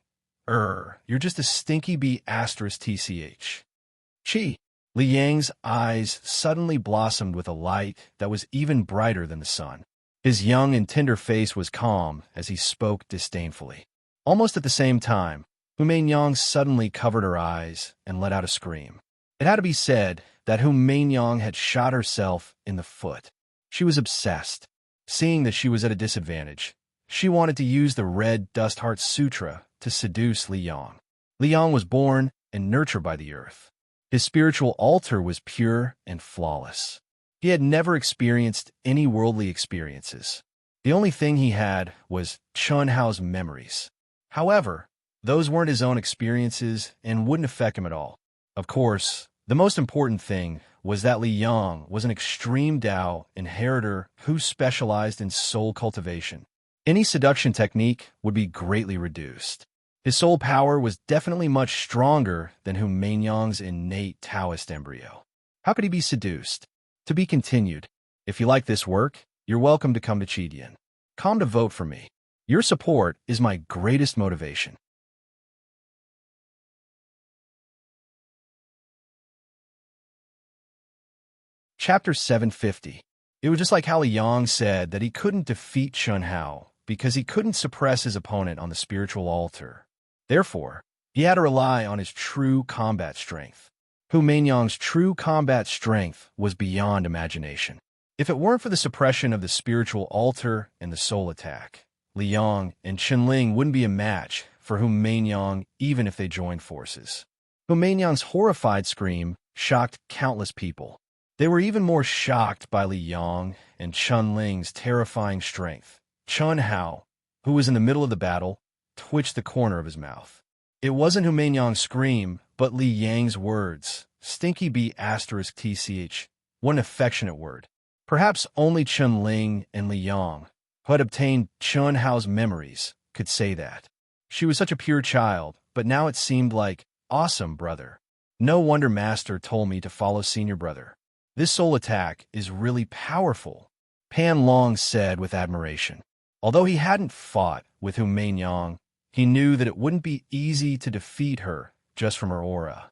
you're just a stinky bee asterisk TCH. Chi. Li Yang's eyes suddenly blossomed with a light that was even brighter than the sun. His young and tender face was calm as he spoke disdainfully. Almost at the same time, Hu Meinyang suddenly covered her eyes and let out a scream. It had to be said that Hu Meinyang had shot herself in the foot. She was obsessed. Seeing that she was at a disadvantage, she wanted to use the Red Dust Heart Sutra to seduce Li Yang. Li Yang was born and nurtured by the earth. His spiritual altar was pure and flawless. He had never experienced any worldly experiences. The only thing he had was Chun Hao's memories. However, those weren't his own experiences and wouldn't affect him at all. Of course, the most important thing was that Li Yang was an extreme Dao inheritor who specialized in soul cultivation. Any seduction technique would be greatly reduced. His soul power was definitely much stronger than Hu Meinyang's innate Taoist embryo. How could he be seduced? To be continued. If you like this work, you're welcome to come to Chidian. Come to vote for me. Your support is my greatest motivation. Chapter 750. It was just like how Li Yang said that he couldn't defeat Chun Hao because he couldn't suppress his opponent on the spiritual altar. Therefore, he had to rely on his true combat strength. Hu Meinyang's true combat strength was beyond imagination. If it weren't for the suppression of the spiritual altar and the soul attack, Li Yang and Chen-Ling wouldn't be a match for Hu Meinyang even if they joined forces. Hu Meinyang's horrified scream shocked countless people. They were even more shocked by Li Yang and Chen-Ling's terrifying strength. Chun Hao, who was in the middle of the battle, twitched the corner of his mouth. It wasn't Hu Meinyang's scream, but Li Yang's words. Stinky bee asterisk TCH. What an affectionate word. Perhaps only Chen-Ling and Li Yang, who had obtained Chun Hao's memories, could say that. She was such a pure child, but now it seemed like, awesome, brother. No wonder Master told me to follow Senior Brother. This soul attack is really powerful. Pan Long said with admiration. Although he hadn't fought with Hu Mainyang, he knew that it wouldn't be easy to defeat her just from her aura.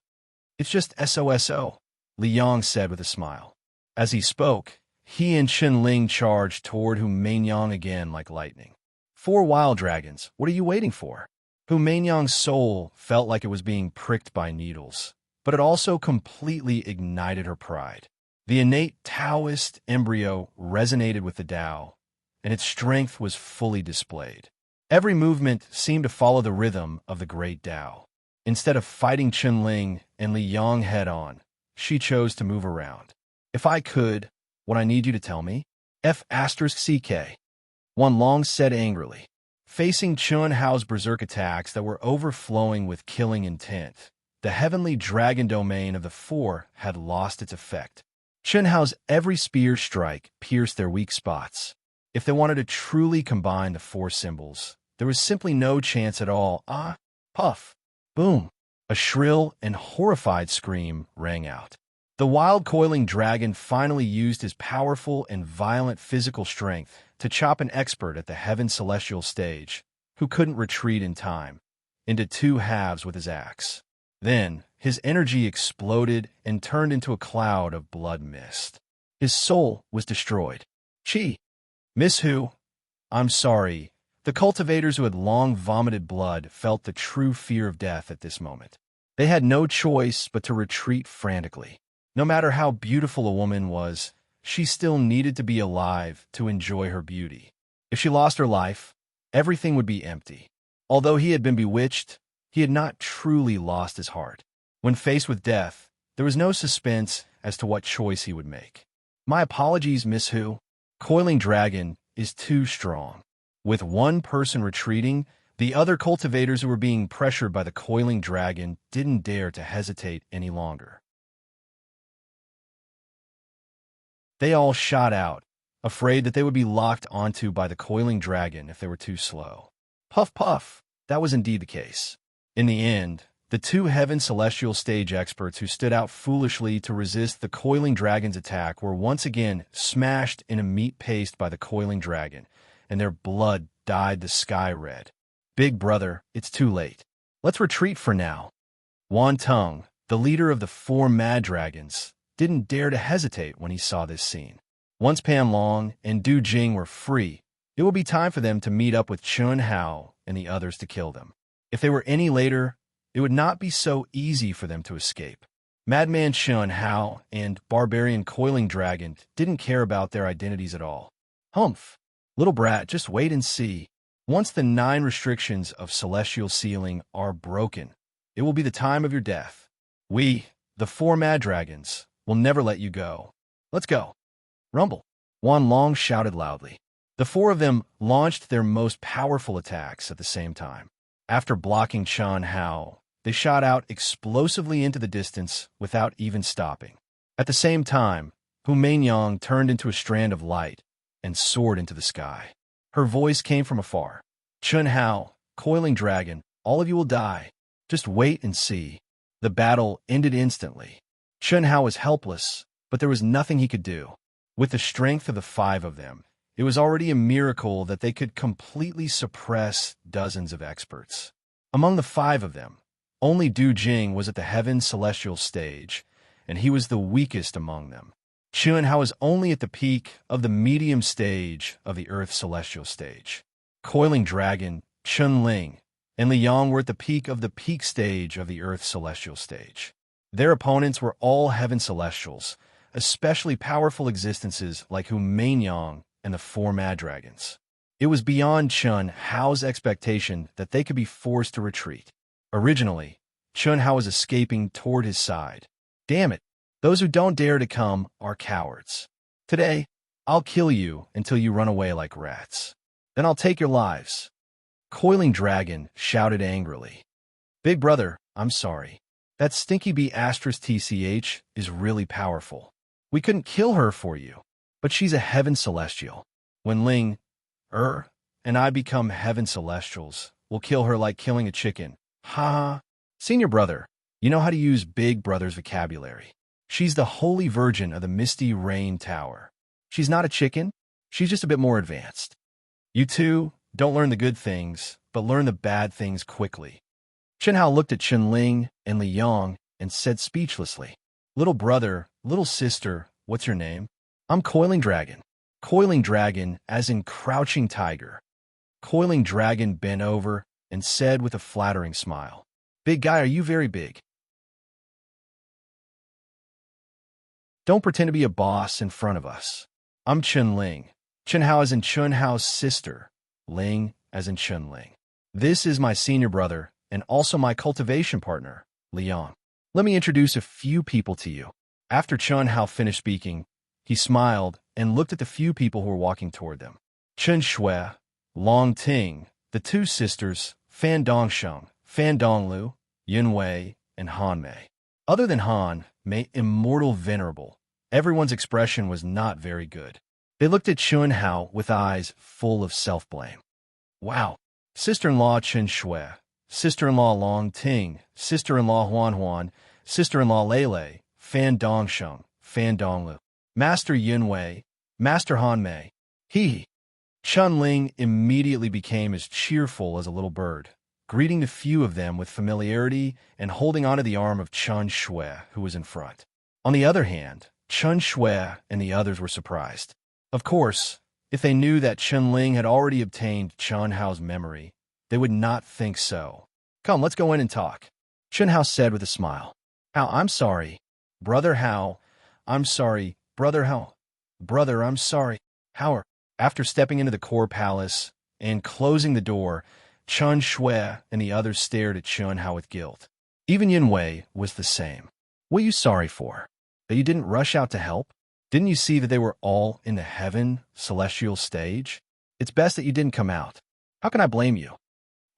It's just SOSO, Li Yang said with a smile. As he spoke, he and Chen Ling charged toward Hu Mainyang again like lightning. 4 wild dragons, what are you waiting for? Hu Mainyang's soul felt like it was being pricked by needles, but it also completely ignited her pride. The innate Taoist embryo resonated with the Tao, and its strength was fully displayed. Every movement seemed to follow the rhythm of the great Tao. Instead of fighting Chen Ling and Li Yang head-on, she chose to move around. If I could, what I need you to tell me? F***CK. Wan Long said angrily. Facing Chun Hao's berserk attacks that were overflowing with killing intent, the heavenly dragon domain of the 4 had lost its effect. Chun Hao's every spear strike pierced their weak spots. If they wanted to truly combine the 4 symbols, there was simply no chance at all. Puff. Boom. A shrill and horrified scream rang out. The wild coiling dragon finally used his powerful and violent physical strength to chop an expert at the heaven celestial stage, who couldn't retreat in time, into 2 halves with his axe. Then, his energy exploded and turned into a cloud of blood mist. His soul was destroyed. Chi. Miss Hu, I'm sorry. The cultivators who had long vomited blood felt the true fear of death at this moment. They had no choice but to retreat frantically. No matter how beautiful a woman was, she still needed to be alive to enjoy her beauty. If she lost her life, everything would be empty. Although he had been bewitched, he had not truly lost his heart. When faced with death, there was no suspense as to what choice he would make. My apologies, Miss Hu. Coiling Dragon is too strong. With one person retreating, the other cultivators who were being pressured by the Coiling Dragon didn't dare to hesitate any longer. They all shot out, afraid that they would be locked onto by the Coiling Dragon if they were too slow. Puff puff, that was indeed the case. In the end, the 2 heaven celestial stage experts who stood out foolishly to resist the Coiling Dragon's attack were once again smashed in a meat paste by the Coiling Dragon, and their blood dyed the sky red. Big brother, it's too late. Let's retreat for now. Wan Tung, the leader of the 4 mad dragons, didn't dare to hesitate when he saw this scene. Once Pan Long and Du Jing were free, it would be time for them to meet up with Chun Hao and the others to kill them. If they were any later, it would not be so easy for them to escape. Madman Chun Hao and Barbarian Coiling Dragon didn't care about their identities at all. Humph. Little brat, just wait and see. Once the 9 restrictions of celestial sealing are broken, it will be the time of your death. We, the 4 mad dragons, will never let you go. Let's go. Rumble. Wan Long shouted loudly. The 4 of them launched their most powerful attacks at the same time. After blocking Chun Hao, they shot out explosively into the distance without even stopping. At the same time, Hu Mainyang turned into a strand of light and soared into the sky. Her voice came from afar. Chun Hao, Coiling Dragon, all of you will die. Just wait and see. The battle ended instantly. Chun Hao was helpless, but there was nothing he could do. With the strength of the 5 of them, it was already a miracle that they could completely suppress dozens of experts. Among the 5 of them, only Du Jing was at the heaven celestial stage, and he was the weakest among them. Chun Hao was only at the peak of the medium stage of the earth celestial stage. Coiling Dragon, Chun Ling, and Li Yang were at the peak of the peak stage of the earth celestial stage. Their opponents were all heaven celestials, especially powerful existences like Hu Mainyang and the 4 mad dragons. It was beyond Chun Hao's expectation that they could be forced to retreat. Originally, Chun Hao was escaping toward his side. Damn it, those who don't dare to come are cowards. Today, I'll kill you until you run away like rats. Then I'll take your lives. Coiling Dragon shouted angrily. Big brother, I'm sorry. That stinky bee *TCH is really powerful. We couldn't kill her for you, but she's a heaven celestial. When Ling, and I become heaven celestials, we'll kill her like killing a chicken. Ha ha. Senior brother, you know how to use big brother's vocabulary. She's the holy virgin of the misty rain tower. She's not a chicken. She's just a bit more advanced. You two don't learn the good things, but learn the bad things quickly. Chen Hao looked at Chen Ling and Li Yong and said speechlessly, "Little brother, little sister, what's your name?" "I'm Coiling Dragon." Coiling Dragon, as in crouching tiger. Coiling Dragon bent over and said with a flattering smile, "Big guy, are you very big? Don't pretend to be a boss in front of us." "I'm Chen Ling." Chen Hao as in Chen Hao's sister, Ling as in Chen Ling. "This is my senior brother and also my cultivation partner, Liang. Let me introduce a few people to you." After Chen Hao finished speaking, he smiled and looked at the few people who were walking toward them. Chen Shui, Long Ting, the two sisters, Fan Dongsheng, Fan Donglu, Yun Wei, and Han Mei. Other than Han Mei, immortal venerable, everyone's expression was not very good. They looked at Chen Hao with eyes full of self-blame. "Wow." Sister-in-law Chen Shui, sister-in-law Long Ting, sister-in-law Huan Huan, sister-in-law Lei, Fan Dongsheng, Fan Donglu, Master Yun Wei, Master Han Mei. He. Chun Ling immediately became as cheerful as a little bird, greeting the few of them with familiarity and holding onto the arm of Chen Shui, who was in front. On the other hand, Chen Shui and the others were surprised. Of course, if they knew that Chen Ling had already obtained Chen Hao's memory, they would not think so. "Come, let's go in and talk," Chen Hao said with a smile. "Hao, I'm sorry. Brother Hao, I'm sorry. Brother Hao. Brother, I'm sorry. Hao." After stepping into the core palace and closing the door, Chen Shui and the others stared at Chen Hao with guilt. Even Yun Wei was the same. "What are you sorry for? That you didn't rush out to help? Didn't you see that they were all in the heaven, celestial stage? It's best that you didn't come out. How can I blame you?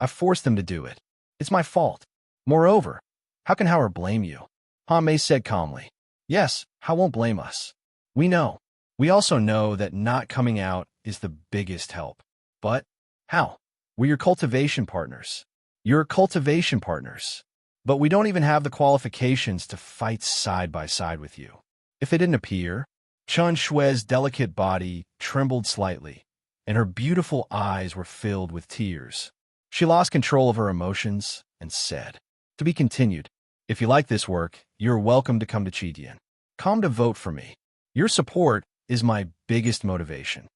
I forced them to do it. It's my fault. Moreover, how can Howard blame you?" Han Mei said calmly. "Yes, Hao won't blame us. We know. We also know that not coming out is the biggest help. But, Hao, we're your cultivation partners. You're cultivation partners. But we don't even have the qualifications to fight side by side with you. If they didn't appear..." Chen Shui's delicate body trembled slightly, and her beautiful eyes were filled with tears. She lost control of her emotions and said, "To be continued. If you like this work, you're welcome to come to Chidian. Come to vote for me. Your support is my biggest motivation."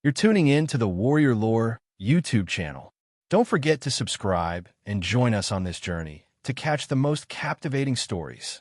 You're tuning in to the Warrior Lore YouTube channel. Don't forget to subscribe and join us on this journey to catch the most captivating stories.